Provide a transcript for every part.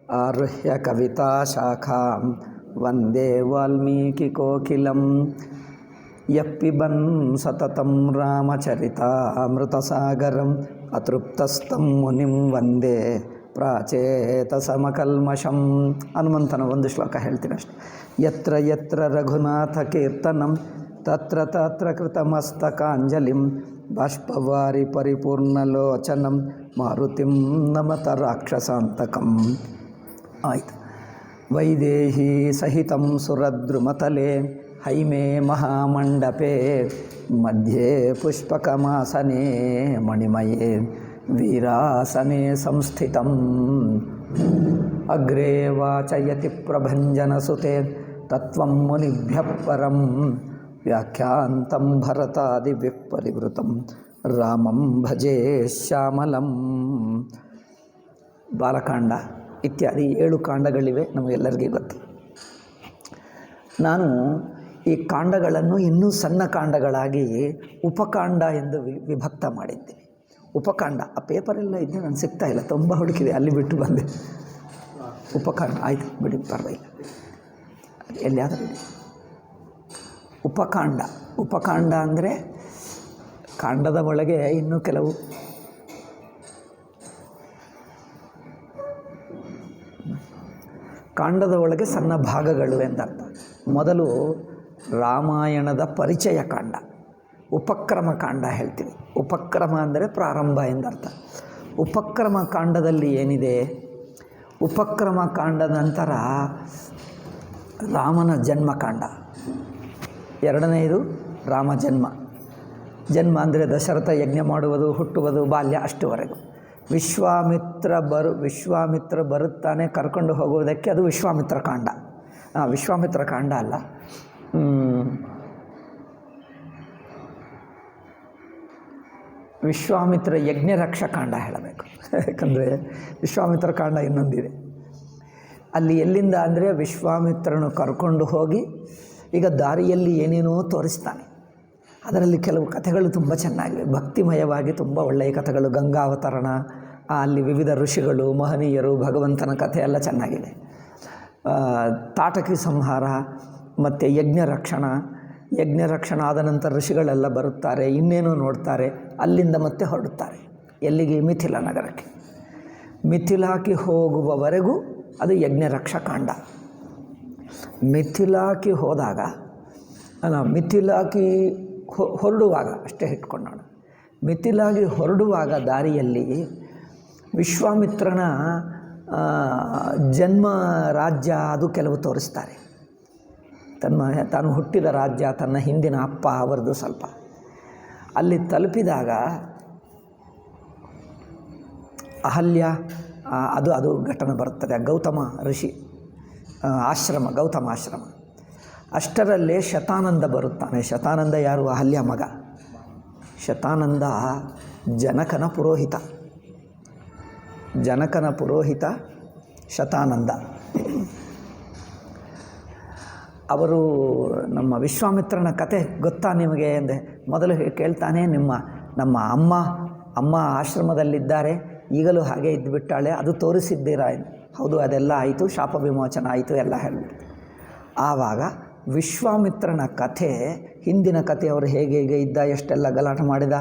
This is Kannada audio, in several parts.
ಆರುಹ್ಯ ಕವಿತಾ ಶಾಖಾಂ ವಂದೇ ವಾಲ್ಮೀಕಿ ಕೋಕಿಲಂ ಯಪ್ಪಿಬನ್ ಸತತಂ ರಾಮಚರಿತಾಮೃತಸಾಗರಂ ಅತೃಪ್ತಸ್ಥಂ ಮುನಿಂ ವಂದೇ ಪ್ರಾಚೇತಸಮಕಲ್ಮಷಂ. ಹನುಮಂತನ ಒಂದು ಶ್ಲೋಕ ಹೇಳ್ತೀನಿ ಅಷ್ಟೆ. ಯತ್ರ ಯತ್ರ ರಘುನಾಥ ಕೀರ್ತನಂ ತತ್ರ ತತ್ರ ಕೃತಮಸ್ತಕಾಂಜಲಿಂ ಬಾಷ್ಪವಾರಿ ಪರಿಪೂರ್ಣಲೋಚನಂ ಮಾರುತಿಂ ನಮತ ರಾಕ್ಷಸಾಂತಕಂ. ಆಯಿತು. ವೈದೇಹಿ ಸಹಿತಂ ಸುರದ್ರುಮತಲೆ ಹೈಮೆ ಮಹಾಮಂಡಪೆ ಮಧ್ಯೆ ಪುಷ್ಪಕಮಾಸನೆ ಮಣಿಮಯೇ ವೀರಾಸನೆ ಸಂಸ್ಥಿತಂ. ಅಗ್ರೆ ವಾಚಯತಿ ಪ್ರಭಂಜನಸುತೆ ತತ್ವಂ ಮುನಿಭ್ಯಃ ಪರಂ ವ್ಯಾಖ್ಯಾಂತಂ ಭರತಾದಿಭಿಃ ಪರಿವೃತಂ ರಾಮಂ ಭಜೆ ಶ್ಯಾಮಲಂ. ಬಾಲಕಾಂಡ ಇತ್ಯಾದಿ 7 ಕಾಂಡಗಳಿವೆ, ನಮಗೆಲ್ಲರಿಗೂ ಗೊತ್ತು. ನಾನು ಈ ಕಾಂಡಗಳನ್ನು ಇನ್ನೂ ಸಣ್ಣ ಕಾಂಡಗಳಾಗಿ ಉಪಕಾಂಡ ಎಂದು ವಿಭಕ್ತ ಮಾಡಿದ್ದೀನಿ. ಉಪಕಾಂಡ ಆ ಪೇಪರೆಲ್ಲ ಇದ್ದರೆ ನಾನು ಸಿಗ್ತಾಯಿಲ್ಲ, ತುಂಬ ಹುಡುಕಿದೆ, ಅಲ್ಲಿ ಬಿಟ್ಟು ಬಂದೆ. ಉಪಕಾಂಡ ಆಯಿತು ಬಿಡಿ, ಪರವಾಗಿಲ್ಲ, ಎಲ್ಲಿಯಾದರೂ ಬಿಡಿ. ಉಪಕಾಂಡ ಉಪಕಾಂಡ ಅಂದರೆ ಕಾಂಡದ ಒಳಗೆ ಇನ್ನೂ ಕೆಲವು ಕಾಂಡದ ಒಳಗೆ ಸಣ್ಣ ಭಾಗಗಳು ಎಂದರ್ಥ. ಮೊದಲು ರಾಮಾಯಣದ ಪರಿಚಯ ಕಾಂಡ, ಉಪಕ್ರಮ ಕಾಂಡ ಹೇಳ್ತೀವಿ. ಉಪಕ್ರಮ ಅಂದರೆ ಪ್ರಾರಂಭ ಎಂದರ್ಥ. ಉಪಕ್ರಮ ಕಾಂಡದಲ್ಲಿ ಏನಿದೆ? ಉಪಕ್ರಮ ಕಾಂಡದ ನಂತರ ರಾಮನ ಜನ್ಮಕಾಂಡ, ಎರಡನೆಯದು ರಾಮ ಜನ್ಮ. ಜನ್ಮ ಅಂದರೆ ದಶರಥ ಯಜ್ಞ ಮಾಡುವುದು, ಹುಟ್ಟುವುದು, ಬಾಲ್ಯ, ಅಷ್ಟುವರೆಗೂ. ವಿಶ್ವಾಮಿತ್ರ ಬರುತ್ತಾನೆ ಕರ್ಕೊಂಡು ಹೋಗುವುದಕ್ಕೆ, ಅದು ವಿಶ್ವಾಮಿತ್ರ ಕಾಂಡ. ವಿಶ್ವಾಮಿತ್ರ ಕಾಂಡ ಅಲ್ಲ, ವಿಶ್ವಾಮಿತ್ರ ಯಜ್ಞ ರಕ್ಷಕಾಂಡ ಹೇಳಬೇಕು. ಯಾಕಂದರೆ ವಿಶ್ವಾಮಿತ್ರ ಕಾಂಡ ಇನ್ನೊಂದಿದೆ. ಅಲ್ಲಿ ಎಲ್ಲಿಂದ ಅಂದರೆ ವಿಶ್ವಾಮಿತ್ರನು ಕರ್ಕೊಂಡು ಹೋಗಿ ಈಗ ದಾರಿಯಲ್ಲಿ ಏನೇನೋ ತೋರಿಸ್ತಾನೆ. ಅದರಲ್ಲಿ ಕೆಲವು ಕಥೆಗಳು ತುಂಬ ಚೆನ್ನಾಗಿವೆ, ಭಕ್ತಿಮಯವಾಗಿ ತುಂಬ ಒಳ್ಳೆಯ ಕಥೆಗಳು. ಗಂಗಾವತರಣ, ಅಲ್ಲಿ ವಿವಿಧ ಋಷಿಗಳು, ಮಹನೀಯರು, ಭಗವಂತನ ಕಥೆ ಎಲ್ಲ ಚೆನ್ನಾಗಿದೆ. ತಾಟಕಿ ಸಂಹಾರ ಮತ್ತು ಯಜ್ಞ ರಕ್ಷಣ ಆದ ನಂತರ ಋಷಿಗಳೆಲ್ಲ ಬರುತ್ತಾರೆ, ಇನ್ನೇನೋ ನೋಡ್ತಾರೆ, ಅಲ್ಲಿಂದ ಮತ್ತೆ ಹೊರಡುತ್ತಾರೆ. ಎಲ್ಲಿಗೆ? ಮಿಥಿಲ ನಗರಕ್ಕೆ. ಮಿಥಿಲಾಕಿ ಹೋಗುವವರೆಗೂ ಅದು ಯಜ್ಞ ರಕ್ಷಕಾಂಡ. ಮಿಥಿಲಾಕಿ ಹೋದಾಗ ಮಿಥಿಲಾಕಿ ಹೊರಡುವಾಗ ಅಷ್ಟೇ ಇಟ್ಕೊಂಡೋಣ. ಮಿಥಿಲಾಗಿ ಹೊರಡುವಾಗ ದಾರಿಯಲ್ಲಿ ವಿಶ್ವಾಮಿತ್ರನ ಜನ್ಮ ರಾಜ್ಯ ಅದು ಕೆಲವು ತೋರಿಸ್ತಾರೆ. ತಾನು ಹುಟ್ಟಿದ ರಾಜ್ಯ, ತನ್ನ ಹಿಂದಿನ ಅಪ್ಪ ಅವರದು ಸ್ವಲ್ಪ. ಅಲ್ಲಿ ತಲುಪಿದಾಗ ಅಹಲ್ಯ ಅದು ಘಟನೆ ಬರುತ್ತದೆ. ಗೌತಮ ಋಷಿ ಗೌತಮ ಆಶ್ರಮ. ಅಷ್ಟರಲ್ಲೇ ಶತಾನಂದ ಬರುತ್ತಾನೆ. ಶತಾನಂದ ಯಾರು? ಅಹಲ್ಯ ಮಗ. ಶತಾನಂದ ಜನಕನ ಪುರೋಹಿತ ಶತಾನಂದ. ಅವರು ನಮ್ಮ ವಿಶ್ವಾಮಿತ್ರನ ಕತೆ ಗೊತ್ತಾ ನಿಮಗೆ ಎಂದೆ. ಮೊದಲು ಕೇಳ್ತಾನೆ, ನಮ್ಮ ಅಮ್ಮ ಆಶ್ರಮದಲ್ಲಿದ್ದಾರೆ, ಈಗಲೂ ಹಾಗೆ ಇದ್ದುಬಿಟ್ಟಾಳೆ, ಅದು ತೋರಿಸಿದ್ದೀರಾ? ಹೌದು, ಅದೆಲ್ಲ ಆಯಿತು, ಶಾಪ ವಿಮೋಚನ ಆಯಿತು, ಎಲ್ಲ ಹೇಳಿಬಿಟ್ಟು. ಆವಾಗ ವಿಶ್ವಾಮಿತ್ರನ ಕಥೆ, ಹಿಂದಿನ ಕಥೆ, ಅವರು ಹೇಗೆ ಇದ್ದ, ಎಷ್ಟೆಲ್ಲ ಗಲಾಟೆ ಮಾಡಿದ,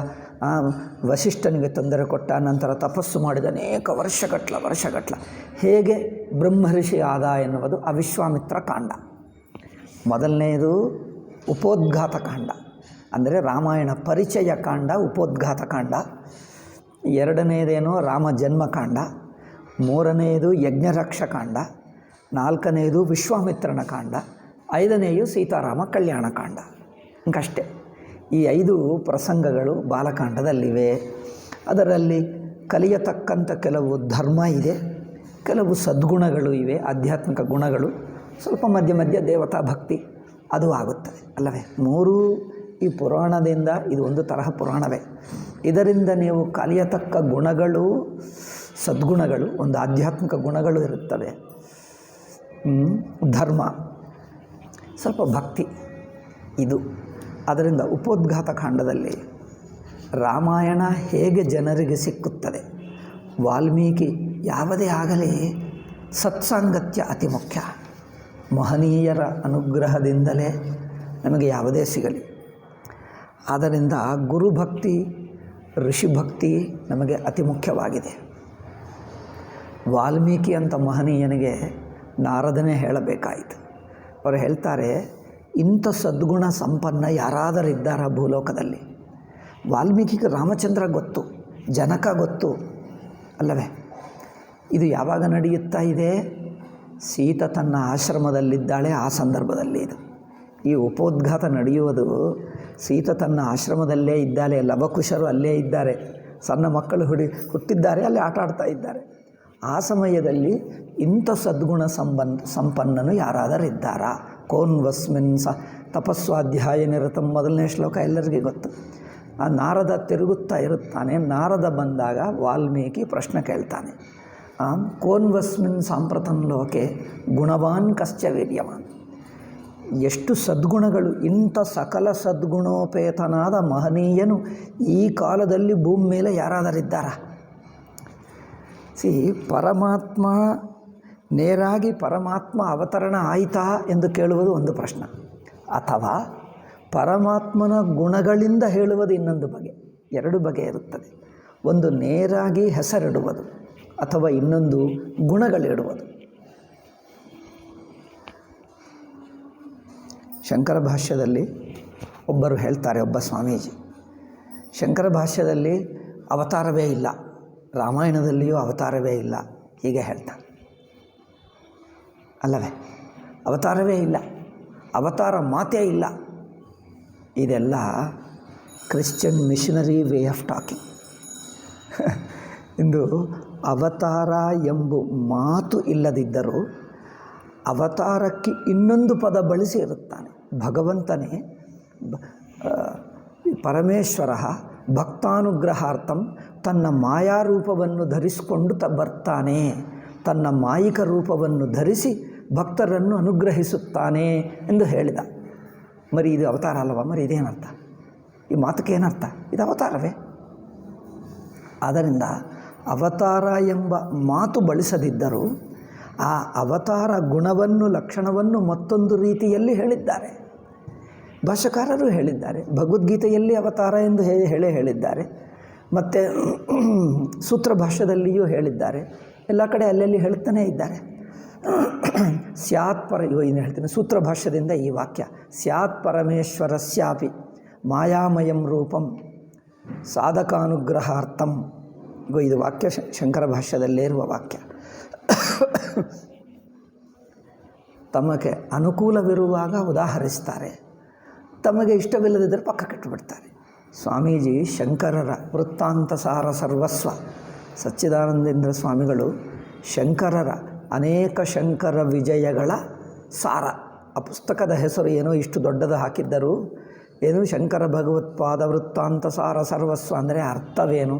ವಸಿಷ್ಠನಿಗೆ ತೊಂದರೆ ಕೊಟ್ಟ, ನಂತರ ತಪಸ್ಸು ಮಾಡಿದ, ಅನೇಕ ವರ್ಷಗಟ್ಲ ಹೇಗೆ ಬ್ರಹ್ಮರ್ಷಿ ಆದ ಎನ್ನುವುದು ಆ ವಿಶ್ವಾಮಿತ್ರ ಕಾಂಡ. ಮೊದಲನೆಯದು ಉಪೋದ್ಘಾತ ಕಾಂಡ, ಅಂದರೆ ರಾಮಾಯಣ ಪರಿಚಯ ಕಾಂಡ, ಉಪೋದ್ಘಾತ ಕಾಂಡ. ಎರಡನೆಯದೇನೋ ರಾಮ ಜನ್ಮಕಾಂಡ. ಮೂರನೆಯದು ಯಜ್ಞರಕ್ಷಕಾಂಡ. ನಾಲ್ಕನೆಯದು ವಿಶ್ವಾಮಿತ್ರನ ಕಾಂಡ. ಐದನೆಯದು ಸೀತಾರಾಮ ಕಲ್ಯಾಣ ಕಾಂಡ. ಇಂಕಷ್ಟೇ. ಈ 5 ಪ್ರಸಂಗಗಳು ಬಾಲಕಾಂಡದಲ್ಲಿವೆ. ಅದರಲ್ಲಿ ಕಲಿಯತಕ್ಕಂಥ ಕೆಲವು ಧರ್ಮ ಇದೆ, ಕೆಲವು ಸದ್ಗುಣಗಳು ಇವೆ, ಆಧ್ಯಾತ್ಮಿಕ ಗುಣಗಳು, ಸ್ವಲ್ಪ ಮಧ್ಯ ದೇವತಾ ಭಕ್ತಿ ಅದು ಆಗುತ್ತದೆ ಅಲ್ಲವೇ. 3 ಈ ಪುರಾಣದಿಂದ, ಇದು ಒಂದು ತರಹ ಪುರಾಣವೇ. ಇದರಿಂದ ನೀವು ಕಲಿಯತಕ್ಕ ಗುಣಗಳು, ಸದ್ಗುಣಗಳು, ಒಂದು ಆಧ್ಯಾತ್ಮಿಕ ಗುಣಗಳು ಇರುತ್ತವೆ. ಧರ್ಮ, ಸ್ವಲ್ಪ ಭಕ್ತಿ, ಇದು. ಅದರಿಂದ ಉಪೋದ್ಘಾತ ಕಾಂಡದಲ್ಲಿ ರಾಮಾಯಣ ಹೇಗೆ ಜನರಿಗೆ ಸಿಕ್ಕುತ್ತದೆ, ವಾಲ್ಮೀಕಿ ಯಾವುದೇ ಆಗಲಿ ಸತ್ಸಾಂಗತ್ಯ ಅತಿ ಮುಖ್ಯ. ಮಹನೀಯರ ಅನುಗ್ರಹದಿಂದಲೇ ನಮಗೆ ಯಾವುದೇ ಸಿಗಲಿ. ಆದ್ದರಿಂದ ಗುರುಭಕ್ತಿ, ಋಷಿಭಕ್ತಿ ನಮಗೆ ಅತಿ ಮುಖ್ಯವಾಗಿದೆ. ವಾಲ್ಮೀಕಿ ಅಂತ ಮಹನೀಯನಿಗೆ ನಾರದನೇ ಹೇಳಬೇಕಾಯಿತು. ಅವರು ಹೇಳ್ತಾರೆ, ಇಂಥ ಸದ್ಗುಣ ಸಂಪನ್ನ ಯಾರಾದರೂ ಇದ್ದಾರ ಭೂಲೋಕದಲ್ಲಿ? ವಾಲ್ಮೀಕಿಗೆ ರಾಮಚಂದ್ರ ಗೊತ್ತು, ಜನಕ ಗೊತ್ತು ಅಲ್ಲವೇ? ಇದು ಯಾವಾಗ ನಡೆಯುತ್ತಾ ಇದೆ? ಸೀತ ತನ್ನ ಆಶ್ರಮದಲ್ಲಿದ್ದಾಳೆ, ಆ ಸಂದರ್ಭದಲ್ಲಿ ಇದು. ಈ ಉಪೋದ್ಘಾತ ನಡೆಯುವುದು ಸೀತ ತನ್ನ ಆಶ್ರಮದಲ್ಲೇ ಇದ್ದಾಳೆ, ಲವಕುಶರು ಅಲ್ಲೇ ಇದ್ದಾರೆ, ಸಣ್ಣ ಮಕ್ಕಳು ಹುಟ್ಟಿದ್ದಾರೆ, ಅಲ್ಲಿ ಆಟ ಆಡ್ತಾ ಇದ್ದಾರೆ. ಆ ಸಮಯದಲ್ಲಿ ಇಂಥ ಸದ್ಗುಣ ಸಂಪನ್ನನು ಯಾರಾದರೂ ಇದ್ದಾರಾ? ಕೋನ್ವಸ್ಮಿನ್ ತಪಸ್ವಾಧ್ಯಾಯ ನಿರತಂ, ಮೊದಲನೇ ಶ್ಲೋಕ ಎಲ್ಲರಿಗೂ ಗೊತ್ತು. ಆ ನಾರದ ತಿರುಗುತ್ತಾ ಇರುತ್ತಾನೆ. ನಾರದ ಬಂದಾಗ ವಾಲ್ಮೀಕಿ ಪ್ರಶ್ನೆ ಕೇಳ್ತಾನೆ, ಕೋನ್ವಸ್ಮಿನ್ ಸಾಂಪ್ರತಂ ಲೋಕೆ ಗುಣವಾನ್ ಕಶ್ಚ ವೀರ್ಯವಾನ್. ಎಷ್ಟು ಸದ್ಗುಣಗಳು, ಇಂಥ ಸಕಲ ಸದ್ಗುಣೋಪೇತನಾದ ಮಹನೀಯನು ಈ ಕಾಲದಲ್ಲಿ ಭೂಮಿ ಮೇಲೆ ಯಾರಾದರಿದ್ದಾರ? ಪರಮಾತ್ಮ ನೇರಾಗಿ ಪರಮಾತ್ಮ ಅವತರಣ ಆಯಿತಾ ಎಂದು ಕೇಳುವುದು ಒಂದು ಪ್ರಶ್ನೆ, ಅಥವಾ ಪರಮಾತ್ಮನ ಗುಣಗಳಿಂದ ಹೇಳುವುದು ಇನ್ನೊಂದು ಬಗೆ. ಎರಡು ಬಗೆ ಇರುತ್ತದೆ. ಒಂದು ನೇರಾಗಿ ಹೆಸರಿಡುವುದು, ಅಥವಾ ಇನ್ನೊಂದು ಗುಣಗಳಿಡುವುದು. ಶಂಕರ ಭಾಷ್ಯದಲ್ಲಿ ಒಬ್ಬರು ಹೇಳ್ತಾರೆ, ಒಬ್ಬ ಸ್ವಾಮೀಜಿ, ಶಂಕರ ಭಾಷ್ಯದಲ್ಲಿ ಅವತಾರವೇ ಇಲ್ಲ, ರಾಮಾಯಣದಲ್ಲಿಯೂ ಅವತಾರವೇ ಇಲ್ಲ, ಹೀಗೆ ಹೇಳ್ತಾರೆ ಅಲ್ಲವೇ? ಅವತಾರವೇ ಇಲ್ಲ, ಅವತಾರ ಮಾತೇ ಇಲ್ಲ. ಇದೆಲ್ಲ Christian missionary way of talking. ಇಂದು ಅವತಾರ ಎಂಬ ಮಾತು ಇಲ್ಲದಿದ್ದರೂ ಅವತಾರಕ್ಕೆ ಇನ್ನೊಂದು ಪದ ಬಳಸಿ ಇರುತ್ತಾನೆ. ಭಗವಂತನೇ ಪರಮೇಶ್ವರ ಭಕ್ತಾನುಗ್ರಹಾರ್ಥಂ ತನ್ನ ಮಾಯಾರೂಪವನ್ನು ಧರಿಸಿಕೊಂಡು ಬರ್ತಾನೆ, ತನ್ನ ಮಾಯಿಕ ರೂಪವನ್ನು ಧರಿಸಿ ಭಕ್ತರನ್ನು ಅನುಗ್ರಹಿಸುತ್ತಾನೆ ಎಂದು ಹೇಳಿದ. ಮರಿ ಇದು ಅವತಾರ ಅಲ್ಲವಾ? ಮರಿ ಇದೇನರ್ಥ? ಈ ಮಾತಕ್ಕೆ ಏನರ್ಥ? ಇದು ಅವತಾರವೇ. ಆದ್ದರಿಂದ ಅವತಾರ ಎಂಬ ಮಾತು ಬಳಸದಿದ್ದರೂ ಆ ಅವತಾರ ಗುಣವನ್ನು, ಲಕ್ಷಣವನ್ನು ಮತ್ತೊಂದು ರೀತಿಯಲ್ಲಿ ಹೇಳಿದ್ದಾರೆ. ಭಾಷ್ಯಕಾರರು ಹೇಳಿದ್ದಾರೆ, ಭಗವದ್ಗೀತೆಯಲ್ಲಿ ಅವತಾರ ಎಂದು ಹೇಳಿದ್ದಾರೆ, ಮತ್ತು ಸೂತ್ರ ಭಾಷ್ಯದಲ್ಲಿಯೂ ಹೇಳಿದ್ದಾರೆ, ಎಲ್ಲ ಕಡೆ ಅಲ್ಲಲ್ಲಿ ಹೇಳುತ್ತಾನೇ ಇದ್ದಾರೆ. ಏನು ಹೇಳ್ತೀನಿ, ಸೂತ್ರ ಭಾಷ್ಯದಿಂದ ಈ ವಾಕ್ಯ, ಸ್ಯಾತ್ ಪರಮೇಶ್ವರಸ್ಯಾಪಿ ಮಾಯಾಮಯಂ ರೂಪಂ ಸಾಧಕಾನುಗ್ರಹಾರ್ಥಂ. ಇದು ವಾಕ್ಯ ಶಂಕರ ಭಾಷ್ಯದಲ್ಲೇ ಇರುವ ವಾಕ್ಯ. ತಮಗೆ ಅನುಕೂಲವಿರುವಾಗ ಉದಾಹರಿಸ್ತಾರೆ, ತಮಗೆ ಇಷ್ಟವಿಲ್ಲದಿದ್ದರೆ ಪಕ್ಕ ಕೆಟ್ಟುಬಿಡ್ತಾರೆ. ಸ್ವಾಮೀಜಿ ಶಂಕರರ ವೃತ್ತಾಂತ ಸಾರ ಸರ್ವಸ್ವ ಸಚ್ಚಿದಾನಂದೇಂದ್ರ ಸ್ವಾಮಿಗಳು ಶಂಕರರ ಅನೇಕ ಶಂಕರ ವಿಜಯಗಳ ಸಾರ, ಆ ಪುಸ್ತಕದ ಹೆಸರು ಏನೋ ಇಷ್ಟು ದೊಡ್ಡದು ಹಾಕಿದ್ದರು, ಏನು ಶಂಕರ ಭಗವತ್ಪಾದ ವೃತ್ತಾಂತ ಸಾರ ಸರ್ವಸ್ವ ಅಂದರೆ ಅರ್ಥವೇನು?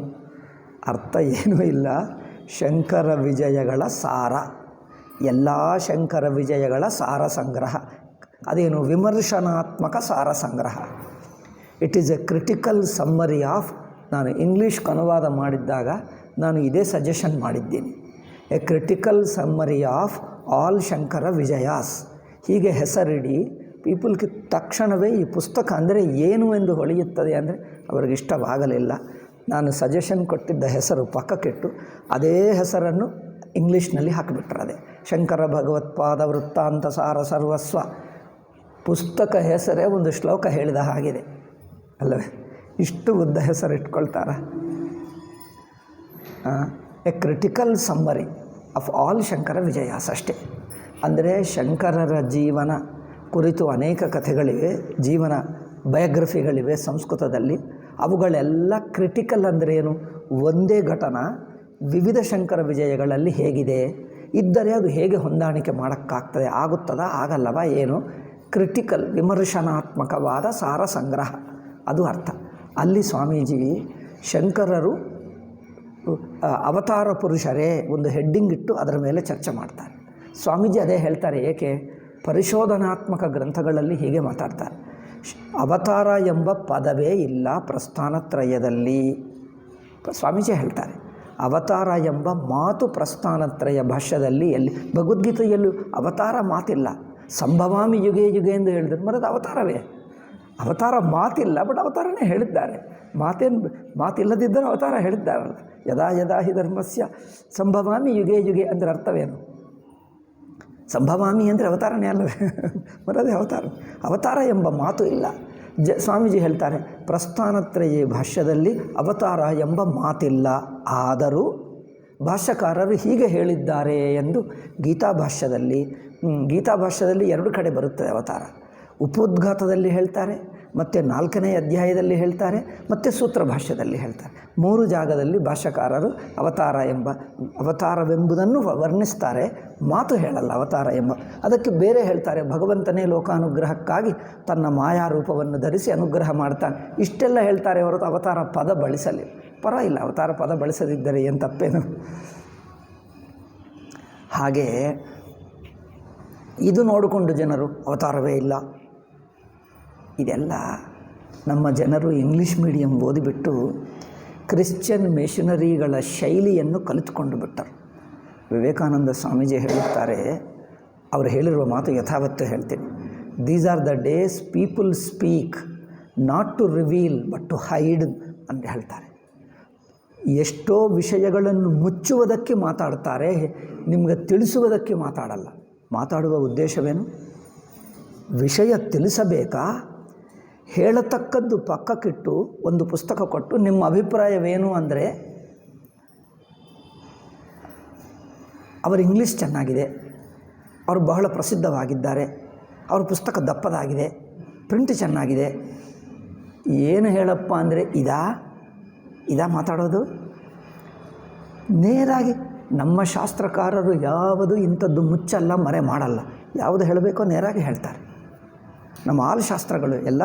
ಅರ್ಥ ಏನೂ ಇಲ್ಲ. ಶಂಕರ ವಿಜಯಗಳ ಸಾರ, ಎಲ್ಲ ಶಂಕರ ವಿಜಯಗಳ ಸಾರ ಸಂಗ್ರಹ. ಅದೇನು? ವಿಮರ್ಶನಾತ್ಮಕ ಸಾರ ಸಂಗ್ರಹ. It is a critical summary of, ನಾನು ಇಂಗ್ಲೀಷ್ ಅನುವಾದ ಮಾಡಿದ್ದಾಗ ನಾನು ಇದೇ ಸಜೆಷನ್ ಮಾಡಿದ್ದೀನಿ, a critical summary of all Shankara Vijayas. ಹೀಗೆ ಹೆಸರಿಡಿ ಪೀಪಲ್ಗೆ ತಕ್ಷಣವೇ ಈ ಪುಸ್ತಕ ಅಂದರೆ ಏನು ಎಂದು ಹೊಳೆಯುತ್ತದೆ. ಅಂದರೆ ಅವ್ರಿಗೆ ಇಷ್ಟವಾಗಲಿಲ್ಲ. ನಾನು ಸಜೆಷನ್ ಕೊಟ್ಟಿದ್ದ ಹೆಸರು ಪಕ್ಕಕ್ಕಿಟ್ಟು ಅದೇ ಹೆಸರನ್ನು ಇಂಗ್ಲೀಷ್ನಲ್ಲಿ ಹಾಕಿಬಿಟ್ರೆ ಅದೇ ಶಂಕರ ಭಗವತ್ಪಾದ ವೃತ್ತಾಂತ ಸಾರ ಸರ್ವಸ್ವ. ಪುಸ್ತಕ ಹೆಸರೇ ಒಂದು ಶ್ಲೋಕ ಹೇಳಿದ ಹಾಗಿದೆ ಅಲ್ಲವೇ? ಇಷ್ಟು ಉದ್ದ ಹೆಸರು ಇಟ್ಕೊಳ್ತಾರ. A critical summary of all Shankara Vijayas ಅಷ್ಟೇ. ಅಂದರೆ ಶಂಕರರ ಜೀವನ ಕುರಿತು ಅನೇಕ ಕಥೆಗಳಿವೆ, ಜೀವನ ಬಯೋಗ್ರಫಿಗಳಿವೆ ಸಂಸ್ಕೃತದಲ್ಲಿ. ಅವುಗಳೆಲ್ಲ ಕ್ರಿಟಿಕಲ್ ಅಂದರೆ ಏನು? ಒಂದೇ ಘಟನಾ ವಿವಿಧ ಶಂಕರ ವಿಜಯಗಳಲ್ಲಿ ಹೇಗಿದೆ, ಇದ್ದರೆ ಅದು ಹೇಗೆ ಹೊಂದಾಣಿಕೆ ಮಾಡೋಕ್ಕಾಗ್ತದೆ, ಆಗುತ್ತದಾ ಆಗಲ್ಲವಾ ಏನು? ಕ್ರಿಟಿಕಲ್ ವಿಮರ್ಶನಾತ್ಮಕವಾದ ಸಾರ ಸಂಗ್ರಹ, ಅದು ಅರ್ಥ. ಅಲ್ಲಿ ಸ್ವಾಮೀಜಿ ಶಂಕರರು ಅವತಾರ ಪುರುಷರೇ ಒಂದು ಹೆಡ್ಡಿಂಗ್ ಇಟ್ಟು ಅದರ ಮೇಲೆ ಚರ್ಚೆ ಮಾಡ್ತಾರೆ. ಸ್ವಾಮೀಜಿ ಅದೇ ಹೇಳ್ತಾರೆ. ಏಕೆ? ಪರಿಶೋಧನಾತ್ಮಕ ಗ್ರಂಥಗಳಲ್ಲಿ ಹೀಗೆ ಮಾತಾಡ್ತಾರೆ. ಅವತಾರ ಎಂಬ ಪದವೇ ಇಲ್ಲ ಪ್ರಸ್ಥಾನತ್ರಯದಲ್ಲಿ. ಸ್ವಾಮೀಜಿ ಹೇಳ್ತಾರೆ ಅವತಾರ ಎಂಬ ಮಾತು ಪ್ರಸ್ಥಾನತ್ರಯ ಭಾಷ್ಯದಲ್ಲಿ ಎಲ್ಲಿ ಭಗವದ್ಗೀತೆಯಲ್ಲೂ ಅವತಾರ ಮಾತಿಲ್ಲ. ಸಂಭವಾಮಿ ಯುಗೆ ಯುಗೆ ಎಂದು ಹೇಳಿದ್ರು, ಮರದ ಅವತಾರವೇ. ಅವತಾರ ಮಾತಿಲ್ಲ, ಬಟ್ ಅವತಾರನೇ ಹೇಳಿದ್ದಾರೆ. ಮಾತಿಲ್ಲದಿದ್ದರೂ ಅವತಾರ ಹೇಳಿದ್ದಾರಲ್ಲ. ಯದಾ ಯದಾ ಹಿ ಧರ್ಮಸ್ಯ ಸಂಭವಾಮಿ ಯುಗೆ ಯುಗೆ ಅಂದರೆ ಅರ್ಥವೇನು? ಸಂಭವಾಮಿ ಅಂದರೆ ಅವತಾರನೇ ಅಲ್ಲವೇ? ಮರದೇ ಅವತಾರ ಎಂಬ ಮಾತು ಇಲ್ಲ. ಸ್ವಾಮೀಜಿ ಹೇಳ್ತಾರೆ, ಪ್ರಸ್ಥಾನತ್ರಯ ಭಾಷ್ಯದಲ್ಲಿ ಅವತಾರ ಎಂಬ ಮಾತಿಲ್ಲ, ಆದರೂ ಭಾಷ್ಯಕಾರರು ಹೀಗೆ ಹೇಳಿದ್ದಾರೆ ಎಂದು ಗೀತಾಭಾಷ್ಯದಲ್ಲಿ 2 ಕಡೆ ಬರುತ್ತದೆ ಅವತಾರ. ಉಪೋದ್ಘಾತದಲ್ಲಿ ಹೇಳ್ತಾರೆ, ಮತ್ತು 4ನೇ ಅಧ್ಯಾಯದಲ್ಲಿ ಹೇಳ್ತಾರೆ, ಮತ್ತು ಸೂತ್ರ ಭಾಷ್ಯದಲ್ಲಿ ಹೇಳ್ತಾರೆ. 3 ಜಾಗದಲ್ಲಿ ಭಾಷ್ಯಕಾರರು ಅವತಾರವೆಂಬುದನ್ನು ವರ್ಣಿಸ್ತಾರೆ, ಮಾತು ಹೇಳಲ್ಲ ಅವತಾರ ಎಂಬ. ಅದಕ್ಕೆ ಬೇರೆ ಹೇಳ್ತಾರೆ, ಭಗವಂತನೇ ಲೋಕಾನುಗ್ರಹಕ್ಕಾಗಿ ತನ್ನ ಮಾಯಾರೂಪವನ್ನು ಧರಿಸಿ ಅನುಗ್ರಹ ಮಾಡ್ತಾನೆ. ಇಷ್ಟೆಲ್ಲ ಹೇಳ್ತಾರೆ ಹೊರತು ಅವತಾರ ಪದ ಬಳಸಲಿ. ಪರವಾಗಿಲ್ಲ, ಅವತಾರ ಪದ ಬಳಸದಿದ್ದರೆ ಏನು ತಪ್ಪೇನು? ಹಾಗೆ ಇದು ನೋಡಿಕೊಂಡು ಜನರು ಅವತಾರವೇ ಇಲ್ಲ. ಇದೆಲ್ಲ ನಮ್ಮ ಜನರು ಇಂಗ್ಲೀಷ್ ಮೀಡಿಯಂ ಓದಿಬಿಟ್ಟು ಕ್ರಿಶ್ಚಿಯನ್ ಮಿಷನರಿಗಳ ಶೈಲಿಯನ್ನು ಕಲಿತುಕೊಂಡು ಬಿಟ್ಟರು. ವಿವೇಕಾನಂದ ಸ್ವಾಮೀಜಿ ಹೇಳುತ್ತಾರೆ, ಅವರು ಹೇಳಿರುವ ಮಾತು ಯಥಾವತ್ತು ಹೇಳ್ತೀನಿ. These are the days people speak not to reveal but to hide ಅಂತ ಹೇಳ್ತಾರೆ. ಎಷ್ಟೋ ವಿಷಯಗಳನ್ನು ಮುಚ್ಚುವುದಕ್ಕೆ ಮಾತಾಡ್ತಾರೆ, ನಿಮಗೆ ತಿಳಿಸುವುದಕ್ಕೆ ಮಾತಾಡಲ್ಲ. ಮಾತಾಡುವ ಉದ್ದೇಶವೇನು? ವಿಷಯ ತಿಳಿಸಬೇಕಾ? ಹೇಳತಕ್ಕದ್ದು ಪಕ್ಕಕ್ಕಿಟ್ಟು ಒಂದು ಪುಸ್ತಕ ಕೊಟ್ಟು ನಿಮ್ಮ ಅಭಿಪ್ರಾಯವೇನು ಅಂದರೆ, ಅವರು ಇಂಗ್ಲೀಷ್ ಚೆನ್ನಾಗಿದೆ, ಅವರು ಬಹಳ ಪ್ರಸಿದ್ಧವಾಗಿದ್ದಾರೆ, ಅವ್ರ ಪುಸ್ತಕ ದಪ್ಪದಾಗಿದೆ, ಪ್ರಿಂಟ್ ಚೆನ್ನಾಗಿದೆ, ಏನು ಹೇಳಪ್ಪ ಅಂದರೆ ಇದಾ ಮಾತಾಡೋದು? ನೇರಾಗಿ ನಮ್ಮ ಶಾಸ್ತ್ರಕಾರರು ಯಾವುದು ಇಂಥದ್ದು ಮುಚ್ಚಲ್ಲ, ಮರೆ ಮಾಡಲ್ಲ. ಯಾವುದು ಹೇಳಬೇಕೋ ನೇರಾಗಿ ಹೇಳ್ತಾರೆ. ನಮ್ಮ ಆಲ್ ಶಾಸ್ತ್ರಗಳು ಎಲ್ಲ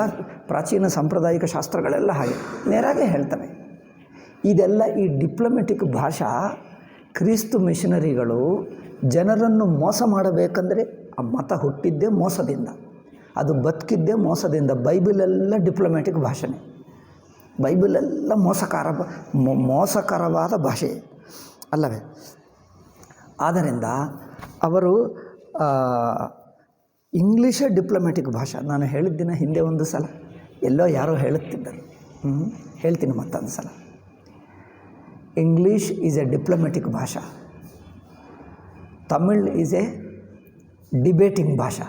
ಪ್ರಾಚೀನ ಸಾಂಪ್ರದಾಯಿಕ ಶಾಸ್ತ್ರಗಳೆಲ್ಲ ಹಾಗೆ ನೇರಾಗೆ ಹೇಳ್ತವೆ. ಇದೆಲ್ಲ ಈ ಡಿಪ್ಲೊಮೆಟಿಕ್ ಭಾಷಾ ಕ್ರಿಸ್ತು ಮಿಷನರಿಗಳು ಜನರನ್ನು ಮೋಸ ಮಾಡಬೇಕಂದ್ರೆ ಆ ಮತ ಹುಟ್ಟಿದ್ದೇ ಮೋಸದಿಂದ, ಅದು ಬದುಕಿದ್ದೇ ಮೋಸದಿಂದ. ಬೈಬಲೆಲ್ಲ ಡಿಪ್ಲೊಮೆಟಿಕ್ ಭಾಷೆನೇ, ಬೈಬಲೆಲ್ಲ ಮೋಸಕರವಾದ ಭಾಷೆ ಅಲ್ಲವೇ? ಆದ್ದರಿಂದ ಅವರು ಇಂಗ್ಲೀಷೇ ಡಿಪ್ಲೊಮೆಟಿಕ್ ಭಾಷೆ. ನಾನು ಹೇಳಿದ್ದಿನ ಹಿಂದೆ ಒಂದು ಸಲ ಎಲ್ಲೋ ಯಾರೋ ಹೇಳುತ್ತಿದ್ದರು, ಹೇಳ್ತೀನಿ ಮತ್ತೊಂದು ಸಲ. ಇಂಗ್ಲೀಷ್ ಈಸ್ ಎ ಡಿಪ್ಲೊಮೆಟಿಕ್ ಭಾಷಾ, ತಮಿಳ್ ಈಸ್ ಎ ಡಿಬೇಟಿಂಗ್ ಭಾಷಾ.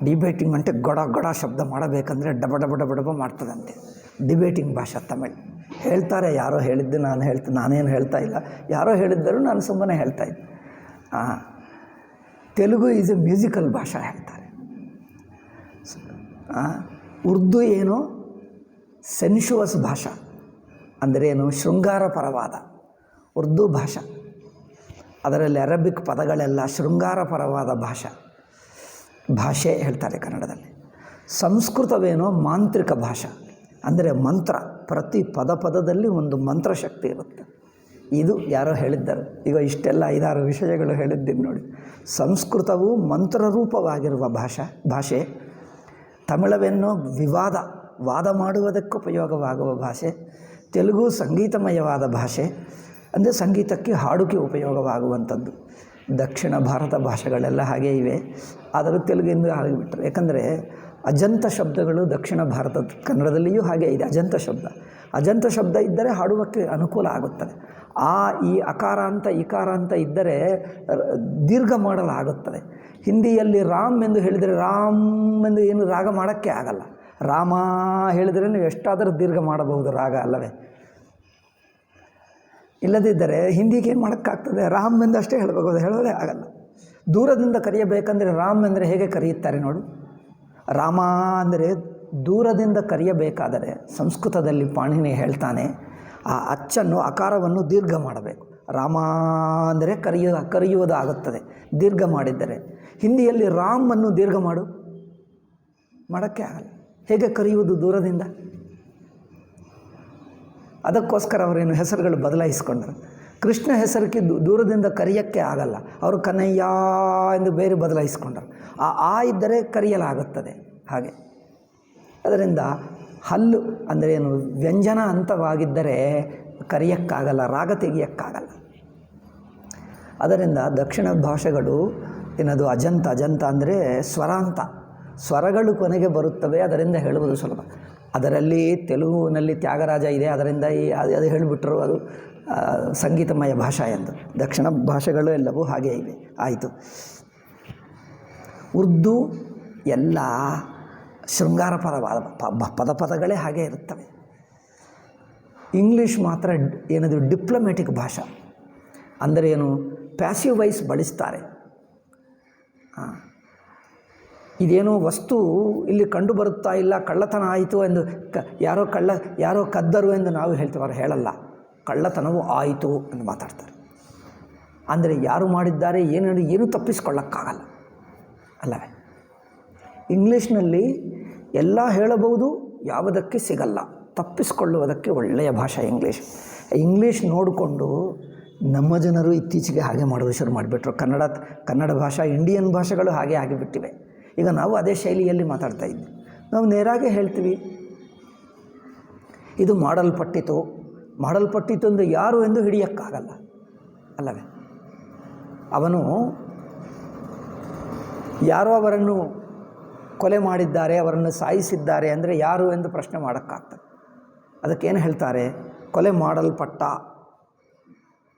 ಡಿಬೇಟಿಂಗ್ అంటే ಗೊಡ ಶಬ್ದ ಮಾಡಬೇಕಂದ್ರೆ ಡಬ ಡಬ ಡಬ ಡಬ ಮಾಡ್ತದಂತೆ. ಡಿಬೇಟಿಂಗ್ ಭಾಷಾ ತಮಿಳ್. ಹೇಳ್ತಾರೆ, ಯಾರೋ ಹೇಳಿದ್ದು ನಾನೇನು ಹೇಳ್ತಾ ಇಲ್ಲ, ಯಾರೋ ಹೇಳಿದ್ದರು ನಾನು ಸುಮ್ಮನೆ ಹೇಳ್ತಾ ಇದ್ದೆ. ತೆಲುಗು ಈಸ್ ಎ ಮ್ಯೂಸಿಕಲ್ ಭಾಷಾ ಹೇಳ್ತಾರೆ. ಉರ್ದು ಏನು ಸೆನ್ಶುವಸ್ ಭಾಷಾ, ಅಂದ್ರೇನು ಶೃಂಗಾರಪರವಾದ ಉರ್ದು ಭಾಷಾ. ಅದರಲ್ಲಿ ಅರಬಿಕ್ ಪದಗಳೆಲ್ಲ ಶೃಂಗಾರಪರವಾದ ಭಾಷೆ ಹೇಳ್ತಾರೆ ಕನ್ನಡದಲ್ಲಿ. ಸಂಸ್ಕೃತವೇನೋ ಮಾಂತ್ರಿಕ ಭಾಷಾ, ಅಂದರೆ ಮಂತ್ರ, ಪ್ರತಿ ಪದದಲ್ಲಿ ಒಂದು ಮಂತ್ರಶಕ್ತಿ ಇರುತ್ತೆ. ಇದು ಯಾರೋ ಹೇಳಿದ್ದರು. ಈಗ ಇಷ್ಟೆಲ್ಲ 5-6 ವಿಷಯಗಳು ಹೇಳಿದ್ದೀನಿ ನೋಡಿ. ಸಂಸ್ಕೃತವು ಮಂತ್ರರೂಪವಾಗಿರುವ ಭಾಷೆ. ತಮಿಳವೆನ್ನೋ ವಾದ ಮಾಡುವುದಕ್ಕೆ ಉಪಯೋಗವಾಗುವ ಭಾಷೆ. ತೆಲುಗು ಸಂಗೀತಮಯವಾದ ಭಾಷೆ, ಅಂದರೆ ಸಂಗೀತಕ್ಕೆ ಹಾಡುಗೆ ಉಪಯೋಗವಾಗುವಂಥದ್ದು. ದಕ್ಷಿಣ ಭಾರತ ಭಾಷೆಗಳೆಲ್ಲ ಹಾಗೇ ಇವೆ, ಆದರೂ ತೆಲುಗಿಂದ ಆಗಿಬಿಟ್ರೆ. ಯಾಕಂದರೆ ಅಜಂತ ಶಬ್ದಗಳು ದಕ್ಷಿಣ ಭಾರತದ ಕನ್ನಡದಲ್ಲಿಯೂ ಹಾಗೆ ಇದೆ. ಅಜಂತ ಶಬ್ದ ಇದ್ದರೆ ಹಾಡುವಕ್ಕೆ ಅನುಕೂಲ ಆಗುತ್ತದೆ. ಈ ಅಕಾರ ಅಂತ ಇಕಾರ ಅಂತ ಇದ್ದರೆ ದೀರ್ಘ ಮಾಡಲಾಗುತ್ತದೆ. ಹಿಂದಿಯಲ್ಲಿ ರಾಮ್ ಎಂದು ಹೇಳಿದರೆ ರಾಮ್ ಎಂದು ಏನು ರಾಗ ಮಾಡೋಕ್ಕೆ ಆಗಲ್ಲ. ರಾಮ ಹೇಳಿದರೆ ನೀವು ಎಷ್ಟಾದರೂ ದೀರ್ಘ ಮಾಡಬಹುದು ರಾಗ ಅಲ್ಲವೇ? ಇಲ್ಲದಿದ್ದರೆ ಹಿಂದಿಗೆ ಏನು ಮಾಡೋಕ್ಕಾಗ್ತದೆ? ರಾಮ್ ಎಂದು ಅಷ್ಟೇ ಹೇಳಬೇಕು, ಅದು ಹೇಳೋದೇ ಆಗಲ್ಲ. ದೂರದಿಂದ ಕರೆಯಬೇಕಂದರೆ ರಾಮ್ ಅಂದರೆ ಹೇಗೆ ಕರೆಯುತ್ತಾರೆ ನೋಡು. ರಾಮ ಅಂದರೆ ದೂರದಿಂದ ಕರೆಯಬೇಕಾದರೆ ಸಂಸ್ಕೃತದಲ್ಲಿ ಪಾಣಿನಿ ಹೇಳ್ತಾನೆ, ಆ ಅಚ್ಚನ್ನು ಅಕಾರವನ್ನು ದೀರ್ಘ ಮಾಡಬೇಕು. ರಾಮ ಅಂದರೆ ಕರೆಯುವುದಾಗುತ್ತದೆ ದೀರ್ಘ ಮಾಡಿದ್ದರೆ. ಹಿಂದಿಯಲ್ಲಿ ರಾಮನ್ನು ದೀರ್ಘ ಮಾಡೋಕ್ಕೆ ಆಗಲ್ಲ. ಹೇಗೆ ಕರೆಯುವುದು ದೂರದಿಂದ? ಅದಕ್ಕೋಸ್ಕರ ಅವರೇನು ಹೆಸರುಗಳು ಬದಲಾಯಿಸಿಕೊಂಡರು. ಕೃಷ್ಣ ಹೆಸರಿಗೆ ದೂರದಿಂದ ಕರೆಯೋಕ್ಕೆ ಆಗಲ್ಲ, ಅವರು ಕನ್ನಯ್ಯ ಎಂದು ಬೇರೆ ಬದಲಾಯಿಸಿಕೊಂಡರು. ಇದ್ದರೆ ಕರೆಯಲಾಗುತ್ತದೆ ಹಾಗೆ. ಅದರಿಂದ ಹಲ್ಲು ಅಂದರೆ ಏನು, ವ್ಯಂಜನ ಅಂತವಾಗಿದ್ದರೆ ಕರೆಯೋಕ್ಕಾಗಲ್ಲ, ರಾಗ ತೆಗಿಯೋಕ್ಕಾಗಲ್ಲ. ಅದರಿಂದ ದಕ್ಷಿಣ ಭಾಷೆಗಳು ಏನದು ಅಜಂತ ಅಂದರೆ ಸ್ವರಾಂತ, ಸ್ವರಗಳು ಕೊನೆಗೆ ಬರುತ್ತವೆ, ಅದರಿಂದ ಹೇಳುವುದು ಸುಲಭ. ಅದರಲ್ಲಿ ತೆಲುಗಿನಲ್ಲಿ ತ್ಯಾಗರಾಜ ಇದೆ, ಅದರಿಂದ ಅದು ಹೇಳಿಬಿಟ್ರು ಅದು ಸಂಗೀತಮಯ ಭಾಷಾ ಎಂದು. ದಕ್ಷಿಣ ಭಾಷೆಗಳು ಎಲ್ಲವೂ ಹಾಗೇ ಇವೆ. ಆಯಿತು. ಉರ್ದು ಎಲ್ಲ ಶೃಂಗಾರ ಪದಗಳೇ ಹಾಗೇ ಇರುತ್ತವೆ. ಇಂಗ್ಲೀಷ್ ಮಾತ್ರ ಏನದು ಡಿಪ್ಲೊಮ್ಯಾಟಿಕ್ ಭಾಷಾ. ಅಂದರೆ ಏನು, ಪ್ಯಾಸಿವ್ ವಾಯ್ಸ್ ಬಳಸ್ತಾರೆ. ಇದೇನೋ ವಸ್ತು ಇಲ್ಲಿ ಕಂಡು ಬರುತ್ತಾ ಇಲ್ಲ, ಕಳ್ಳತನ ಆಯಿತು ಎಂದು ಯಾರೋ ಕದ್ದರು ಎಂದು ನಾವು ಹೇಳ್ತೀವಿ, ಅವರು ಹೇಳಲ್ಲ, ಕಳ್ಳತನವು ಆಯಿತು ಎಂದು ಮಾತಾಡ್ತಾರೆ. ಅಂದರೆ ಯಾರು ಮಾಡಿದ್ದಾರೆ ಏನೂ ತಪ್ಪಿಸ್ಕೊಳ್ಳೋಕ್ಕಾಗಲ್ಲ ಅಲ್ಲವೇ. ಇಂಗ್ಲೀಷ್ನಲ್ಲಿ ಎಲ್ಲ ಹೇಳಬಹುದು, ಯಾವುದಕ್ಕೆ ಸಿಗಲ್ಲ, ತಪ್ಪಿಸ್ಕೊಳ್ಳುವುದಕ್ಕೆ ಒಳ್ಳೆಯ ಭಾಷೆ ಇಂಗ್ಲೀಷ್ ನೋಡಿಕೊಂಡು ನಮ್ಮ ಜನರು ಇತ್ತೀಚೆಗೆ ಹಾಗೆ ಮಾಡೋದು ಶುರು ಮಾಡಿಬಿಟ್ರು. ಕನ್ನಡ ಭಾಷಾ, ಇಂಡಿಯನ್ ಭಾಷೆಗಳು ಹಾಗೆ ಆಗಿಬಿಟ್ಟಿವೆ. ಈಗ ನಾವು ಅದೇ ಶೈಲಿಯಲ್ಲಿ ಮಾತಾಡ್ತಾ ಇದ್ವಿ. ನಾವು ನೇರಾಗೆ ಹೇಳ್ತೀವಿ, ಇದು ಮಾಡಲ್ಪಟ್ಟಿತು ಎಂದು ಯಾರು ಎಂದು ಹಿಡಿಯೋಕ್ಕಾಗಲ್ಲ ಅಲ್ಲವೇ. ಅವನು ಯಾರೋ ಅವರನ್ನು ಕೊಲೆ ಮಾಡಿದ್ದಾರೆ, ಅವರನ್ನು ಸಾಯಿಸಿದ್ದಾರೆ ಅಂದರೆ ಯಾರು ಎಂದು ಪ್ರಶ್ನೆ ಮಾಡೋಕ್ಕಾಗ್ತದೆ. ಅದಕ್ಕೇನು ಹೇಳ್ತಾರೆ, ಕೊಲೆ ಮಾಡಲ್ಪಟ್ಟ,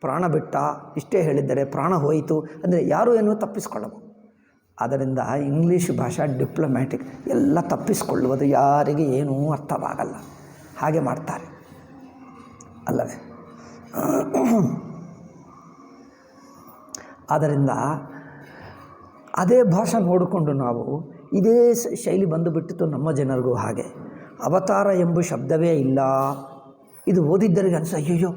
ಪ್ರಾಣ ಬಿಟ್ಟ, ಇಷ್ಟೇ ಹೇಳಿದ್ದಾರೆ, ಪ್ರಾಣ ಹೋಯಿತು ಅಂದರೆ ಯಾರು ಏನು ತಪ್ಪಿಸ್ಕೊಳ್ಳಬಹುದು. ಆದ್ದರಿಂದ ಇಂಗ್ಲೀಷ್ ಭಾಷಾ ಡಿಪ್ಲೊಮ್ಯಾಟಿಕ್, ಎಲ್ಲ ತಪ್ಪಿಸ್ಕೊಳ್ಳುವುದು, ಯಾರಿಗೆ ಏನೂ ಅರ್ಥವಾಗಲ್ಲ, ಹಾಗೆ ಮಾಡ್ತಾರೆ ಅಲ್ಲವೇ. ಆದ್ದರಿಂದ ಅದೇ ಭಾಷೆ ನೋಡಿಕೊಂಡು ನಾವು ಇದೇ ಶೈಲಿ ಬಂದುಬಿಟ್ಟಿತ್ತು ನಮ್ಮ ಜನರಿಗೂ. ಹಾಗೆ ಅವತಾರ ಎಂಬ ಶಬ್ದವೇ ಇಲ್ಲ. ಇದು ಓದಿದ್ದರಿಗೆ ಅಯ್ಯೋ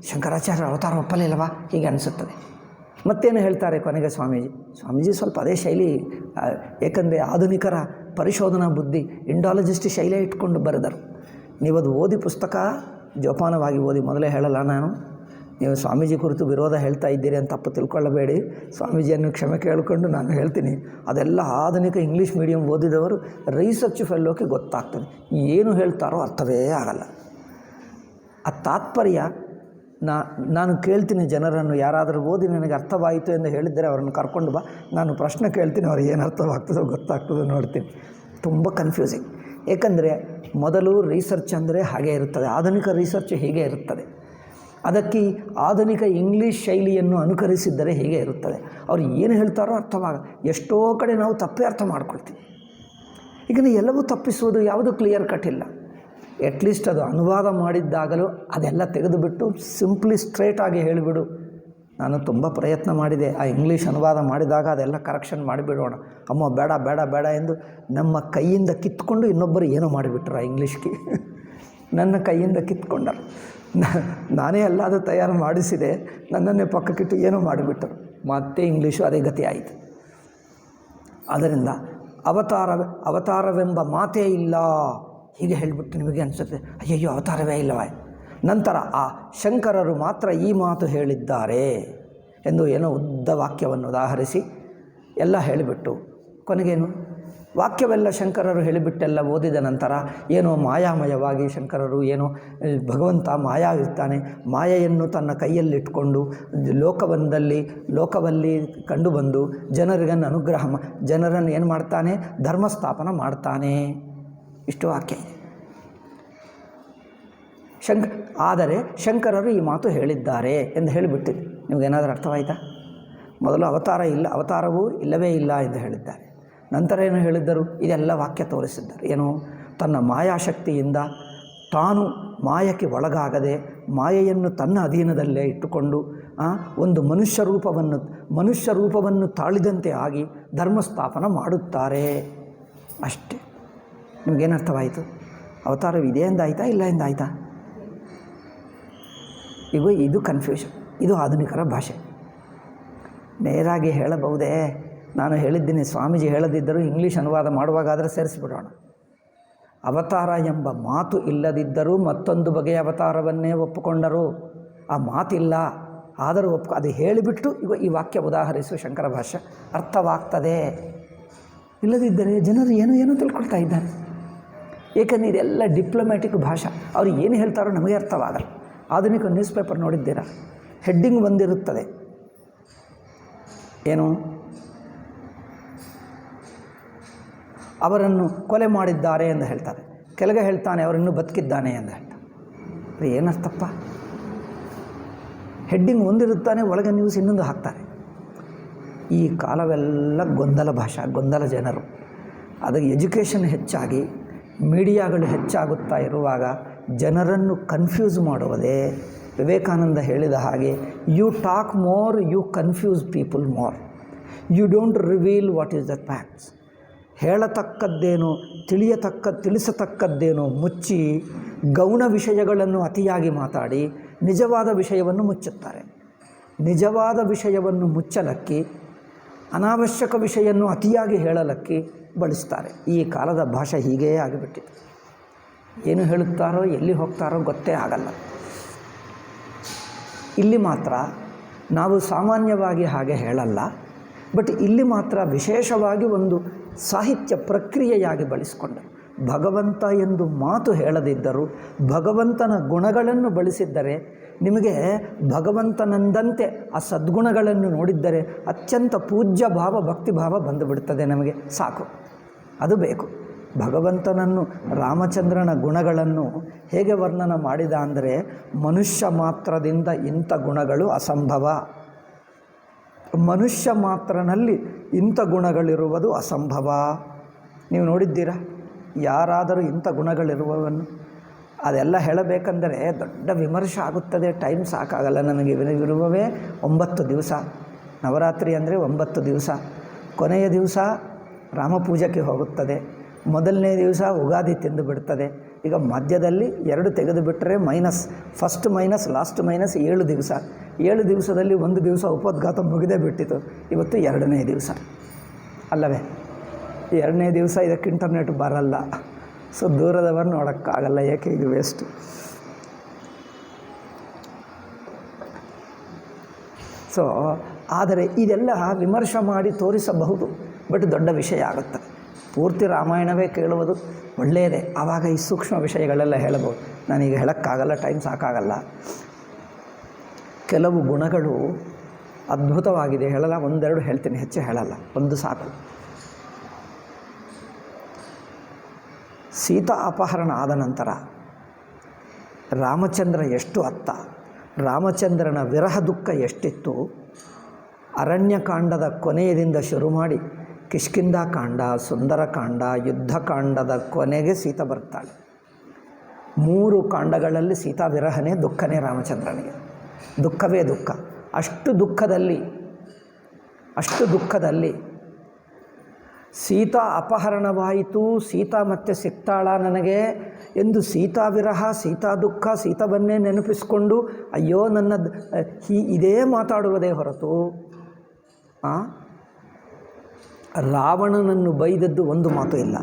ಶಂಕರಾಚಾರ್ಯ ಅವತಾರ ಒಪ್ಪಲಿಲ್ಲವಾ ಹೀಗೆ ಅನಿಸುತ್ತದೆ. ಮತ್ತೇನು ಹೇಳ್ತಾರೆ ಕೊನೆಗೆ ಸ್ವಾಮೀಜಿ ಸ್ವಲ್ಪ ಅದೇ ಶೈಲಿ, ಏಕೆಂದರೆ ಆಧುನಿಕರ ಪರಿಶೋಧನಾ ಬುದ್ಧಿ ಇಂಡಾಲಜಿಸ್ಟ್ ಶೈಲಿ ಇಟ್ಕೊಂಡು ಬರೆದರು. ನೀವು ಅದು ಓದಿ, ಪುಸ್ತಕ ಜೋಪಾನವಾಗಿ ಓದಿ. ಮೊದಲೇ ಹೇಳಲ್ಲ ನಾನು, ನೀವು ಸ್ವಾಮೀಜಿ ಕುರಿತು ವಿರೋಧ ಹೇಳ್ತಾ ಇದ್ದೀರಿ ಅಂತ ತಪ್ಪು ತಿಳ್ಕೊಳ್ಳಬೇಡಿ. ಸ್ವಾಮೀಜಿಯನ್ನು ಕ್ಷಮೆ ಕೇಳಿಕೊಂಡು ನಾನು ಹೇಳ್ತೀನಿ, ಅದೆಲ್ಲ ಆಧುನಿಕ ಇಂಗ್ಲೀಷ್ ಮೀಡಿಯಂ ಓದಿದವರು ರಿಸರ್ಚ್ ಫೆಲ್ಲೋಕ್ಕೆ ಗೊತ್ತಾಗ್ತದೆ. ಏನು ಹೇಳ್ತಾರೋ ಅರ್ಥವೇ ಆಗಲ್ಲ. ಆ ತಾತ್ಪರ್ಯ ನಾನು ಕೇಳ್ತೀನಿ ಜನರನ್ನು, ಯಾರಾದರೂ ಓದಿ ನನಗೆ ಅರ್ಥವಾಯಿತು ಎಂದು ಹೇಳಿದ್ದರೆ ಅವರನ್ನು ಕರ್ಕೊಂಡು ಬಾ, ನಾನು ಪ್ರಶ್ನೆ ಕೇಳ್ತೀನಿ, ಅವ್ರಿಗೆ ಏನು ಅರ್ಥವಾಗ್ತದೋ ಗೊತ್ತಾಗ್ತದೋ ನೋಡ್ತೀನಿ. ತುಂಬ ಕನ್ಫ್ಯೂಸಿಂಗ್. ಏಕೆಂದರೆ ಮೊದಲು ರಿಸರ್ಚ್ ಅಂದರೆ ಹಾಗೆ ಇರುತ್ತದೆ, ಆಧುನಿಕ ರಿಸರ್ಚ್ ಹೀಗೆ ಇರುತ್ತದೆ. ಅದಕ್ಕೆ ಆಧುನಿಕ ಇಂಗ್ಲೀಷ್ ಶೈಲಿಯನ್ನು ಅನುಕರಿಸಿದ್ದರೆ ಹೀಗೆ ಇರುತ್ತದೆ. ಅವರು ಏನು ಹೇಳ್ತಾರೋ ಅರ್ಥವಾಗ. ಎಷ್ಟೋ ಕಡೆ ನಾವು ತಪ್ಪೇ ಅರ್ಥ ಮಾಡ್ಕೊಳ್ತೀವಿ. ಈಗ ಎಲ್ಲವೂ ತಪ್ಪಿಸುವುದು ಯಾವುದು ಕ್ಲಿಯರ್ ಕಟ್ ಇಲ್ಲ. ಅಟ್ಲೀಸ್ಟ್ ಅದು ಅನುವಾದ ಮಾಡಿದ್ದಾಗಲೂ ಅದೆಲ್ಲ ತೆಗೆದುಬಿಟ್ಟು ಸಿಂಪ್ಲಿ ಸ್ಟ್ರೇಟಾಗಿ ಹೇಳಿಬಿಡು. ನಾನು ತುಂಬ ಪ್ರಯತ್ನ ಮಾಡಿದೆ, ಆ ಇಂಗ್ಲೀಷ್ ಅನುವಾದ ಮಾಡಿದಾಗ ಅದೆಲ್ಲ ಕರೆಕ್ಷನ್ ಮಾಡಿಬಿಡೋಣ, ಅಮ್ಮ ಬೇಡ ಬೇಡ ಬೇಡ ಎಂದು ನಮ್ಮ ಕೈಯಿಂದ ಕಿತ್ಕೊಂಡು ಇನ್ನೊಬ್ಬರು ಏನೋ ಮಾಡಿಬಿಟ್ರು. ಆ ಇಂಗ್ಲೀಷ್ಗೆ ನನ್ನ ಕೈಯಿಂದ ಕಿತ್ಕೊಂಡರು. ನಾನೇ ಎಲ್ಲಾದರೂ ತಯಾರು ಮಾಡಿಸಿದೆ, ನನ್ನನ್ನೇ ಪಕ್ಕಕ್ಕಿಟ್ಟು ಏನೋ ಮಾಡಿಬಿಟ್ಟರು. ಮತ್ತೆ ಇಂಗ್ಲೀಷು ಅದೇ ಗತಿ ಆಯಿತು. ಆದ್ದರಿಂದ ಅವತಾರವೆಂಬ ಮಾತೇ ಇಲ್ಲ ಹೀಗೆ ಹೇಳಿಬಿಟ್ಟು ನಿಮಗೆ ಅನಿಸುತ್ತೆ, ಅಯ್ಯಯ್ಯೋ ಅವತಾರವೇ ಇಲ್ಲವಾ. ನಂತರ ಆ ಶಂಕರರು ಮಾತ್ರ ಈ ಮಾತು ಹೇಳಿದ್ದಾರೆ ಎಂದು ಏನೋ ಉದ್ದ ವಾಕ್ಯವನ್ನು ಉದಾಹರಿಸಿ ಎಲ್ಲ ಹೇಳಿಬಿಟ್ಟು ಕೊನೆಗೇನು ವಾಕ್ಯವೆಲ್ಲ ಶಂಕರರು ಹೇಳಿಬಿಟ್ಟೆಲ್ಲ ಓದಿದ ನಂತರ ಏನೋ ಮಾಯಾಮಯವಾಗಿ ಶಂಕರರು ಏನೋ ಭಗವಂತ ಮಾಯಾ ಇರ್ತಾನೆ, ಮಾಯೆಯನ್ನು ತನ್ನ ಕೈಯಲ್ಲಿಟ್ಕೊಂಡು ಲೋಕವಲ್ಲಿ ಕಂಡುಬಂದು ಜನರಿಗನ್ನು ಜನರನ್ನು ಏನು ಮಾಡ್ತಾನೆ, ಧರ್ಮಸ್ಥಾಪನ ಮಾಡ್ತಾನೆ. ಇಷ್ಟು ವಾಕ್ಯ ಇದೆ. ಆದರೆ ಶಂಕರರು ಈ ಮಾತು ಹೇಳಿದ್ದಾರೆ ಎಂದು ಹೇಳಿಬಿಟ್ಟಿದೆ. ನಿಮಗೇನಾದರೂ ಅರ್ಥವಾಯಿತಾ? ಮೊದಲು ಅವತಾರವೂ ಇಲ್ಲವೇ ಇಲ್ಲ ಎಂದು ಹೇಳಿದ್ದಾರೆ. ನಂತರ ಏನು ಹೇಳಿದ್ದರು? ಇದೆಲ್ಲ ವಾಕ್ಯ ತೋರಿಸಿದ್ದಾರೆ. ಏನು, ತನ್ನ ಮಾಯಾಶಕ್ತಿಯಿಂದ ತಾನು ಮಾಯಕ್ಕೆ ಒಳಗಾಗದೆ ಮಾಯೆಯನ್ನು ತನ್ನ ಅಧೀನದಲ್ಲೇ ಇಟ್ಟುಕೊಂಡು ಒಂದು ಮನುಷ್ಯ ರೂಪವನ್ನು ತಾಳಿದಂತೆ ಆಗಿ ಧರ್ಮಸ್ಥಾಪನ ಮಾಡುತ್ತಾರೆ. ಅಷ್ಟೇ. ನಿಮಗೇನು ಅರ್ಥವಾಯಿತು? ಅವತಾರವಿದೆ ಎಂದಾಯ್ತಾ, ಇಲ್ಲ ಎಂದಾಯ್ತಾ? ಈಗ ಇದು ಕನ್ಫ್ಯೂಷನ್. ಇದು ಆಧುನಿಕರ ಭಾಷೆ. ನೇರಾಗಿ ಹೇಳಬಹುದೇ? ನಾನು ಹೇಳಿದ್ದೀನಿ, ಸ್ವಾಮೀಜಿ ಹೇಳದಿದ್ದರೂ ಇಂಗ್ಲೀಷ್ ಅನುವಾದ ಮಾಡುವಾಗಾದರೆ ಸೇರಿಸಿಬಿಡೋಣ. ಅವತಾರ ಎಂಬ ಮಾತು ಇಲ್ಲದಿದ್ದರೂ ಮತ್ತೊಂದು ಬಗೆಯ ಅವತಾರವನ್ನೇ ಒಪ್ಪಿಕೊಂಡರು. ಆ ಮಾತಿಲ್ಲ, ಆದರೂ ಅದು ಹೇಳಿಬಿಟ್ಟು ಈ ವಾಕ್ಯ ಉದಾಹರಿಸು ಶಂಕರ ಭಾಷ್ಯ ಅರ್ಥವಾಗ್ತದೆ. ಇಲ್ಲದಿದ್ದರೆ ಜನರು ಏನೋ ತಿಳ್ಕೊಳ್ತಾ ಇದ್ದಾರೆ. ಏಕೆಂದರೆ ಇದೆಲ್ಲ ಡಿಪ್ಲೊಮ್ಯಾಟಿಕ್ ಭಾಷೆ. ಅವ್ರು ಏನು ಹೇಳ್ತಾರೋ ನಮಗೆ ಅರ್ಥವಾಗಲ್ಲ. ಆಧುನಿಕ ನ್ಯೂಸ್ ಪೇಪರ್ ನೋಡಿದ್ದೀರಾ? ಹೆಡ್ಡಿಂಗ್ ಬಂದಿರುತ್ತದೆ, ಏನು, ಅವರನ್ನು ಕೊಲೆ ಮಾಡಿದ್ದಾರೆ ಎಂದು ಹೇಳ್ತಾರೆ, ಕೆಳಗೆ ಹೇಳ್ತಾನೆ ಅವರಿನ್ನೂ ಬದುಕಿದ್ದಾನೆ ಎಂದು ಹೇಳ್ತಾರೆ. ಏನರ್ಥಪ್ಪ? ಹೆಡ್ಡಿಂಗ್ ಒಂದಿರುತ್ತಾನೆ, ಒಳಗೆ ನ್ಯೂಸ್ ಇನ್ನೊಂದು ಹಾಕ್ತಾರೆ. ಈ ಕಾಲವೆಲ್ಲ ಗೊಂದಲ ಭಾಷೆ, ಗೊಂದಲ ಜನರು. ಅದಕ್ಕೆ ಎಜುಕೇಷನ್ ಹೆಚ್ಚಾಗಿ ಮೀಡಿಯಾಗಳು ಹೆಚ್ಚಾಗುತ್ತಾ ಇರುವಾಗ ಜನರನ್ನು ಕನ್ಫ್ಯೂಸ್ ಮಾಡುವುದೇ. ವಿವೇಕಾನಂದ ಹೇಳಿದ ಹಾಗೆ, you talk more, you confuse people more, you don't reveal what is the facts. ಹೇಳತಕ್ಕದ್ದೇನೋ ತಿಳಿಸತಕ್ಕದ್ದೇನೋ ಮುಚ್ಚಿ ಗೌಣ ವಿಷಯಗಳನ್ನು ಅತಿಯಾಗಿ ಮಾತಾಡಿ ನಿಜವಾದ ವಿಷಯವನ್ನು ಮುಚ್ಚುತ್ತಾರೆ. ನಿಜವಾದ ವಿಷಯವನ್ನು ಮುಚ್ಚಲಕ್ಕಿ ಅನಾವಶ್ಯಕ ವಿಷಯವನ್ನು ಅತಿಯಾಗಿ ಹೇಳಲಕ್ಕಿ ಬಳಸ್ತಾರೆ. ಈ ಕಾಲದ ಭಾಷೆ ಹೀಗೇ ಆಗಿಬಿಟ್ಟಿದೆ. ಏನು ಹೇಳುತ್ತಾರೋ ಎಲ್ಲಿ ಹೋಗ್ತಾರೋ ಗೊತ್ತೇ ಆಗಲ್ಲ. ಇಲ್ಲಿ ಮಾತ್ರ ನಾವು ಸಾಮಾನ್ಯವಾಗಿ ಹಾಗೆ ಹೇಳಲ್ಲ, ಬಟ್ ಇಲ್ಲಿ ಮಾತ್ರ ವಿಶೇಷವಾಗಿ ಒಂದು ಸಾಹಿತ್ಯ ಪ್ರಕ್ರಿಯೆಯಾಗಿ ಬಳಸಿಕೊಂಡರು. ಭಗವಂತ ಎಂದು ಮಾತು ಹೇಳದಿದ್ದರೂ ಭಗವಂತನ ಗುಣಗಳನ್ನು ಬಳಸಿದ್ದರೆ ನಿಮಗೆ ಭಗವಂತನಂದಂತೆ ಆ ಸದ್ಗುಣಗಳನ್ನು ನೋಡಿದ್ದರೆ ಅತ್ಯಂತ ಪೂಜ್ಯ ಭಾವ, ಭಕ್ತಿಭಾವ ಬಂದುಬಿಡ್ತದೆ. ನಮಗೆ ಸಾಕು, ಅದು ಬೇಕು. ಭಗವಂತನನ್ನು, ರಾಮಚಂದ್ರನ ಗುಣಗಳನ್ನು ಹೇಗೆ ವರ್ಣನ ಮಾಡಿದ ಅಂದರೆ, ಮನುಷ್ಯ ಮಾತ್ರದಿಂದ ಇಂಥ ಗುಣಗಳು ಅಸಂಭವ, ಮನುಷ್ಯ ಮಾತ್ರನಲ್ಲಿ ಇಂಥ ಗುಣಗಳಿರುವುದು ಅಸಂಭವ. ನೀವು ನೋಡಿದ್ದೀರಾ ಯಾರಾದರೂ ಇಂಥ ಗುಣಗಳಿರುವವನ್ನು? ಅದೆಲ್ಲ ಹೇಳಬೇಕಂದರೆ ದೊಡ್ಡ ವಿಮರ್ಶೆ ಆಗುತ್ತದೆ, ಟೈಮ್ ಸಾಕಾಗಲ್ಲ ನನಗೆ. ಇರುವವೇ 9 ದಿವಸ, ನವರಾತ್ರಿ ಅಂದರೆ 9 ದಿವಸ. ಕೊನೆಯ ದಿವಸ ರಾಮಪೂಜೆಗೆ ಹೋಗುತ್ತದೆ, ಮೊದಲನೇ ದಿವಸ ಉಗಾದಿ ತಿಂದು ಬಿಡ್ತದೆ. ಈಗ ಮಧ್ಯದಲ್ಲಿ 2 ತೆಗೆದು ಬಿಟ್ಟರೆ minus, first minus, last minus 7 ದಿವಸ. 7 ದಿವಸದಲ್ಲಿ 1 ದಿವಸ ಉಪೋದ್ಘಾತ ಮುಗಿದೇ ಬಿಟ್ಟಿತು. ಇವತ್ತು 2ನೇ ದಿವಸ ಅಲ್ಲವೇ? 2ನೇ ದಿವಸ ಇದಕ್ಕೆ ಇಂಟರ್ನೆಟ್ ಬರಲ್ಲ, ಸೊ ದೂರದವರು ನೋಡೋಕ್ಕಾಗಲ್ಲ. ಏಕೆ? ಇದು ವೇಸ್ಟು. ಸೊ ಆದರೆ ಇದೆಲ್ಲ ವಿಮರ್ಶೆ ಮಾಡಿ ತೋರಿಸಬಹುದು, ಬಟ್ ದೊಡ್ಡ ವಿಷಯ ಆಗುತ್ತದೆ. ಪೂರ್ತಿ ರಾಮಾಯಣವೇ ಕೇಳುವುದು ಒಳ್ಳೆಯದೇ, ಆವಾಗ ಈ ಸೂಕ್ಷ್ಮ ವಿಷಯಗಳೆಲ್ಲ ಹೇಳಬಹುದು. ನಾನೀಗ ಹೇಳೋಕ್ಕಾಗಲ್ಲ, ಟೈಮ್ ಸಾಕಾಗಲ್ಲ. ಕೆಲವು ಗುಣಗಳು ಅದ್ಭುತವಾಗಿದೆ, ಹೇಳಲ್ಲ. 1-2 ಹೇಳ್ತೀನಿ, ಹೆಚ್ಚು ಹೇಳಲ್ಲ, 1 ಸಾಕು. ಸೀತಾ ಅಪಹರಣ ಆದ ನಂತರ ರಾಮಚಂದ್ರ ಎಷ್ಟು ಅತ್ತ, ರಾಮಚಂದ್ರನ ವಿರಹ ದುಃಖ ಎಷ್ಟಿತ್ತು. ಅರಣ್ಯಕಾಂಡದ ಕೊನೆಯದಿಂದ ಶುರು ಮಾಡಿ ಕಿಷ್ಕಿಂಧಾಕಾಂಡ, ಸುಂದರಕಾಂಡ, ಯುದ್ಧಕಾಂಡದ ಕೊನೆಗೆ ಸೀತಾ ಬರ್ತಾಳೆ. 3 ಕಾಂಡಗಳಲ್ಲಿ ಸೀತಾ ವಿರಹನೇ ದುಃಖನೇ ರಾಮಚಂದ್ರನಿಗೆ. ದುಃಖವೇ ದುಃಖ. ಅಷ್ಟು ದುಃಖದಲ್ಲಿ ಸೀತಾ ಅಪಹರಣವಾಯಿತು, ಸೀತಾ ಮತ್ತೆ ಸಿಗ್ತಾಳ ನನಗೆ ಎಂದು ಸೀತಾ ವಿರಹ, ಸೀತಾ ದುಃಖ, ಸೀತಾವನ್ನೇ ನೆನಪಿಸಿಕೊಂಡು ಅಯ್ಯೋ ನನ್ನ ಇದೇ ಮಾತಾಡುವುದೇ ಹೊರತು ರಾವಣನನ್ನು ಬೈದದ್ದು 1 ಮಾತು ಇಲ್ಲ.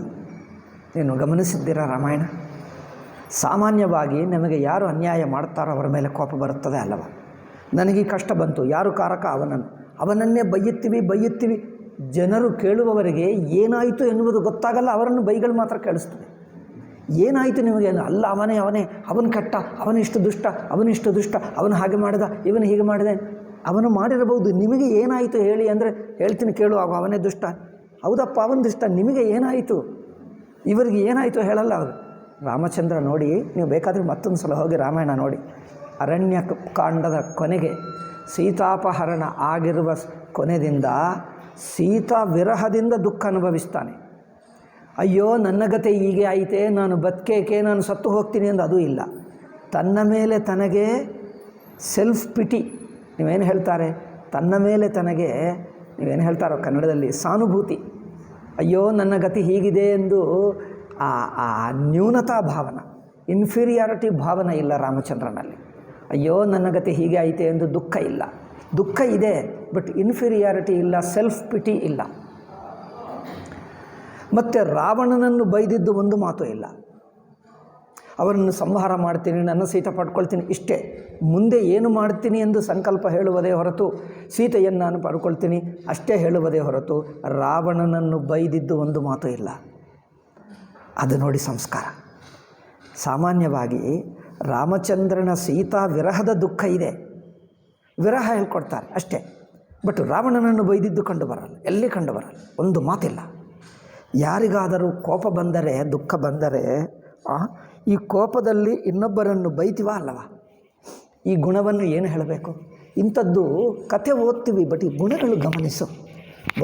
ನೀನು ಗಮನಿಸಿದ್ದೀರಾ ರಾಮಾಯಣ? ಸಾಮಾನ್ಯವಾಗಿ ನಮಗೆ ಯಾರು ಅನ್ಯಾಯ ಮಾಡ್ತಾರೋ ಅವರ ಮೇಲೆ ಕೋಪ ಬರುತ್ತದೆ ಅಲ್ಲವ? ನನಗೆ ಕಷ್ಟ ಬಂತು, ಯಾರು ಕಾರಕ? ಅವನನ್ನೇ ಬೈಯುತ್ತೀವಿ. ಜನರು ಕೇಳುವವರಿಗೆ ಏನಾಯಿತು ಎನ್ನುವುದು ಗೊತ್ತಾಗಲ್ಲ, ಅವರನ್ನು ಬೈಗಳು ಮಾತ್ರ ಕೇಳಿಸ್ತದೆ. ಏನಾಯಿತು ನಿಮಗೆ? ಅಲ್ಲ ಅವನೇ ಅವನು ಕೆಟ್ಟ, ಅವನಿಷ್ಟು ದುಷ್ಟ, ಅವನು ಹಾಗೆ ಮಾಡಿದ, ಇವನು ಹೀಗೆ ಮಾಡಿದೆ. ಅವನು ಮಾಡಿರಬಹುದು, ನಿಮಗೆ ಏನಾಯಿತು ಹೇಳಿ ಅಂದರೆ ಹೇಳ್ತೀನಿ ಕೇಳುವಾಗ ಅವನೇ ದುಷ್ಟ. ಹೌದಪ್ಪ ಅವನು ದುಷ್ಟ, ನಿಮಗೆ ಏನಾಯಿತು? ಇವರಿಗೆ ಏನಾಯಿತು ಹೇಳಲ್ಲ ಅವರು. ರಾಮಚಂದ್ರ ನೋಡಿ, ನೀವು ಬೇಕಾದರೆ ಮತ್ತೊಂದು ಸಲ ಹೋಗಿ ರಾಮಾಯಣ ನೋಡಿ. ಅರಣ್ಯ ಕಾಂಡದ ಕೊನೆಗೆ ಸೀತಾಪಹರಣ ಆಗಿರುವ ಕೊನೆಯಿಂದ ಸೀತಾ ವಿರಹದಿಂದ ದುಃಖ ಅನುಭವಿಸ್ತಾನೆ. ಅಯ್ಯೋ ನನ್ನ ಗತೆ ಹೀಗೆ ಆಯಿತೆ, ನಾನು ಬದುಕೇಕೆ, ನಾನು ಸತ್ತು ಹೋಗ್ತೀನಿ ಎಂದು ಅದೂ ಇಲ್ಲ. ತನ್ನ ಮೇಲೆ ತನಗೆ ಸೆಲ್ಫ್ ಪಿಟಿ, ನೀವೇನು ಹೇಳ್ತಾರೆ, ತನ್ನ ಮೇಲೆ ತನಗೆ ನೀವೇನು ಹೇಳ್ತಾರೋ ಕನ್ನಡದಲ್ಲಿ ಸಾನುಭೂತಿ. ಅಯ್ಯೋ ನನ್ನ ಗತಿ ಹೀಗಿದೆ ಎಂದು ಆ ನ್ಯೂನತಾ ಭಾವನ, ಇನ್ಫೀರಿಯಾರಿಟಿ ಭಾವನ ಇಲ್ಲ ರಾಮಚಂದ್ರನಲ್ಲಿ. ಅಯ್ಯೋ ನನ್ನ ಗತಿ ಹೀಗೆ ಆಯಿತೆ ಎಂದು ದುಃಖ ಇಲ್ಲ. ದುಃಖ ಇದೆ, ಬಟ್ ಇನ್ಫೀರಿಯಾರಿಟಿ ಇಲ್ಲ, ಸೆಲ್ಫ್ ಪಿಟಿ ಇಲ್ಲ. ಮತ್ತು ರಾವಣನನ್ನು ಬೈದಿದ್ದು 1 ಮಾತು ಇಲ್ಲ. ಅವರನ್ನು ಸಂಹಾರ ಮಾಡ್ತೀನಿ, ನನ್ನ ಸೀತೆ ಪಡ್ಕೊಳ್ತೀನಿ, ಇಷ್ಟೇ. ಮುಂದೆ ಏನು ಮಾಡ್ತೀನಿ ಎಂದು ಸಂಕಲ್ಪ ಹೇಳುವುದೇ ಹೊರತು, ಸೀತೆಯನ್ನು ನಾನು ಪಡ್ಕೊಳ್ತೀನಿ ಅಷ್ಟೇ ಹೇಳುವುದೇ ಹೊರತು ರಾವಣನನ್ನು ಬೈದಿದ್ದು 1 ಮಾತು ಇಲ್ಲ. ಅದು ನೋಡಿ ಸಂಸ್ಕಾರ. ಸಾಮಾನ್ಯವಾಗಿ ರಾಮಚಂದ್ರನ ಸೀತಾ ವಿರಹದ ದುಃಖ ಇದೆ, ವಿರಹ ಹೇಳ್ಕೊಡ್ತಾರೆ ಅಷ್ಟೇ. ಬಟ್ ರಾವಣನನ್ನು ಬೈದಿದ್ದು ಕಂಡು ಬರಲ್ಲ, ಎಲ್ಲಿ ಕಂಡು ಬರಲ್ಲ, ಒಂದು ಮಾತಿಲ್ಲ. ಯಾರಿಗಾದರೂ ಕೋಪ ಬಂದರೆ, ದುಃಖ ಬಂದರೆ ಈ ಕೋಪದಲ್ಲಿ ಇನ್ನೊಬ್ಬರನ್ನು ಬೈತೀವ ಅಲ್ಲವ, ಈ ಗುಣವನ್ನು ಏನು ಹೇಳಬೇಕು? ಇಂಥದ್ದು ಕತೆ ಓದ್ತೀವಿ, ಬಟ್ ಈ ಗುಣಗಳು ಗಮನಿಸು.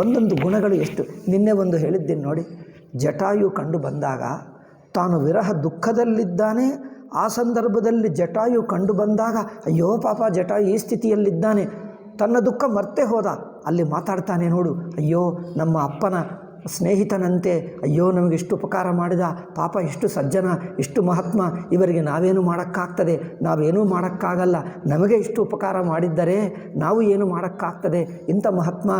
ಒಂದೊಂದು ಗುಣಗಳು ಎಷ್ಟು. ನಿನ್ನೆ ಒಂದು ಹೇಳಿದ್ದೀನಿ ನೋಡಿ, ಜಟಾಯು ಕಂಡು ಬಂದಾಗ ತಾನು ವಿರಹ ದುಃಖದಲ್ಲಿದ್ದಾನೆ. ಆ ಸಂದರ್ಭದಲ್ಲಿ ಜಟಾಯು ಕಂಡು ಬಂದಾಗ ಅಯ್ಯೋ ಪಾಪ ಜಟಾಯು ಈ ಸ್ಥಿತಿಯಲ್ಲಿದ್ದಾನೆ, ತನ್ನ ದುಃಖ ಮರ್ತೇ ಹೋದ. ಅಲ್ಲಿ ಮಾತಾಡ್ತಾನೆ ನೋಡು, ಅಯ್ಯೋ ನಮ್ಮ ಅಪ್ಪನ ಸ್ನೇಹಿತನಂತೆ, ಅಯ್ಯೋ ನಮಗಿಷ್ಟು ಉಪಕಾರ ಮಾಡಿದ, ಪಾಪ ಇಷ್ಟು ಸಜ್ಜನ, ಇಷ್ಟು ಮಹಾತ್ಮ, ಇವರಿಗೆ ನಾವೇನು ಮಾಡೋಕ್ಕಾಗ್ತದೆ, ನಾವೇನೂ ಮಾಡೋಕ್ಕಾಗಲ್ಲ, ನಮಗೆ ಇಷ್ಟು ಉಪಕಾರ ಮಾಡಿದ್ದರೆ ನಾವು ಏನು ಮಾಡೋಕ್ಕಾಗ್ತದೆ, ಇಂಥ ಮಹಾತ್ಮ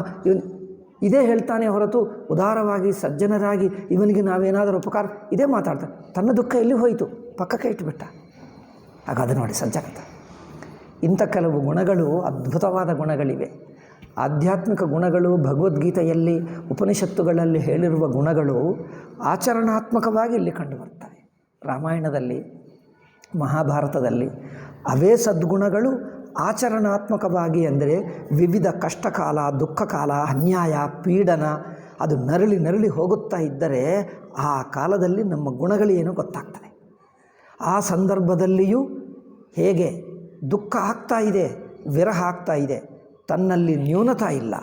ಇದೇ ಹೇಳ್ತಾನೆ ಹೊರತು ಉದಾರವಾಗಿ ಸಜ್ಜನರಾಗಿ ಇವನಿಗೆ ನಾವೇನಾದರೂ ಉಪಕಾರ, ಇದೇ ಮಾತಾಡ್ತಾನೆ. ತನ್ನ ದುಃಖ ಎಲ್ಲಿ ಹೋಯಿತು, ಪಕ್ಕಕ್ಕೆ ಇಟ್ಟುಬಿಟ್ಟ. ಹಾಗಾದ ನೋಡಿ ಸಜ್ಜನತ. ಇಂಥ ಕೆಲವು ಗುಣಗಳು ಅದ್ಭುತವಾದ ಗುಣಗಳಿವೆ. ಆಧ್ಯಾತ್ಮಿಕ ಗುಣಗಳು ಭಗವದ್ಗೀತೆಯಲ್ಲಿ ಉಪನಿಷತ್ತುಗಳಲ್ಲಿ ಹೇಳಿರುವ ಗುಣಗಳು ಆಚರಣಾತ್ಮಕವಾಗಿ ಇಲ್ಲಿ ಕಂಡುಬರ್ತವೆ. ರಾಮಾಯಣದಲ್ಲಿ, ಮಹಾಭಾರತದಲ್ಲಿ ಅವೇ ಸದ್ಗುಣಗಳು ಆಚರಣಾತ್ಮಕವಾಗಿ, ಅಂದರೆ ವಿವಿಧ ಕಷ್ಟಕಾಲ, ದುಃಖ ಕಾಲ, ಅನ್ಯಾಯ, ಪೀಡನ ಅದು ನರಳಿ ನರಳಿ ಹೋಗುತ್ತಾ ಇದ್ದರೆ ಆ ಕಾಲದಲ್ಲಿ ನಮ್ಮ ಗುಣಗಳೇನು ಗೊತ್ತಾಗ್ತದೆ. ಆ ಸಂದರ್ಭದಲ್ಲಿಯೂ ಹೇಗೆ ದುಃಖ ಆಗ್ತಾ ಇದೆ, ವಿರಹ ಆಗ್ತಾ ಇದೆ, ತನ್ನಲ್ಲಿ ನ್ಯೂನತಾ ಇಲ್ಲ,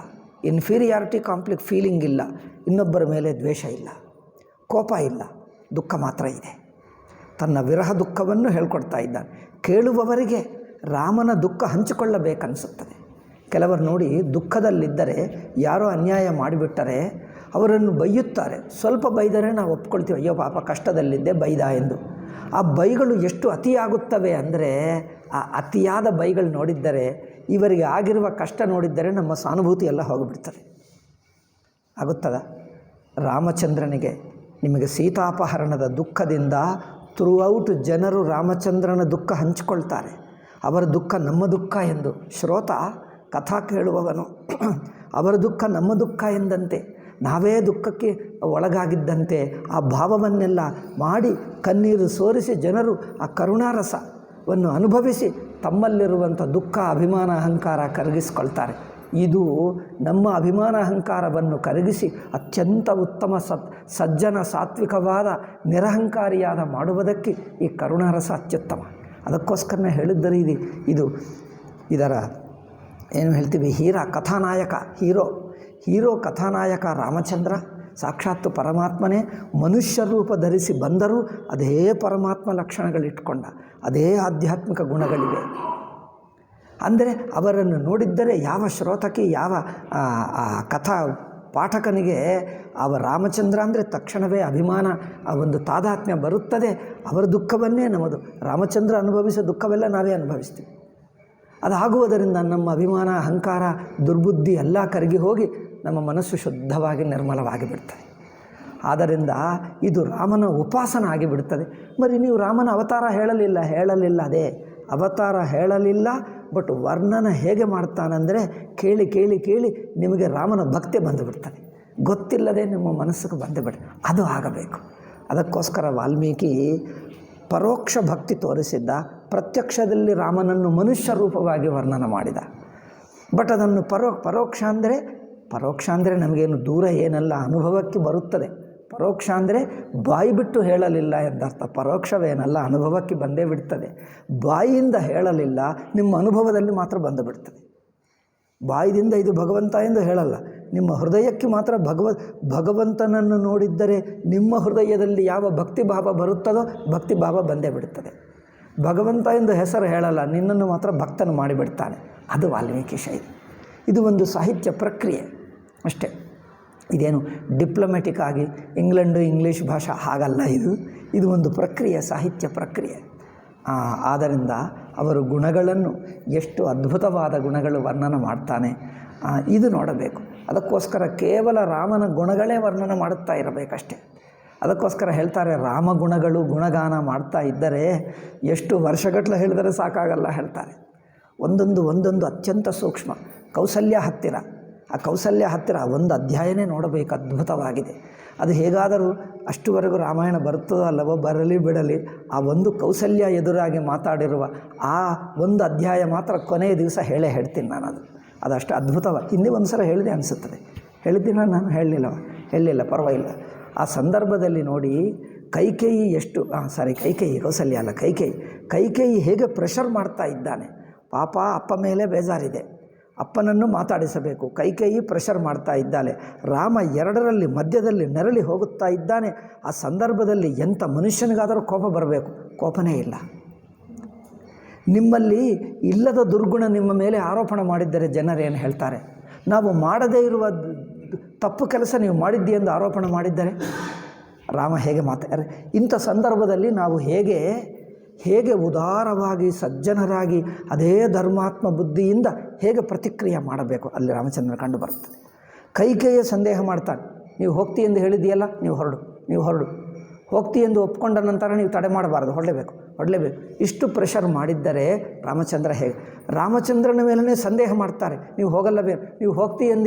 ಇನ್ಫೀರಿಯಾರಿಟಿ ಕಾಂಪ್ಲೆಕ್ಸ್ ಫೀಲಿಂಗ್ ಇಲ್ಲ, ಇನ್ನೊಬ್ಬರ ಮೇಲೆ ದ್ವೇಷ ಇಲ್ಲ, ಕೋಪ ಇಲ್ಲ, ದುಃಖ ಮಾತ್ರ ಇದೆ. ತನ್ನ ವಿರಹ ದುಃಖವನ್ನು ಹೇಳ್ಕೊಡ್ತಾ ಇದ್ದಾನೆ. ಕೇಳುವವರಿಗೆ ರಾಮನ ದುಃಖ ಹಂಚಿಕೊಳ್ಳಬೇಕನ್ನಿಸುತ್ತದೆ. ಕೆಲವರು ನೋಡಿ, ದುಃಖದಲ್ಲಿದ್ದರೆ ಯಾರೋ ಅನ್ಯಾಯ ಮಾಡಿಬಿಟ್ಟರೆ ಅವರನ್ನು ಬೈಯುತ್ತಾರೆ. ಸ್ವಲ್ಪ ಬೈದರೆ ನಾವು ಒಪ್ಕೊಳ್ತೀವಿ, ಅಯ್ಯೋ ಪಾಪ ಕಷ್ಟದಲ್ಲಿದ್ದೆ ಬೈದ ಎಂದು. ಆ ಬೈಗಳು ಎಷ್ಟು ಅತಿಯಾಗುತ್ತವೆ ಅಂದರೆ, ಆ ಅತಿಯಾದ ಬೈಗಳು ನೋಡಿದ್ದರೆ, ಇವರಿಗೆ ಆಗಿರುವ ಕಷ್ಟ ನೋಡಿದ್ದರೆ ನಮ್ಮ ಸಾನುಭೂತಿ ಎಲ್ಲ ಹೋಗಿಬಿಡ್ತದೆ. ಆಗುತ್ತದ? ರಾಮಚಂದ್ರನಿಗೆ ನಿಮಗೆ ಸೀತಾಪಹರಣದ ದುಃಖದಿಂದ ಥ್ರೂಔಟ್ ಜನರು ರಾಮಚಂದ್ರನ ದುಃಖ ಹಂಚಿಕೊಳ್ತಾರೆ. ಅವರ ದುಃಖ ನಮ್ಮ ದುಃಖ ಎಂದು. ಶ್ರೋತ, ಕಥಾ ಕೇಳುವವನು ಅವರ ದುಃಖ ನಮ್ಮ ದುಃಖ ಎಂದಂತೆ, ನಾವೇ ದುಃಖಕ್ಕೆ ಒಳಗಾಗಿದ್ದಂತೆ ಆ ಭಾವವನ್ನೆಲ್ಲ ಮಾಡಿ ಕಣ್ಣೀರು ಸೋರಿಸಿ ಜನರು ಆ ಕರುಣಾರಸವನ್ನು ಅನುಭವಿಸಿ ತಮ್ಮಲ್ಲಿರುವಂಥ ದುಃಖ, ಅಭಿಮಾನ, ಅಹಂಕಾರ ಕರಗಿಸ್ಕೊಳ್ತಾರೆ. ಇದು ನಮ್ಮ ಅಭಿಮಾನ ಅಹಂಕಾರವನ್ನು ಕರಗಿಸಿ ಅತ್ಯಂತ ಉತ್ತಮ ಸಜ್ಜನ ಸಾತ್ವಿಕವಾದ ನಿರಹಂಕಾರಿಯಾದ ಮಾಡುವುದಕ್ಕೆ ಈ ಕರುಣಾರಸ ಅತ್ಯುತ್ತಮ. ಅದಕ್ಕೋಸ್ಕರನೇ ಹೇಳಿದ್ದರೆ ಇದು ಇದರ ಏನು ಹೇಳ್ತೀವಿ, ಕಥಾನಾಯಕ, ಹೀರೋ ಕಥಾನಾಯಕ ರಾಮಚಂದ್ರ ಸಾಕ್ಷಾತ್ತು ಪರಮಾತ್ಮನೇ ಮನುಷ್ಯ ರೂಪ ಧರಿಸಿ ಬಂದರೂ ಅದೇ ಪರಮಾತ್ಮ ಲಕ್ಷಣಗಳಿಟ್ಕೊಂಡ, ಅದೇ ಆಧ್ಯಾತ್ಮಿಕ ಗುಣಗಳಿವೆ. ಅಂದರೆ ಅವರನ್ನು ನೋಡಿದ್ದರೆ ಯಾವ ಶ್ರೋತಕ್ಕೆ, ಯಾವ ಕಥಾ ಪಾಠಕನಿಗೆ ರಾಮಚಂದ್ರ ಅಂದರೆ ತಕ್ಷಣವೇ ಅಭಿಮಾನ, ಒಂದು ತಾದಾತ್ಮ್ಯ ಬರುತ್ತದೆ. ಅವರ ದುಃಖವನ್ನೇ ನಮ್ಮದು, ರಾಮಚಂದ್ರ ಅನುಭವಿಸೋ ದುಃಖವೆಲ್ಲ ನಾವೇ ಅನುಭವಿಸ್ತೀವಿ. ಅದಾಗುವುದರಿಂದ ನಮ್ಮ ಅಭಿಮಾನ, ಅಹಂಕಾರ, ದುರ್ಬುದ್ಧಿ ಎಲ್ಲ ಕರಗಿ ಹೋಗಿ ನಮ್ಮ ಮನಸ್ಸು ಶುದ್ಧವಾಗಿ ನಿರ್ಮಲವಾಗಿ ಬಿಡ್ತದೆ. ಆದ್ದರಿಂದ ಇದು ರಾಮನ ಉಪಾಸನ ಆಗಿಬಿಡ್ತದೆ. మరి ನೀವು ರಾಮನ ಅವತಾರ ಹೇಳಲಿಲ್ಲ, ಅದೇ ಅವತಾರ ಹೇಳಲಿಲ್ಲ. ಬಟ್ ವರ್ಣನ ಹೇಗೆ ಮಾಡ್ತಾನಂದರೆ, ಕೇಳಿ ಕೇಳಿ ಕೇಳಿ ನಿಮಗೆ ರಾಮನ ಭಕ್ತಿ ಬಂದುಬಿಡ್ತದೆ, ಗೊತ್ತಿಲ್ಲದೆ ನಿಮ್ಮ ಮನಸ್ಸಿಗೆ ಬಂದುಬಿಡಿ. ಅದು ಆಗಬೇಕು. ಅದಕ್ಕೋಸ್ಕರ ವಾಲ್ಮೀಕಿ ಪರೋಕ್ಷ ಭಕ್ತಿ ತೋರಿಸಿದ್ದ, ಪ್ರತ್ಯಕ್ಷದಲ್ಲಿ ರಾಮನನ್ನು ಮನುಷ್ಯ ರೂಪವಾಗಿ ವರ್ಣನ ಮಾಡಿದ. ಬಟ್ ಅದನ್ನು ಪರೋಕ್ಷ ಅಂದರೆ ನಮಗೇನು ದೂರ ಏನಲ್ಲ, ಅನುಭವಕ್ಕೆ ಬರುತ್ತದೆ. ಪರೋಕ್ಷ ಅಂದರೆ ಬಾಯಿ ಬಿಟ್ಟು ಹೇಳಲಿಲ್ಲ ಎಂದರ್ಥ. ಪರೋಕ್ಷವೇನಲ್ಲ, ಅನುಭವಕ್ಕೆ ಬಂದೇ ಬಿಡ್ತದೆ. ಬಾಯಿಯಿಂದ ಹೇಳಲಿಲ್ಲ, ನಿಮ್ಮ ಅನುಭವದಲ್ಲಿ ಮಾತ್ರ ಬಂದು ಬಿಡ್ತದೆ. ಬಾಯಿದಿಂದ ಇದು ಭಗವಂತ ಎಂದು ಹೇಳಲ್ಲ, ನಿಮ್ಮ ಹೃದಯಕ್ಕೆ ಮಾತ್ರ ಭಗವಂತನನ್ನು ನೋಡಿದ್ದರೆ ನಿಮ್ಮ ಹೃದಯದಲ್ಲಿ ಯಾವ ಭಕ್ತಿಭಾವ ಬರುತ್ತದೋ ಭಕ್ತಿಭಾವ ಬಂದೇ ಬಿಡುತ್ತದೆ. ಭಗವಂತ ಎಂದು ಹೆಸರು ಹೇಳಲ್ಲ, ನಿನ್ನನ್ನು ಮಾತ್ರ ಭಕ್ತನು ಮಾಡಿಬಿಡ್ತಾನೆ. ಅದು ವಾಲ್ಮೀಕಿ ಶೈಲಿ. ಇದು ಒಂದು ಸಾಹಿತ್ಯ ಪ್ರಕ್ರಿಯೆ ಅಷ್ಟೇ. ಇದೇನು ಡಿಪ್ಲೊಮ್ಯಾಟಿಕ್ ಆಗಿ ಇಂಗ್ಲೀಷ್ ಭಾಷೆ ಹಾಗಲ್ಲ. ಇದು ಒಂದು ಪ್ರಕ್ರಿಯೆ, ಸಾಹಿತ್ಯ ಪ್ರಕ್ರಿಯೆ. ಆದ್ದರಿಂದ ಅವರು ಗುಣಗಳನ್ನು ಎಷ್ಟು ಅದ್ಭುತವಾದ ಗುಣಗಳು ವರ್ಣನ ಮಾಡ್ತಾನೆ, ಇದು ನೋಡಬೇಕು. ಅದಕ್ಕೋಸ್ಕರ ಕೇವಲ ರಾಮನ ಗುಣಗಳೇ ವರ್ಣನ ಮಾಡುತ್ತಾ ಇರಬೇಕಷ್ಟೆ. ಅದಕ್ಕೋಸ್ಕರ ಹೇಳ್ತಾರೆ, ರಾಮಗುಣಗಳು ಗುಣಗಾನ ಮಾಡ್ತಾ ಇದ್ದರೆ ಎಷ್ಟು ವರ್ಷಗಟ್ಟಲೆ ಹೇಳಿದರೆ ಸಾಕಾಗಲ್ಲ ಹೇಳ್ತಾರೆ. ಒಂದೊಂದು ಅತ್ಯಂತ ಸೂಕ್ಷ್ಮ. ಕೌಸಲ್ಯ ಹತ್ತಿರ ಒಂದು ಅಧ್ಯಾಯನೇ ನೋಡಬೇಕು, ಅದ್ಭುತವಾಗಿದೆ. ಅದು ಹೇಗಾದರೂ ಅಷ್ಟುವರೆಗೂ ರಾಮಾಯಣ ಬರ್ತದೋ ಅಲ್ಲವೋ, ಬರಲಿ ಬಿಡಲಿ, ಆ ಒಂದು ಕೌಸಲ್ಯ ಎದುರಾಗಿ ಮಾತಾಡಿರುವ ಆ ಒಂದು ಅಧ್ಯಾಯ ಮಾತ್ರ ಕೊನೆಯ ದಿವಸ ಹೇಳ್ತೀನಿ ನಾನು. ಅದು ಅಷ್ಟು ಅದ್ಭುತವಾಗಿ ಹಿಂದೆ ಒಂದು ಸಲ ಹೇಳಿದೆ ಅನಿಸುತ್ತದೆ. ಹೇಳಿದ್ದೀನ ನಾನು? ಹೇಳಲಿಲ್ಲ, ಪರವಾಗಿಲ್ಲ. ಆ ಸಂದರ್ಭದಲ್ಲಿ ನೋಡಿ, ಕೈಕೇಯಿ ಎಷ್ಟು ಕೌಸಲ್ಯ ಅಲ್ಲ, ಕೈಕೇಯಿ ಹೇಗೆ ಪ್ರೆಷರ್ ಮಾಡ್ತಾ ಇದ್ದಾನೆ. ಪಾಪ ಅಪ್ಪ ಮೇಲೆ ಬೇಜಾರಿದೆ, ಅಪ್ಪನನ್ನು ಮಾತಾಡಿಸಬೇಕು. ಕೈಕೇಯಿ ಪ್ರೆಷರ್ ಮಾಡ್ತಾ ಇದ್ದಾಳೆ. ರಾಮ ಎರಡರಲ್ಲಿ ಮಧ್ಯದಲ್ಲಿ ನೆರಳಿ ಹೋಗುತ್ತಾ ಇದ್ದಾನೆ. ಆ ಸಂದರ್ಭದಲ್ಲಿ ಎಂಥ ಮನುಷ್ಯನಿಗಾದರೂ ಕೋಪ ಬರಬೇಕು, ಕೋಪನೇ ಇಲ್ಲ. ನಿಮ್ಮಲ್ಲಿ ಇಲ್ಲದ ದುರ್ಗುಣ ನಿಮ್ಮ ಮೇಲೆ ಆರೋಪಣ ಮಾಡಿದ್ದರೆ ಜನರೇನು ಹೇಳ್ತಾರೆ? ನಾವು ಮಾಡದೇ ಇರುವ ತಪ್ಪು ಕೆಲಸ ನೀವು ಮಾಡಿದ್ದಿ ಎಂದು ಆರೋಪಣ ಮಾಡಿದ್ದರೆ ರಾಮ ಹೇಗೆ ಮಾತಾಡ್ತಾರೆ? ಇಂಥ ಸಂದರ್ಭದಲ್ಲಿ ನಾವು ಹೇಗೆ ಉದಾರವಾಗಿ ಸಜ್ಜನರಾಗಿ ಅದೇ ಧರ್ಮಾತ್ಮ ಬುದ್ಧಿಯಿಂದ ಹೇಗೆ ಪ್ರತಿಕ್ರಿಯೆ ಮಾಡಬೇಕು ಅಲ್ಲಿ ರಾಮಚಂದ್ರ ಕಂಡು ಬರ್ತದೆ. ಕೈಕೇಯಿಯ ಸಂದೇಹ ಮಾಡ್ತಾನೆ, ನೀವು ಹೋಗ್ತಿ ಎಂದು ಹೇಳಿದೆಯಲ್ಲ, ನೀವು ಹೊರಡು ಹೋಗ್ತಿ ಎಂದು ಒಪ್ಕೊಂಡ ನಂತರ ನೀವು ತಡೆ ಮಾಡಬಾರ್ದು, ಹೊರಡಲೇಬೇಕು. ಇಷ್ಟು ಪ್ರೆಷರ್ ಮಾಡಿದ್ದರೆ ರಾಮಚಂದ್ರ ಹೇಗೆ? ರಾಮಚಂದ್ರನ ಮೇಲೇ ಸಂದೇಹ ಮಾಡ್ತಾರೆ, ನೀವು ಹೋಗಲ್ಲವೇ, ನೀವು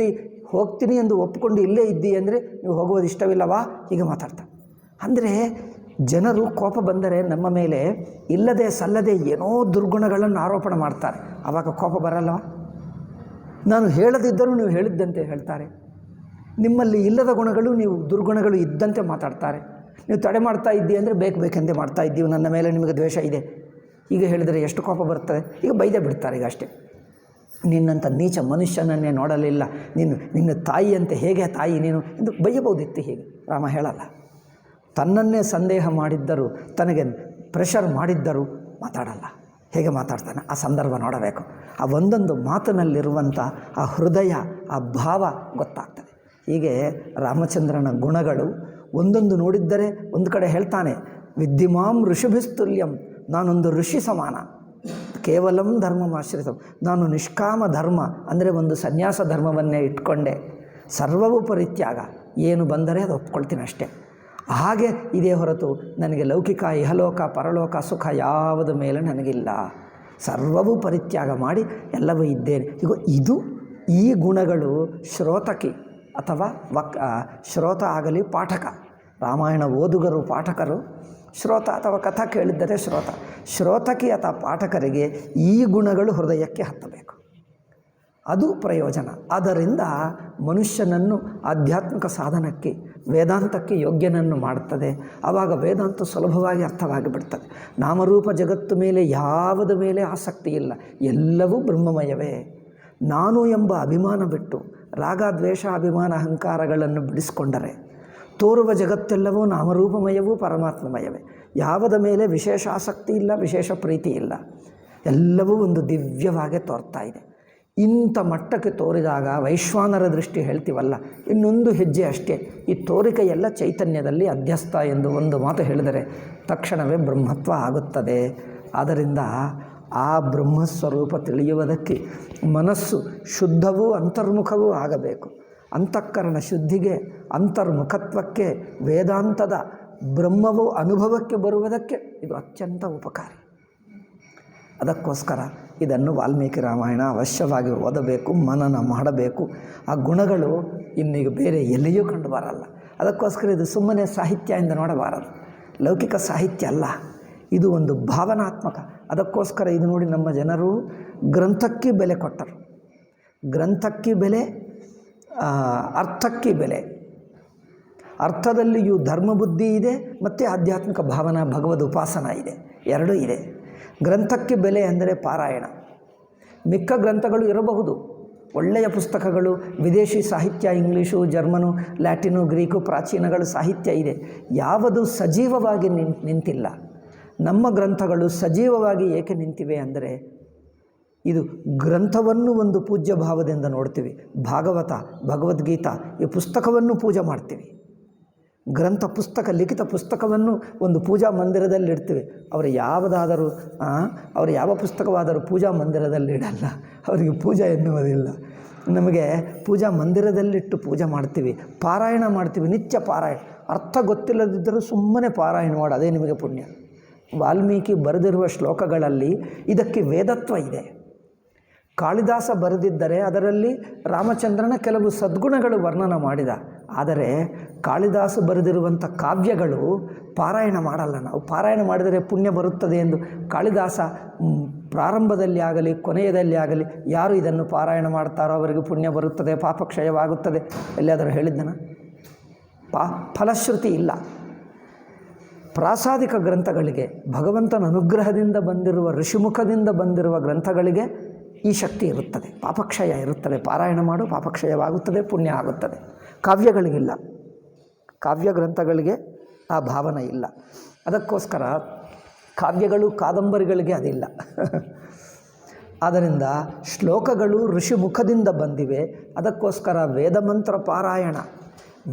ಹೋಗ್ತೀನಿ ಎಂದು ಒಪ್ಕೊಂಡು ಇಲ್ಲೇ ಇದ್ದಿ ಅಂದರೆ ನೀವು ಹೋಗುವುದು ಇಷ್ಟವಿಲ್ಲವಾ, ಹೀಗೆ ಮಾತಾಡ್ತಾರೆ. ಅಂದರೆ ಜನರು ಕೋಪ ಬಂದರೆ ನಮ್ಮ ಮೇಲೆ ಇಲ್ಲದೆ ಸಲ್ಲದೆ ಏನೋ ದುರ್ಗುಣಗಳನ್ನು ಆರೋಪಣ ಮಾಡ್ತಾರೆ. ಆವಾಗ ಕೋಪ ಬರಲ್ಲವ? ನಾನು ಹೇಳದಿದ್ದರೂ ನೀವು ಹೇಳಿದ್ದಂತೆ ಹೇಳ್ತಾರೆ. ನಿಮ್ಮಲ್ಲಿ ಇಲ್ಲದ ಗುಣಗಳು, ನೀವು ದುರ್ಗುಣಗಳು ಇದ್ದಂತೆ ಮಾತಾಡ್ತಾರೆ. ನೀವು ತಡೆ ಮಾಡ್ತಾ ಇದ್ದೀ ಅಂದರೆ ಬೇಕೆಂದೇ ಮಾಡ್ತಾ ಇದ್ದೀವಿ, ನನ್ನ ಮೇಲೆ ನಿಮಗೆ ದ್ವೇಷ ಇದೆ, ಈಗ ಹೇಳಿದರೆ ಎಷ್ಟು ಕೋಪ ಬರ್ತದೆ. ಈಗ ಬೈದೇ ಬಿಡ್ತಾರೆ. ಈಗ ಅಷ್ಟೇ, ನಿನ್ನಂಥ ನೀಚ ಮನುಷ್ಯನನ್ನೇ ನೋಡಲಿಲ್ಲ, ನಿನ್ನ ತಾಯಿಯಂತೆ ಹೇಗೆ ತಾಯಿ ನೀನು ಎಂದು ಬೈಯಬಹುದಿತ್ತು. ಹೀಗೆ ರಾಮ ಹೇಳಲ್ಲ. ತನ್ನನ್ನೇ ಸಂದೇಹ ಮಾಡಿದ್ದರೂ, ತನಗೆ ಪ್ರೆಷರ್ ಮಾಡಿದ್ದರೂ ಮಾತಾಡಲ್ಲ. ಹೇಗೆ ಮಾತಾಡ್ತಾನೆ ಆ ಸಂದರ್ಭ ನೋಡಬೇಕು. ಆ ಒಂದೊಂದು ಮಾತಿನಲ್ಲಿರುವಂಥ ಆ ಹೃದಯ, ಆ ಭಾವ ಗೊತ್ತಾಗ್ತದೆ. ಹೀಗೆ ರಾಮಚಂದ್ರನ ಗುಣಗಳು ಒಂದೊಂದು ನೋಡಿದ್ದರೆ, ಒಂದು ಕಡೆ ಹೇಳ್ತಾನೆ, ವಿದ್ಯಮಾಂ ಋಷಿಭಿಸ್ತುಲ್ಯಂ, ನಾನೊಂದು ಋಷಿ ಸಮಾನ, ಕೇವಲಂ ಧರ್ಮಮಾಶ್ರಿತಂ, ನಾನು ನಿಷ್ಕಾಮ ಧರ್ಮ ಅಂದರೆ ಒಂದು ಸನ್ಯಾಸ ಧರ್ಮವನ್ನೇ ಇಟ್ಕೊಂಡೆ, ಸರ್ವವೂ ಪರಿತ್ಯಾಗ, ಏನು ಬಂದರೆ ಅದು ಒಪ್ಕೊಳ್ತೀನಿ ಅಷ್ಟೇ. ಹಾಗೆ ಇದೇ ಹೊರತು ನನಗೆ ಲೌಕಿಕ, ಇಹಲೋಕ, ಪರಲೋಕ ಸುಖ ಯಾವುದ ಮೇಲೆ ನನಗಿಲ್ಲ, ಸರ್ವವೂ ಪರಿತ್ಯಾಗ ಮಾಡಿ ಎಲ್ಲವೂ ಇದ್ದೇನೆ. ಈಗ ಈ ಗುಣಗಳು ಶ್ರೋತಕಿ ಅಥವಾ ಶ್ರೋತ ಆಗಲಿ ಪಾಠಕ, ರಾಮಾಯಣ ಓದುಗರು ಪಾಠಕರು, ಶ್ರೋತ ಅಥವಾ ಕಥಾ ಕೇಳಿದ್ದರೆ ಶ್ರೋತಕಿ ಅಥವಾ ಪಾಠಕರಿಗೆ ಈ ಗುಣಗಳು ಹೃದಯಕ್ಕೆ ಹತ್ತಬೇಕು. ಅದು ಪ್ರಯೋಜನ. ಅದರಿಂದ ಮನುಷ್ಯನನ್ನು ಆಧ್ಯಾತ್ಮಿಕ ಸಾಧನಕ್ಕೆ, ವೇದಾಂತಕ್ಕೆ ಯೋಗ್ಯನನ್ನು ಮಾಡುತ್ತದೆ. ಆವಾಗ ವೇದಾಂತ ಸುಲಭವಾಗಿ ಅರ್ಥವಾಗಿ ಬಿಡ್ತದೆ. ನಾಮರೂಪ ಜಗತ್ತು ಮೇಲೆ ಯಾವುದ ಮೇಲೆ ಆಸಕ್ತಿ ಇಲ್ಲ, ಎಲ್ಲವೂ ಬ್ರಹ್ಮಮಯವೇ. ನಾನು ಎಂಬ ಅಭಿಮಾನ ಬಿಟ್ಟು ರಾಗ, ದ್ವೇಷ, ಅಭಿಮಾನ, ಅಹಂಕಾರಗಳನ್ನು ಬಿಡಿಸಿಕೊಂಡರೆ ತೋರುವ ಜಗತ್ತೆಲ್ಲವೂ ನಾಮರೂಪಮಯವೂ ಪರಮಾತ್ಮಮಯವೇ. ಯಾವುದ ಮೇಲೆ ವಿಶೇಷ ಆಸಕ್ತಿ ಇಲ್ಲ, ವಿಶೇಷ ಪ್ರೀತಿ ಇಲ್ಲ, ಎಲ್ಲವೂ ಒಂದು ದಿವ್ಯವಾಗಿ ತೋರ್ತಾ ಇದೆ. ಇಂಥ ಮಟ್ಟಕ್ಕೆ ತೋರಿದಾಗ ವೈಶ್ವಾನರ ದೃಷ್ಟಿ ಹೇಳ್ತೀವಲ್ಲ, ಇನ್ನೊಂದು ಹೆಜ್ಜೆ ಅಷ್ಟೇ. ಈ ತೋರಿಕೆ ಎಲ್ಲ ಚೈತನ್ಯದಲ್ಲಿ ಅಧ್ಯಸ್ಥ ಎಂದು ಒಂದು ಮಾತು ಹೇಳಿದರೆ ತಕ್ಷಣವೇ ಬ್ರಹ್ಮತ್ವ ಆಗುತ್ತದೆ. ಆದ್ದರಿಂದ ಆ ಬ್ರಹ್ಮಸ್ವರೂಪ ತಿಳಿಯುವುದಕ್ಕೆ ಮನಸ್ಸು ಶುದ್ಧವೂ ಅಂತರ್ಮುಖವೂ ಆಗಬೇಕು. ಅಂತಃಕರಣ ಶುದ್ಧಿಗೆ, ಅಂತರ್ಮುಖತ್ವಕ್ಕೆ, ವೇದಾಂತದ ಬ್ರಹ್ಮವು ಅನುಭವಕ್ಕೆ ಬರುವುದಕ್ಕೆ ಇದು ಅತ್ಯಂತ ಉಪಕಾರಿ. ಅದಕ್ಕೋಸ್ಕರ ಇದನ್ನು ವಾಲ್ಮೀಕಿ ರಾಮಾಯಣ ಅವಶ್ಯವಾಗಿ ಓದಬೇಕು, ಮನನ ಮಾಡಬೇಕು. ಆ ಗುಣಗಳು ಇನ್ನೀಗ ಬೇರೆ ಎಲ್ಲಿಯೂ ಕಂಡು ಬರಲ್ಲ. ಅದಕ್ಕೋಸ್ಕರ ಇದು ಸುಮ್ಮನೆ ಸಾಹಿತ್ಯ ಎಂದು ನೋಡಬಾರದು, ಲೌಕಿಕ ಸಾಹಿತ್ಯ ಅಲ್ಲ, ಇದು ಒಂದು ಭಾವನಾತ್ಮಕ. ಅದಕ್ಕೋಸ್ಕರ ಇದು ನೋಡಿ ನಮ್ಮ ಜನರು ಗ್ರಂಥಕ್ಕೆ ಬೆಲೆ ಕೊಟ್ಟರು. ಗ್ರಂಥಕ್ಕೆ ಬೆಲೆ, ಅರ್ಥಕ್ಕೆ ಬೆಲೆ. ಅರ್ಥದಲ್ಲಿಯೂ ಧರ್ಮಬುದ್ಧಿ ಇದೆ ಮತ್ತು ಆಧ್ಯಾತ್ಮಿಕ ಭಾವನಾ, ಭಗವದ್ ಉಪಾಸನ ಇದೆ, ಎರಡೂ ಇದೆ. ಗ್ರಂಥಕ್ಕೆ ಬೆಲೆ ಅಂದರೆ ಪಾರಾಯಣ. ಮಿಕ್ಕ ಗ್ರಂಥಗಳು ಇರಬಹುದು, ಒಳ್ಳೆಯ ಪುಸ್ತಕಗಳು, ವಿದೇಶಿ ಸಾಹಿತ್ಯ, ಇಂಗ್ಲೀಷು, ಜರ್ಮನು, ಲ್ಯಾಟಿನು, ಗ್ರೀಕು, ಪ್ರಾಚೀನಗಳು ಸಾಹಿತ್ಯ ಇದೆ. ಯಾವುದು ಸಜೀವವಾಗಿ ನಿಂತಿಲ್ಲ. ನಮ್ಮ ಗ್ರಂಥಗಳು ಸಜೀವವಾಗಿ ಏಕೆ ನಿಂತಿವೆ ಅಂದರೆ ಇದು ಗ್ರಂಥವನ್ನು ಒಂದು ಪೂಜ್ಯ ಭಾವದಿಂದ ನೋಡ್ತೀವಿ. ಭಾಗವತ, ಭಗವದ್ಗೀತಾ ಈ ಪುಸ್ತಕವನ್ನು ಪೂಜೆ ಮಾಡ್ತೀವಿ. ಗ್ರಂಥ ಪುಸ್ತಕ, ಲಿಖಿತ ಪುಸ್ತಕವನ್ನು ಒಂದು ಪೂಜಾ ಮಂದಿರದಲ್ಲಿ ಇಡ್ತೀವಿ. ಅವರು ಯಾವ ಪುಸ್ತಕವಾದರೂ ಪೂಜಾ ಮಂದಿರದಲ್ಲಿ ಇಡಲ್ಲ, ಅವರಿಗೆ ಪೂಜೆ ಎನ್ನುವುದಿಲ್ಲ. ನಮಗೆ ಪೂಜಾ ಮಂದಿರದಲ್ಲಿಟ್ಟು ಪೂಜೆ ಮಾಡ್ತೀವಿ, ಪಾರಾಯಣ ಮಾಡ್ತೀವಿ, ನಿತ್ಯ ಪಾರಾಯಣ. ಅರ್ಥ ಗೊತ್ತಿಲ್ಲದಿದ್ದರೂ ಸುಮ್ಮನೆ ಪಾರಾಯಣ ಮಾಡಿ, ಅದೇ ನಿಮಗೆ ಪುಣ್ಯ. ವಾಲ್ಮೀಕಿ ಬರೆದಿರುವ ಶ್ಲೋಕಗಳಲ್ಲಿ ಇದಕ್ಕೆ ವೇದತ್ವ ಇದೆ. ಕಾಳಿದಾಸ ಬರೆದಿದ್ದರೆ ಅದರಲ್ಲಿ ರಾಮಚಂದ್ರನ ಕೆಲವು ಸದ್ಗುಣಗಳು ವರ್ಣನ ಮಾಡಿದ, ಆದರೆ ಕಾಳಿದಾಸ ಬರೆದಿರುವಂಥ ಕಾವ್ಯಗಳು ಪಾರಾಯಣ ಮಾಡಲ್ಲ. ನಾವು ಪಾರಾಯಣ ಮಾಡಿದರೆ ಪುಣ್ಯ ಬರುತ್ತದೆ ಎಂದು ಕಾಳಿದಾಸ ಪ್ರಾರಂಭದಲ್ಲಿ ಆಗಲಿ ಕೊನೆಯದಲ್ಲಿ ಆಗಲಿ ಯಾರು ಇದನ್ನು ಪಾರಾಯಣ ಮಾಡ್ತಾರೋ ಅವರಿಗೆ ಪುಣ್ಯ ಬರುತ್ತದೆ, ಪಾಪಕ್ಷಯವಾಗುತ್ತದೆ ಎಲ್ಲಿಯಾದರೂ ಹೇಳಿದ್ದನ? ಫಲಶ್ರುತಿ ಇಲ್ಲ. ಪ್ರಾಸಾದಿಕ ಗ್ರಂಥಗಳಿಗೆ, ಭಗವಂತನ ಅನುಗ್ರಹದಿಂದ ಬಂದಿರುವ ಋಷಿಮುಖದಿಂದ ಬಂದಿರುವ ಗ್ರಂಥಗಳಿಗೆ ಈ ಶಕ್ತಿ ಇರುತ್ತದೆ, ಪಾಪಕ್ಷಯ ಇರುತ್ತದೆ. ಪಾರಾಯಣ ಮಾಡು, ಪಾಪಕ್ಷಯವಾಗುತ್ತದೆ, ಪುಣ್ಯ ಆಗುತ್ತದೆ. ಕಾವ್ಯಗಳಿಗಿಲ್ಲ, ಕಾವ್ಯ ಗ್ರಂಥಗಳಿಗೆ ಆ ಭಾವನೆ ಇಲ್ಲ. ಅದಕ್ಕೋಸ್ಕರ ಕಾವ್ಯಗಳು ಕಾದಂಬರಿಗಳಿಗೆ ಅದಿಲ್ಲ. ಆದ್ದರಿಂದ ಶ್ಲೋಕಗಳು ಋಷಿಮುಖದಿಂದ ಬಂದಿವೆ. ಅದಕ್ಕೋಸ್ಕರ ವೇದಮಂತ್ರ ಪಾರಾಯಣ,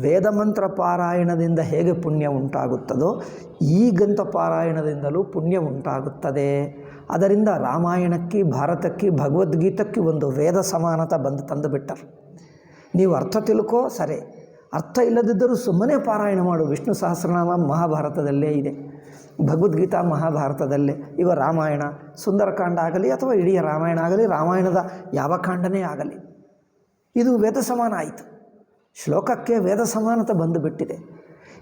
ವೇದಮಂತ್ರ ಪಾರಾಯಣದಿಂದ ಹೇಗೆ ಪುಣ್ಯ ಉಂಟಾಗುತ್ತದೋ ಈ ಗ್ರಂಥ ಪಾರಾಯಣದಿಂದಲೂ ಪುಣ್ಯ ಉಂಟಾಗುತ್ತದೆ. ಅದರಿಂದ ರಾಮಾಯಣಕ್ಕೆ, ಭಾರತಕ್ಕೆ, ಭಗವದ್ಗೀತಕ್ಕೆ ಒಂದು ವೇದ ಸಮಾನತೆ ಬಂದು ತಂದುಬಿಟ್ಟರು. ನೀವು ಅರ್ಥ ತಿಳ್ಕೋ ಸರಿ, ಅರ್ಥ ಇಲ್ಲದಿದ್ದರೂ ಸುಮ್ಮನೆ ಪಾರಾಯಣ ಮಾಡು. ವಿಷ್ಣು ಸಹಸ್ರನಾಮ ಮಹಾಭಾರತದಲ್ಲೇ ಇದೆ, ಭಗವದ್ಗೀತಾ ಮಹಾಭಾರತದಲ್ಲೇ. ಇವ ರಾಮಾಯಣ ಸುಂದರಕಾಂಡ ಆಗಲಿ ಅಥವಾ ಇಡೀ ರಾಮಾಯಣ ಆಗಲಿ, ರಾಮಾಯಣದ ಯಾವ ಕಾಂಡನೇ ಆಗಲಿ, ಇದು ವೇದ ಸಮಾನ ಆಯಿತು. ಶ್ಲೋಕಕ್ಕೆ ವೇದ ಸಮಾನತೆ ಬಂದುಬಿಟ್ಟಿದೆ.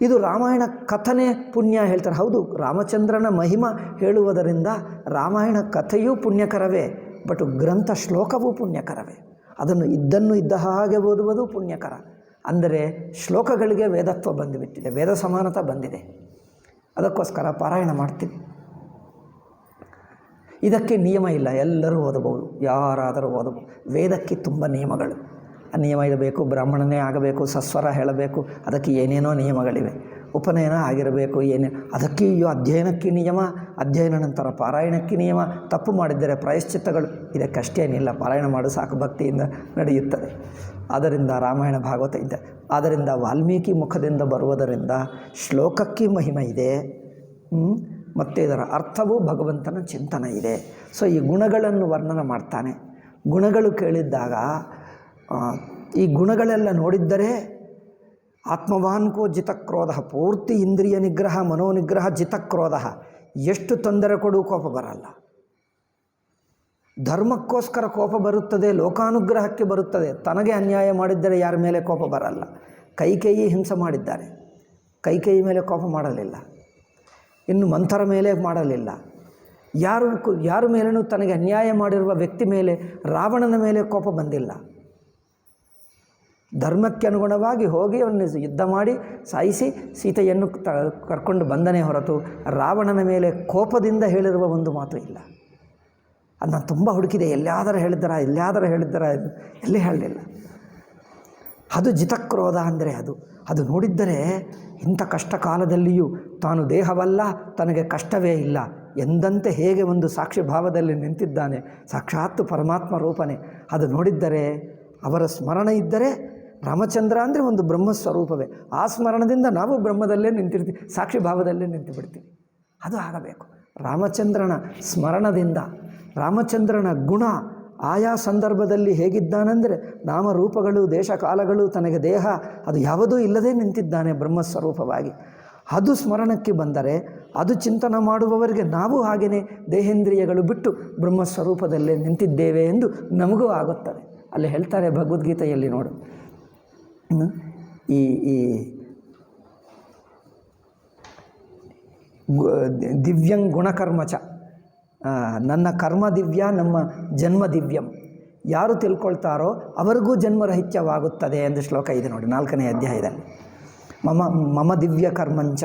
ಇದು ರಾಮಾಯಣ ಕಥನೆ ಪುಣ್ಯ ಹೇಳ್ತಾರೆ. ಹೌದು, ರಾಮಚಂದ್ರನ ಮಹಿಮ ಹೇಳುವುದರಿಂದ ರಾಮಾಯಣ ಕಥೆಯೂ ಪುಣ್ಯಕರವೇ, ಬಟ್ ಗ್ರಂಥ ಶ್ಲೋಕವೂ ಪುಣ್ಯಕರವೇ. ಅದನ್ನು ಇದ್ದನ್ನು ಇದ್ದ ಹಾಗೆ ಓದುವುದು ಪುಣ್ಯಕರ. ಅಂದರೆ ಶ್ಲೋಕಗಳಿಗೆ ವೇದತ್ವ ಬಂದುಬಿಟ್ಟಿದೆ, ವೇದ ಸಮಾನತೆ ಬಂದಿದೆ. ಅದಕ್ಕೋಸ್ಕರ ಪಾರಾಯಣ ಮಾಡ್ತೀವಿ. ಇದಕ್ಕೆ ನಿಯಮ ಇಲ್ಲ, ಎಲ್ಲರೂ ಓದಬಹುದು, ಯಾರಾದರೂ ಓದಬಹುದು. ವೇದಕ್ಕೆ ತುಂಬ ನಿಯಮಗಳು, ಆ ನಿಯಮ ಇರಬೇಕು, ಬ್ರಾಹ್ಮಣನೇ ಆಗಬೇಕು, ಸಸ್ವರ ಹೇಳಬೇಕು, ಅದಕ್ಕೆ ಏನೇನೋ ನಿಯಮಗಳಿವೆ. ಉಪನಯನ ಆಗಿರಬೇಕು, ಅದಕ್ಕೆ ಅಧ್ಯಯನಕ್ಕೆ ನಿಯಮ, ಅಧ್ಯಯನ ನಂತರ ಪಾರಾಯಣಕ್ಕೆ ನಿಯಮ. ತಪ್ಪು ಮಾಡಿದ್ದರೆ ಪ್ರಾಯಶ್ಚಿತ್ತಗಳು. ಇದಕ್ಕಷ್ಟೇನಿಲ್ಲ, ಪಾರಾಯಣ ಮಾಡು ಸಾಕು, ಭಕ್ತಿಯಿಂದ ನಡೆಯುತ್ತದೆ. ಆದ್ದರಿಂದ ರಾಮಾಯಣ ಭಾಗವತ ಇದೆ. ಆದ್ದರಿಂದ ವಾಲ್ಮೀಕಿ ಮುಖದಿಂದ ಬರುವುದರಿಂದ ಶ್ಲೋಕಕ್ಕೆ ಮಹಿಮೆ ಇದೆ, ಮತ್ತು ಇದರ ಅರ್ಥವೂ ಭಗವಂತನ ಚಿಂತನೆ ಇದೆ. ಸೊ ಈ ಗುಣಗಳನ್ನು ವರ್ಣನೆ ಮಾಡ್ತಾನೆ. ಗುಣಗಳು ಕೇಳಿದ್ದಾಗ ಈ ಗುಣಗಳೆಲ್ಲ ನೋಡಿದ್ದರೆ ಆತ್ಮವಾನ್ಕೋ ಜಿತಕ್ರೋಧ, ಪೂರ್ತಿ ಇಂದ್ರಿಯ ನಿಗ್ರಹ, ಮನೋನಿಗ್ರಹ, ಜಿತಕ್ರೋಧ. ಎಷ್ಟು ತೊಂದರೆ ಕೊಡು ಕೋಪ ಬರಲ್ಲ. ಧರ್ಮಕ್ಕೋಸ್ಕರ ಕೋಪ ಬರುತ್ತದೆ, ಲೋಕಾನುಗ್ರಹಕ್ಕೆ ಬರುತ್ತದೆ. ತನಗೆ ಅನ್ಯಾಯ ಮಾಡಿದ್ದರೆ ಯಾರ ಮೇಲೆ ಕೋಪ ಬರಲ್ಲ. ಕೈಕೇಯಿ ಹಿಂಸೆ ಮಾಡಿದ್ದಾರೆ, ಕೈಕೇಯಿ ಮೇಲೆ ಕೋಪ ಮಾಡಲಿಲ್ಲ. ಇನ್ನು ಮಂಥರ ಮೇಲೆ ಮಾಡಲಿಲ್ಲ. ಯಾರ ಮೇಲೂ ತನಗೆ ಅನ್ಯಾಯ ಮಾಡಿರುವ ವ್ಯಕ್ತಿ ಮೇಲೆ, ರಾವಣನ ಮೇಲೆ ಕೋಪ ಬಂದಿಲ್ಲ. ಧರ್ಮಕ್ಕೆ ಅನುಗುಣವಾಗಿ ಹೋಗಿ ಅವನು ಯುದ್ಧ ಮಾಡಿ ಸಾಯಿಸಿ ಸೀತೆಯನ್ನು ಕರ್ಕೊಂಡು ಬಂದನೇ ಹೊರತು ರಾವಣನ ಮೇಲೆ ಕೋಪದಿಂದ ಹೇಳಿರುವ ಒಂದು ಮಾತು ಇಲ್ಲ. ಅದು ನಾನು ತುಂಬ ಹುಡುಕಿದೆ, ಎಲ್ಲಿಯಾದರೂ ಹೇಳಿದ್ದಾರ ಎಲ್ಲಿ ಹೇಳಲಿಲ್ಲ. ಅದು ಜಿತಕ್ರೋಧ ಅಂದರೆ ಅದು ನೋಡಿದ್ದರೆ ಇಂಥ ಕಷ್ಟ ಕಾಲದಲ್ಲಿಯೂ ತಾನು ದೇಹವಲ್ಲ, ತನಗೆ ಕಷ್ಟವೇ ಇಲ್ಲ ಎಂದಂತೆ ಹೇಗೆ ಒಂದು ಸಾಕ್ಷಿ ಭಾವದಲ್ಲಿ ನಿಂತಿದ್ದಾನೆ, ಸಾಕ್ಷಾತ್ ಪರಮಾತ್ಮ ರೂಪನೇ. ಅದು ನೋಡಿದ್ದರೆ ಅವರ ಸ್ಮರಣ ಇದ್ದರೆ, ರಾಮಚಂದ್ರ ಅಂದರೆ ಒಂದು ಬ್ರಹ್ಮಸ್ವರೂಪವೇ, ಆ ಸ್ಮರಣದಿಂದ ನಾವು ಬ್ರಹ್ಮದಲ್ಲೇ ನಿಂತಿರ್ತೀವಿ, ಸಾಕ್ಷಿ ಭಾವದಲ್ಲೇ ನಿಂತು ಬಿಡ್ತೀವಿ. ಅದು ಆಗಬೇಕು. ರಾಮಚಂದ್ರನ ಸ್ಮರಣದಿಂದ, ರಾಮಚಂದ್ರನ ಗುಣ ಆಯಾ ಸಂದರ್ಭದಲ್ಲಿ ಹೇಗಿದ್ದಾನೆಂದರೆ ನಾಮರೂಪಗಳು, ದೇಶ ಕಾಲಗಳು, ತನಗೆ ದೇಹ ಅದು ಯಾವುದೂ ಇಲ್ಲದೆ ನಿಂತಿದ್ದಾನೆ ಬ್ರಹ್ಮಸ್ವರೂಪವಾಗಿ. ಅದು ಸ್ಮರಣಕ್ಕೆ ಬಂದರೆ, ಅದು ಚಿಂತನೆ ಮಾಡುವವರಿಗೆ ನಾವು ಹಾಗೆಯೇ ದೇಹೇಂದ್ರಿಯಗಳು ಬಿಟ್ಟು ಬ್ರಹ್ಮಸ್ವರೂಪದಲ್ಲೇ ನಿಂತಿದ್ದೇವೆ ಎಂದು ನಮಗೂ ಆಗುತ್ತದೆ. ಅಲ್ಲಿ ಹೇಳ್ತಾರೆ ಭಗವದ್ಗೀತೆಯಲ್ಲಿ ನೋಡು, ಈ ದಿವ್ಯಂ ಗುಣಕರ್ಮಚ, ನನ್ನ ಕರ್ಮ ದಿವ್ಯ, ನಮ್ಮ ಜನ್ಮ ದಿವ್ಯಂ. ಯಾರು ತಿಳ್ಕೊಳ್ತಾರೋ ಅವರಿಗೂ ಜನ್ಮರಹಿತ್ಯವಾಗುತ್ತದೆ ಎಂದು ಶ್ಲೋಕ ಇದೆ ನೋಡಿ, 4ನೇ ಅಧ್ಯಾಯದಲ್ಲಿ. ಮಮ ದಿವ್ಯ ಕರ್ಮಂಚ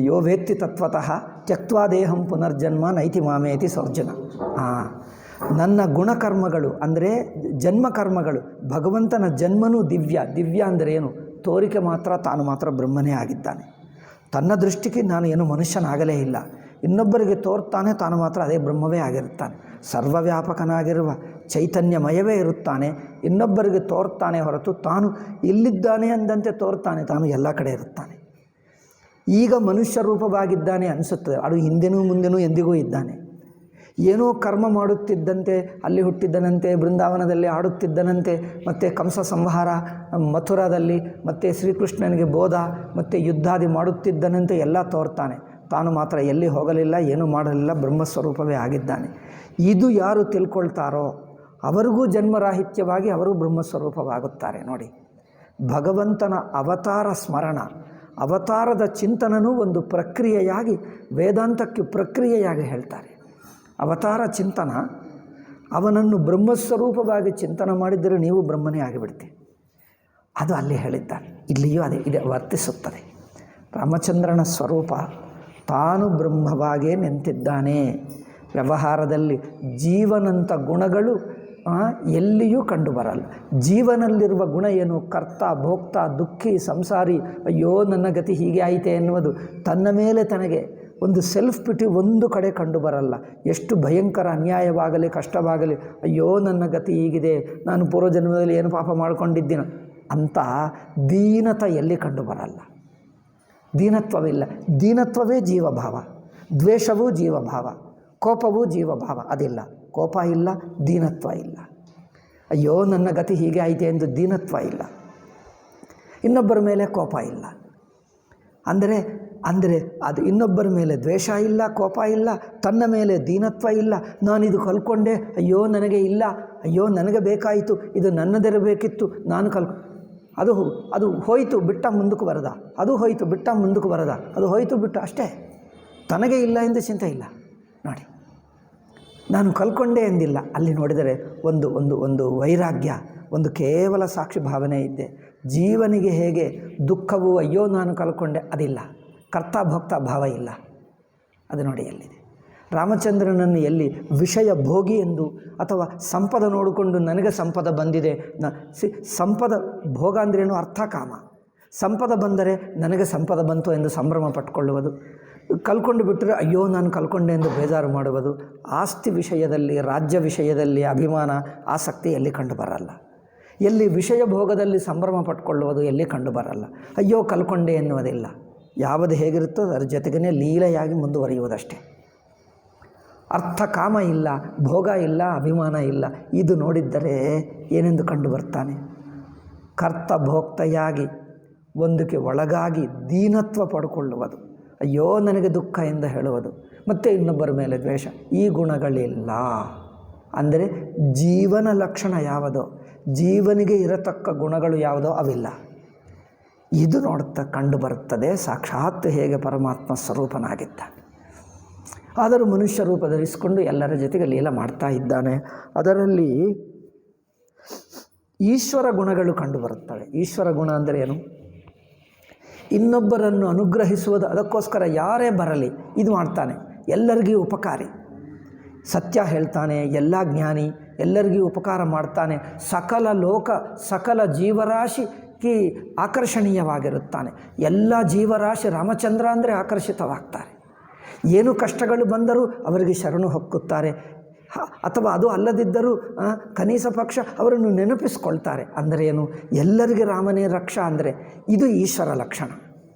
ಯೋ ವೇತ್ತಿ ತತ್ವತಃ ತ್ಯಕ್ತ್ವಾ ದೇಹಂ ಪುನರ್ಜನ್ಮ ನೈತಿ ಮಾಮೇತಿ ಸ್ವರ್ಜನ. ನನ್ನ ಗುಣಕರ್ಮಗಳು ಅಂದರೆ ಜನ್ಮಕರ್ಮಗಳು, ಭಗವಂತನ ಜನ್ಮನೂ ದಿವ್ಯ ಅಂದರೆ ಏನು? ತೋರಿಕೆ ಮಾತ್ರ, ತಾನು ಮಾತ್ರ ಬ್ರಹ್ಮನೇ ಆಗಿದ್ದಾನೆ. ತನ್ನ ದೃಷ್ಟಿಗೆ ನಾನು ಏನು ಮನುಷ್ಯನಾಗಲೇ ಇಲ್ಲ. ಇನ್ನೊಬ್ಬರಿಗೆ ತೋರ್ತಾನೆ, ತಾನು ಮಾತ್ರ ಅದೇ ಬ್ರಹ್ಮವೇ ಆಗಿರುತ್ತಾನೆ. ಸರ್ವವ್ಯಾಪಕನಾಗಿರುವ ಚೈತನ್ಯಮಯವೇ ಇರುತ್ತಾನೆ. ಇನ್ನೊಬ್ಬರಿಗೆ ತೋರ್ತಾನೆ ಹೊರತು ತಾನು ಇಲ್ಲಿದ್ದಾನೆ ಅಂದಂತೆ ತೋರ್ತಾನೆ, ತಾನು ಎಲ್ಲ ಕಡೆ ಇರುತ್ತಾನೆ. ಈಗ ಮನುಷ್ಯ ರೂಪವಾಗಿದ್ದಾನೆ ಅನಿಸುತ್ತದೆ, ಅದು ಹಿಂದೆನೂ ಮುಂದೆನೂ ಎಂದಿಗೂ ಇದ್ದಾನೆ. ಏನೋ ಕರ್ಮ ಮಾಡುತ್ತಿದ್ದಂತೆ ಅಲ್ಲಿ ಹುಟ್ಟಿದ್ದನಂತೆ, ಬೃಂದಾವನದಲ್ಲಿ ಆಡುತ್ತಿದ್ದನಂತೆ, ಮತ್ತು ಕಂಸ ಸಂಹಾರ ಮಥುರಾದಲ್ಲಿ, ಮತ್ತು ಶ್ರೀಕೃಷ್ಣನಿಗೆ ಬೋಧ, ಮತ್ತು ಯುದ್ಧಾದಿ ಮಾಡುತ್ತಿದ್ದನಂತೆ ಎಲ್ಲ ತೋರ್ತಾನೆ. ತಾನು ಮಾತ್ರ ಎಲ್ಲಿ ಹೋಗಲಿಲ್ಲ, ಏನೂ ಮಾಡಲಿಲ್ಲ, ಬ್ರಹ್ಮಸ್ವರೂಪವೇ ಆಗಿದ್ದಾನೆ. ಇದು ಯಾರು ತಿಳ್ಕೊಳ್ತಾರೋ ಅವರಿಗೂ ಜನ್ಮರಾಹಿತ್ಯವಾಗಿ ಅವರು ಬ್ರಹ್ಮಸ್ವರೂಪವಾಗುತ್ತಾರೆ. ನೋಡಿ, ಭಗವಂತನ ಅವತಾರ ಸ್ಮರಣ, ಅವತಾರದ ಚಿಂತನನೂ ಒಂದು ಪ್ರಕ್ರಿಯೆಯಾಗಿ ವೇದಾಂತಕ್ಕೆ ಪ್ರಕ್ರಿಯೆಯಾಗಿ ಹೇಳ್ತಾರೆ. ಅವತಾರ ಚಿಂತನ, ಅವನನ್ನು ಬ್ರಹ್ಮಸ್ವರೂಪವಾಗಿ ಚಿಂತನೆ ಮಾಡಿದ್ದರೆ ನೀವು ಬ್ರಹ್ಮನೇ ಆಗಿಬಿಡ್ತೀವಿ. ಅದು ಅಲ್ಲಿ ಹೇಳಿದ್ದಾರೆ. ಇಲ್ಲಿಯೂ ಇದೆ ವರ್ತಿಸುತ್ತದೆ. ರಾಮಚಂದ್ರನ ಸ್ವರೂಪ ತಾನು ಬ್ರಹ್ಮವಾಗೇ ನಿಂತಿದ್ದಾನೆ. ವ್ಯವಹಾರದಲ್ಲಿ ಜೀವನಂಥ ಗುಣಗಳು ಎಲ್ಲಿಯೂ ಕಂಡುಬರಲ್ಲ. ಜೀವನಲ್ಲಿರುವ ಗುಣ ಏನು? ಕರ್ತ, ಭೋಕ್ತ, ದುಃಖಿ, ಸಂಸಾರಿ, ಅಯ್ಯೋ ನನ್ನ ಗತಿ ಹೀಗೆ ಆಯಿತೆ ಎನ್ನುವುದು ತನ್ನ ಮೇಲೆ ತನಗೆ ಒಂದು ಸೆಲ್ಫ್ ಪಿಟಿ ಒಂದು ಕಡೆ ಕಂಡುಬರಲ್ಲ. ಎಷ್ಟು ಭಯಂಕರ ಅನ್ಯಾಯವಾಗಲಿ ಕಷ್ಟವಾಗಲಿ, ಅಯ್ಯೋ ನನ್ನ ಗತಿ ಹೀಗಿದೆ, ನಾನು ಪೂರ್ವಜನ್ಮದಲ್ಲಿ ಏನು ಪಾಪ ಮಾಡ್ಕೊಂಡಿದ್ದೀನೋ ಅಂತ ದೀನತ ಎಲ್ಲಿ ಕಂಡುಬರಲ್ಲ. ದೀನತ್ವವಿಲ್ಲ. ದೀನತ್ವವೇ ಜೀವಭಾವ, ದ್ವೇಷವೂ ಜೀವಭಾವ, ಕೋಪವೂ ಜೀವಭಾವ. ಅದಿಲ್ಲ. ಕೋಪ ಇಲ್ಲ, ದೀನತ್ವ ಇಲ್ಲ. ಅಯ್ಯೋ ನನ್ನ ಗತಿ ಹೀಗೆ ಆಯಿತೆ ಎಂದು ದೀನತ್ವ ಇಲ್ಲ. ಇನ್ನೊಬ್ಬರ ಮೇಲೆ ಕೋಪ ಇಲ್ಲ. ಅಂದರೆ ಅದು ಇನ್ನೊಬ್ಬರ ಮೇಲೆ ದ್ವೇಷ ಇಲ್ಲ, ಕೋಪ ಇಲ್ಲ, ತನ್ನ ಮೇಲೆ ದೀನತ್ವ ಇಲ್ಲ. ನಾನಿದು ಕಲ್ಕೊಂಡೆ, ಅಯ್ಯೋ ನನಗೆ ಇಲ್ಲ, ಅಯ್ಯೋ ನನಗೆ ಬೇಕಾಯಿತು, ಇದು ನನ್ನದಿರಬೇಕಿತ್ತು, ನಾನು ಅದು ಹೋಯಿತು ಬಿಟ್ಟ ಮುಂದಕ್ಕೆ ಬರದ, ಅದು ಹೋಯಿತು ಬಿಟ್ಟ ಮುಂದಕ್ಕೆ ಬರದ, ಅದು ಹೋಯಿತು ಬಿಟ್ಟು ಅಷ್ಟೇ. ತನಗೆ ಇಲ್ಲ ಎಂದು ಚಿಂತೆ ಇಲ್ಲ. ನೋಡಿ, ನಾನು ಕಲ್ಕೊಂಡೆ ಎಂದಿಲ್ಲ. ಅಲ್ಲಿ ನೋಡಿದರೆ ಒಂದು ಒಂದು ಒಂದು ವೈರಾಗ್ಯ, ಒಂದು ಕೇವಲ ಸಾಕ್ಷಿ ಭಾವನೆ ಇದ್ದೆ. ಜೀವನಿಗೆ ಹೇಗೆ ದುಃಖವು ಅಯ್ಯೋ ನಾನು ಕಲ್ಕೊಂಡೆ ಅದಿಲ್ಲ. ಕರ್ತ ಭೋಕ್ತ ಭಾವ ಇಲ್ಲ. ಅದು ನೋಡಿ ಎಲ್ಲಿದೆ. ರಾಮಚಂದ್ರನನ್ನು ಎಲ್ಲಿ ವಿಷಯ ಭೋಗಿ ಎಂದು ಅಥವಾ ಸಂಪದ ನೋಡಿಕೊಂಡು ನನಗೆ ಸಂಪದ ಬಂದಿದೆ, ಸಂಪದ ಭೋಗ ಅಂದ್ರೇನು? ಅರ್ಥ ಕಾಮ. ಸಂಪದ ಬಂದರೆ ನನಗೆ ಸಂಪದ ಬಂತು ಎಂದು ಸಂಭ್ರಮ ಪಟ್ಕೊಳ್ಳುವುದು, ಕಲ್ಕೊಂಡು ಬಿಟ್ಟರೆ ಅಯ್ಯೋ ನಾನು ಕಲ್ಕೊಂಡೆ ಎಂದು ಬೇಜಾರು ಮಾಡುವುದು. ಆಸ್ತಿ ವಿಷಯದಲ್ಲಿ, ರಾಜ್ಯ ವಿಷಯದಲ್ಲಿ ಅಭಿಮಾನ, ಆಸಕ್ತಿ ಎಲ್ಲಿ ಕಂಡು ಬರಲ್ಲ. ಎಲ್ಲಿ ವಿಷಯ ಭೋಗದಲ್ಲಿ ಸಂಭ್ರಮ ಪಟ್ಕೊಳ್ಳುವುದು ಎಲ್ಲಿ ಕಂಡು ಬರಲ್ಲ. ಅಯ್ಯೋ ಕಲ್ಕೊಂಡೆ ಎನ್ನುವುದಿಲ್ಲ. ಯಾವುದು ಹೇಗಿರುತ್ತೋ ಅದರ ಜೊತೆಗೇ ಲೀಲೆಯಾಗಿ ಮುಂದುವರಿಯುವುದಷ್ಟೇ. ಅರ್ಥ ಕಾಮ ಇಲ್ಲ, ಭೋಗ ಇಲ್ಲ, ಅಭಿಮಾನ ಇಲ್ಲ. ಇದು ನೋಡಿದ್ದರೆ ಏನೆಂದು ಕಂಡು ಬರ್ತಾನೆ? ಕರ್ತ ಭೋಕ್ತೆಯಾಗಿ ಒಂದಕ್ಕೆ ಒಳಗಾಗಿ ದೀನತ್ವ ಪಡ್ಕೊಳ್ಳುವುದು, ಅಯ್ಯೋ ನನಗೆ ದುಃಖ ಎಂದು ಹೇಳುವುದು, ಮತ್ತು ಇನ್ನೊಬ್ಬರ ಮೇಲೆ ದ್ವೇಷ. ಈ ಗುಣಗಳಿಲ್ಲ. ಅಂದರೆ ಜೀವನ ಲಕ್ಷಣ ಯಾವುದೋ, ಜೀವನಿಗೆ ಇರತಕ್ಕ ಗುಣಗಳು ಯಾವುದೋ ಅವಿಲ್ಲ. ಇದು ನೋಡುತ್ತಾ ಕಂಡು ಬರುತ್ತದೆ ಸಾಕ್ಷಾತ್ ಹೇಗೆ ಪರಮಾತ್ಮ ಸ್ವರೂಪನಾಗಿದ್ದಾನೆ. ಆದರೂ ಮನುಷ್ಯ ರೂಪ ಧರಿಸಿಕೊಂಡು ಎಲ್ಲರ ಜೊತೆಗೆ ಲೀಲ ಮಾಡ್ತಾ ಇದ್ದಾನೆ. ಅದರಲ್ಲಿ ಈಶ್ವರ ಗುಣಗಳು ಕಂಡುಬರುತ್ತವೆ. ಈಶ್ವರ ಗುಣ ಅಂದರೆ ಏನು? ಇನ್ನೊಬ್ಬರನ್ನು ಅನುಗ್ರಹಿಸುವುದು. ಅದಕ್ಕೋಸ್ಕರ ಯಾರೇ ಬರಲಿ ಇದು ಮಾಡ್ತಾನೆ, ಎಲ್ಲರಿಗೂ ಉಪಕಾರಿ. ಸತ್ಯ ಹೇಳ್ತಾನೆ, ಎಲ್ಲ ಜ್ಞಾನಿ, ಎಲ್ಲರಿಗೂ ಉಪಕಾರ ಮಾಡ್ತಾನೆ. ಸಕಲ ಲೋಕ, ಸಕಲ ಜೀವರಾಶಿಗೆ ಆಕರ್ಷಣೀಯವಾಗಿರುತ್ತಾನೆ. ಎಲ್ಲ ಜೀವರಾಶಿ ರಾಮಚಂದ್ರ ಅಂದರೆ ಆಕರ್ಷಿತವಾಗ್ತಾರೆ. ಏನು ಕಷ್ಟಗಳು ಬಂದರೂ ಅವರಿಗೆ ಶರಣು ಹೊಕ್ಕುತ್ತಾರೆ. ಅಥವಾ ಅದು ಅಲ್ಲದಿದ್ದರೂ ಕನಿಷ್ಠ ಪಕ್ಷ ಅವರನ್ನು ನೆನಪಿಸ್ಕೊಳ್ತಾರೆ. ಅಂದರೆ ಏನು? ಎಲ್ಲರಿಗೆ ರಾಮನೇ ರಕ್ಷಾ ಅಂದರೆ ಇದು ಈಶ್ವರ ಲಕ್ಷಣ.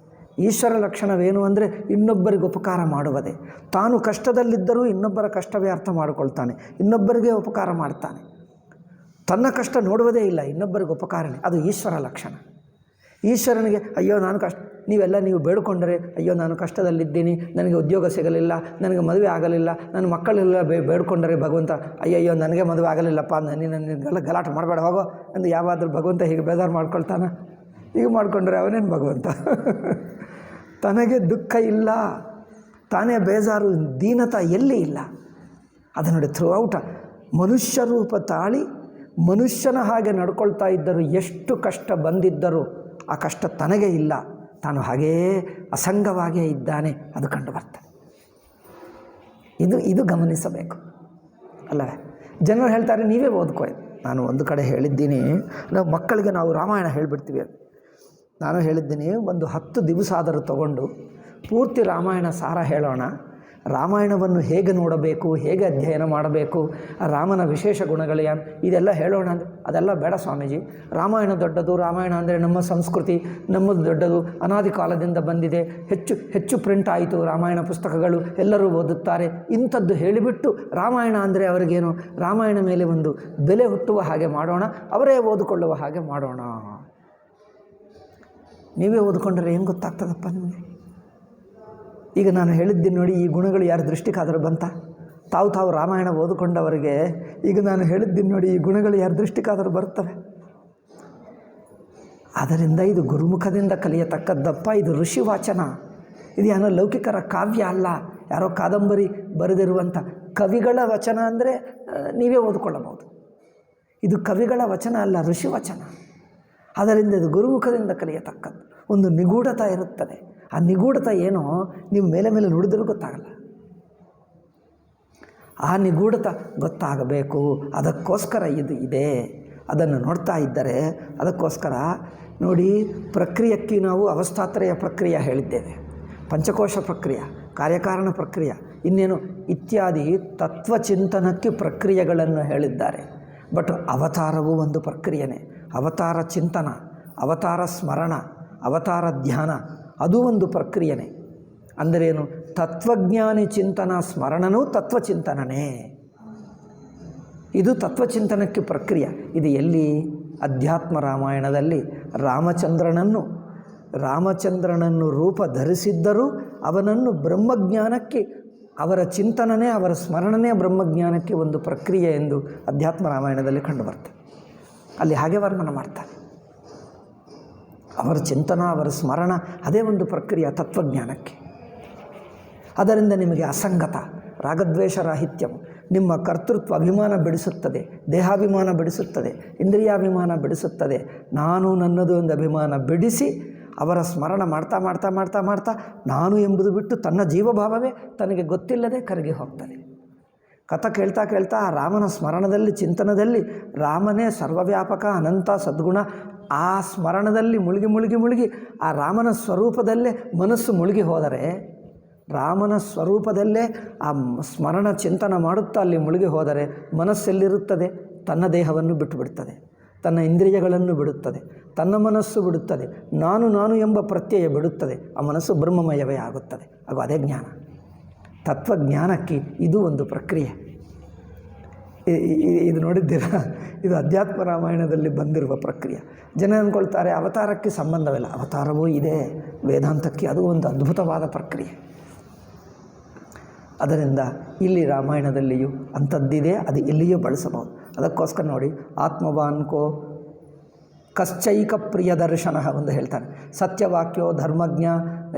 ಈಶ್ವರ ಲಕ್ಷಣವೇನು ಅಂದರೆ ಇನ್ನೊಬ್ಬರಿಗೆ ಉಪಕಾರ ಮಾಡುವುದೇ. ತಾನು ಕಷ್ಟದಲ್ಲಿದ್ದರೂ ಇನ್ನೊಬ್ಬರ ಕಷ್ಟವೇ ಅರ್ಥ ಮಾಡಿಕೊಳ್ತಾನೆ, ಇನ್ನೊಬ್ಬರಿಗೆ ಉಪಕಾರ ಮಾಡ್ತಾನೆ. ತನ್ನ ಕಷ್ಟ ನೋಡುವುದೇ ಇಲ್ಲ, ಇನ್ನೊಬ್ಬರಿಗೆ ಉಪಕಾರನೇ. ಅದು ಈಶ್ವರ ಲಕ್ಷಣ. ಈಶ್ವರನಿಗೆ ಅಯ್ಯೋ ನಾನು ನೀವು ಬೇಡಿಕೊಂಡರೆ ಅಯ್ಯೋ ನಾನು ಕಷ್ಟದಲ್ಲಿದ್ದೀನಿ, ನನಗೆ ಉದ್ಯೋಗ ಸಿಗಲಿಲ್ಲ, ನನಗೆ ಮದುವೆ ಆಗಲಿಲ್ಲ, ನನ್ನ ಮಕ್ಕಳೆಲ್ಲ ಬೇಡ್ಕೊಂಡರೆ ಭಗವಂತ ಅಯ್ಯಯ್ಯೋ ನನಗೆ ಮದುವೆ ಆಗಲಿಲ್ಲಪ್ಪ, ನೀನು ಗಲಾಟೆ ಮಾಡಬೇಡ ಹೋಗೋ ಎಂದು ಯಾವಾದರೂ ಭಗವಂತ ಹೀಗೆ ಬೇಜಾರು ಮಾಡ್ಕೊಳ್ತಾನೆ? ಹೀಗೆ ಮಾಡಿಕೊಂಡ್ರೆ ಅವನೇನು ಭಗವಂತ? ತನಗೆ ದುಃಖ ಇಲ್ಲ, ತಾನೇ ಬೇಜಾರು, ದೀನತ ಎಲ್ಲಿ ಇಲ್ಲ. ಅದು ನೋಡಿ, ಥ್ರೂಔಟ ಮನುಷ್ಯ ರೂಪ ತಾಳಿ ಮನುಷ್ಯನ ಹಾಗೆ ನಡ್ಕೊಳ್ತಾ ಇದ್ದರು. ಎಷ್ಟು ಕಷ್ಟ ಬಂದಿದ್ದರೂ ಆ ಕಷ್ಟ ತನಗೆ ಇಲ್ಲ, ತಾನು ಹಾಗೇ ಅಸಂಗವಾಗಿಯೇ ಇದ್ದಾನೆ. ಅದು ಕಂಡು ಬರ್ತದೆ. ಇದು ಗಮನಿಸಬೇಕು ಅಲ್ಲವೇ? ಜನರು ಹೇಳ್ತಾರೆ ನೀವೇ ಓದ್ಕೋ. ನಾನು ಒಂದು ಕಡೆ ಹೇಳಿದ್ದೀನಿ, ನಾವು ಮಕ್ಕಳಿಗೆ ನಾವು ರಾಮಾಯಣ ಹೇಳಿಬಿಡ್ತೀವಿ. ನಾನು ಹೇಳಿದ್ದೀನಿ, ಒಂದು 10 ದಿವಸ ಆದರೂ ತಗೊಂಡು ಪೂರ್ತಿ ರಾಮಾಯಣ ಸಾರ ಹೇಳೋಣ. ರಾಮಾಯಣವನ್ನು ಹೇಗೆ ನೋಡಬೇಕು, ಹೇಗೆ ಅಧ್ಯಯನ ಮಾಡಬೇಕು, ರಾಮನ ವಿಶೇಷ ಗುಣಗಳು ಏನು, ಇದೆಲ್ಲ ಹೇಳೋಣ ಅಂದರೆ ಅದೆಲ್ಲ ಬೇಡ ಸ್ವಾಮೀಜಿ. ರಾಮಾಯಣ ದೊಡ್ಡದು, ರಾಮಾಯಣ ಅಂದರೆ ನಮ್ಮ ಸಂಸ್ಕೃತಿ, ನಮ್ಮದು ದೊಡ್ಡದು, ಅನಾದಿ ಕಾಲದಿಂದ ಬಂದಿದೆ, ಹೆಚ್ಚು ಪ್ರಿಂಟ್ ಆಯಿತು ರಾಮಾಯಣ ಪುಸ್ತಕಗಳು, ಎಲ್ಲರೂ ಓದುತ್ತಾರೆ. ಇಂಥದ್ದು ಹೇಳಿಬಿಟ್ಟು ರಾಮಾಯಣ ಅಂದರೆ ಅವರಿಗೇನು, ರಾಮಾಯಣ ಮೇಲೆ ಒಂದು ಬೆಲೆ ಹುಟ್ಟುವ ಹಾಗೆ ಮಾಡೋಣ, ಅವರೇ ಓದಿಕೊಳ್ಳುವ ಹಾಗೆ ಮಾಡೋಣ. ನೀವೇ ಓದ್ಕೊಂಡ್ರೆ ಏನು ಗೊತ್ತಾಗ್ತದಪ್ಪ ನಿಮಗೆ? ಈಗ ನಾನು ಹೇಳಿದ್ದೀನಿ ನೋಡಿ, ಈ ಗುಣಗಳು ಯಾರ ದೃಷ್ಟಿಗಾದರೂ ಬಂತ? ತಾವು ರಾಮಾಯಣ ಓದಿಕೊಂಡವರಿಗೆ ಈಗ ನಾನು ಹೇಳಿದ್ದೀನಿ ನೋಡಿ, ಈ ಗುಣಗಳು ಯಾರ ದೃಷ್ಟಿಗಾದರೂ ಬರ್ತವೆ? ಆದ್ದರಿಂದ ಇದು ಗುರುಮುಖದಿಂದ ಕಲಿಯತಕ್ಕದ್ದಪ್ಪ. ಇದು ಋಷಿ ವಾಚನ. ಇದು ಏನೋ ಲೌಕಿಕರ ಕಾವ್ಯ ಅಲ್ಲ, ಯಾರೋ ಕಾದಂಬರಿ ಬರೆದಿರುವಂಥ ಕವಿಗಳ ವಚನ ಅಂದರೆ ನೀವೇ ಓದ್ಕೊಳ್ಳಬಹುದು. ಇದು ಕವಿಗಳ ವಚನ ಅಲ್ಲ, ಋಷಿ ವಚನ. ಅದರಿಂದ ಇದು ಗುರುಮುಖದಿಂದ ಕಲಿಯತಕ್ಕದ್ದು. ಒಂದು ನಿಗೂಢತೆ ಇರುತ್ತದೆ. ಆ ನಿಗೂಢತೆ ಏನೋ ನೀವು ಮೇಲೆ ಮೇಲೆ ನುಡಿದರೂ ಗೊತ್ತಾಗಲ್ಲ. ಆ ನಿಗೂಢತೆ ಗೊತ್ತಾಗಬೇಕು. ಅದಕ್ಕೋಸ್ಕರ ಇದು ಇದೆ. ಅದನ್ನು ನೋಡ್ತಾ ಇದ್ದರೆ ಅದಕ್ಕೋಸ್ಕರ ನೋಡಿ, ಪ್ರಕ್ರಿಯೆಕ್ಕೆ ನಾವು ಅವಸ್ಥಾತ್ರಯ ಪ್ರಕ್ರಿಯೆ ಹೇಳಿದ್ದೇವೆ, ಪಂಚಕೋಶ ಪ್ರಕ್ರಿಯೆ, ಕಾರ್ಯಕಾರಣ ಪ್ರಕ್ರಿಯೆ, ಇನ್ನೇನು ಇತ್ಯಾದಿ ತತ್ವಚಿಂತನಕ್ಕೆ ಪ್ರಕ್ರಿಯೆಗಳನ್ನು ಹೇಳಿದ್ದಾರೆ. ಬಟ್ ಅವತಾರವೂ ಒಂದು ಪ್ರಕ್ರಿಯೆನೇ. ಅವತಾರ ಚಿಂತನ, ಅವತಾರ ಸ್ಮರಣ, ಅವತಾರ ಧ್ಯಾನ ಅದು ಒಂದು ಪ್ರಕ್ರಿಯೆನೇ. ಅಂದರೇನು? ತತ್ವಜ್ಞಾನಿ ಚಿಂತನ ಸ್ಮರಣನೂ ತತ್ವಚಿಂತನನೇ. ಇದು ತತ್ವಚಿಂತನಕ್ಕೆ ಪ್ರಕ್ರಿಯೆ. ಇದು ಎಲ್ಲಿ? ಅಧ್ಯಾತ್ಮ ರಾಮಾಯಣದಲ್ಲಿ ರಾಮಚಂದ್ರನನ್ನು ರೂಪ ಧರಿಸಿದ್ದರೂ ಅವನನ್ನು ಬ್ರಹ್ಮಜ್ಞಾನಕ್ಕೆ, ಅವರ ಚಿಂತನನೇ, ಅವರ ಸ್ಮರಣನೇ ಬ್ರಹ್ಮಜ್ಞಾನಕ್ಕೆ ಒಂದು ಪ್ರಕ್ರಿಯೆ ಎಂದು ಅಧ್ಯಾತ್ಮ ರಾಮಾಯಣದಲ್ಲಿ ಕಂಡುಬರ್ತದೆ. ಅಲ್ಲಿ ಹಾಗೆ ವರ್ಣನೆ ಮಾಡ್ತಾರೆ. ಅವರ ಚಿಂತನ, ಅವರ ಸ್ಮರಣ ಅದೇ ಒಂದು ಪ್ರಕ್ರಿಯೆ ತತ್ವಜ್ಞಾನಕ್ಕೆ. ಅದರಿಂದ ನಿಮಗೆ ಅಸಂಗತ, ರಾಗದ್ವೇಷ ರಾಹಿತ್ಯಂ, ನಿಮ್ಮ ಕರ್ತೃತ್ವ ಅಭಿಮಾನ ಬಿಡಿಸುತ್ತದೆ, ದೇಹಾಭಿಮಾನ ಬಿಡಿಸುತ್ತದೆ, ಇಂದ್ರಿಯಾಭಿಮಾನ ಬಿಡಿಸುತ್ತದೆ. ನಾನು ನನ್ನದು ಒಂದು ಅಭಿಮಾನ ಬಿಡಿಸಿ ಅವರ ಸ್ಮರಣ ಮಾಡ್ತಾ ಮಾಡ್ತಾ ಮಾಡ್ತಾ ಮಾಡ್ತಾ ನಾನು ಎಂಬುದು ಬಿಟ್ಟು ತನ್ನ ಜೀವಭಾವವೇ ತನಗೆ ಗೊತ್ತಿಲ್ಲದೆ ಕರಗಿ ಹೋಗ್ತದೆ. ಕಥೆ ಕೇಳ್ತಾ ಕೇಳ್ತಾ ಆ ರಾಮನ ಸ್ಮರಣದಲ್ಲಿ, ಚಿಂತನದಲ್ಲಿ, ರಾಮನೇ ಸರ್ವವ್ಯಾಪಕ ಅನಂತ ಸದ್ಗುಣ, ಆ ಸ್ಮರಣದಲ್ಲಿ ಮುಳುಗಿ ಮುಳುಗಿ ಮುಳುಗಿ ಆ ರಾಮನ ಸ್ವರೂಪದಲ್ಲೇ ಮನಸ್ಸು ಮುಳುಗಿ ಹೋದರೆ, ರಾಮನ ಸ್ವರೂಪದಲ್ಲೇ ಆ ಸ್ಮರಣ ಚಿಂತನ ಮಾಡುತ್ತಾ ಅಲ್ಲಿ ಮುಳುಗಿ ಹೋದರೆ ಮನಸ್ಸೆಲ್ಲಿರುತ್ತದೆ? ತನ್ನ ದೇಹವನ್ನು ಬಿಟ್ಟು ಬಿಡುತ್ತದೆ, ತನ್ನ ಇಂದ್ರಿಯಗಳನ್ನು ಬಿಡುತ್ತದೆ, ತನ್ನ ಮನಸ್ಸು ಬಿಡುತ್ತದೆ, ನಾನು ಎಂಬ ಪ್ರತ್ಯಯ ಬಿಡುತ್ತದೆ. ಆ ಮನಸ್ಸು ಬ್ರಹ್ಮಮಯವೇ ಆಗುತ್ತದೆ. ಹಾಗೂ ಅದೇ ಜ್ಞಾನ. ತತ್ವಜ್ಞಾನಕ್ಕೆ ಇದು ಒಂದು ಪ್ರಕ್ರಿಯೆ. ಇದು ನೋಡಿದ್ದೀರಾ? ಇದು ಅಧ್ಯಾತ್ಮ ರಾಮಾಯಣದಲ್ಲಿ ಬಂದಿರುವ ಪ್ರಕ್ರಿಯೆ. ಜನ ಅಂದ್ಕೊಳ್ತಾರೆ ಅವತಾರಕ್ಕೆ ಸಂಬಂಧವಿಲ್ಲ. ಅವತಾರವೂ ಇದೆ ವೇದಾಂತಕ್ಕೆ. ಅದು ಒಂದು ಅದ್ಭುತವಾದ ಪ್ರಕ್ರಿಯೆ. ಅದರಿಂದ ಇಲ್ಲಿ ರಾಮಾಯಣದಲ್ಲಿಯೂ ಅಂಥದ್ದಿದೆ, ಅದು ಇಲ್ಲಿಯೂ ಬಳಸಬಹುದು. ಅದಕ್ಕೋಸ್ಕರ ನೋಡಿ, ಆತ್ಮವಾನ್ಕೋ ಕಶ್ಚೈಕ ಪ್ರಿಯ ದರ್ಶನ ಒಂದು ಹೇಳ್ತಾನೆ. ಸತ್ಯವಾಕ್ಯೋ ಧರ್ಮಜ್ಞ,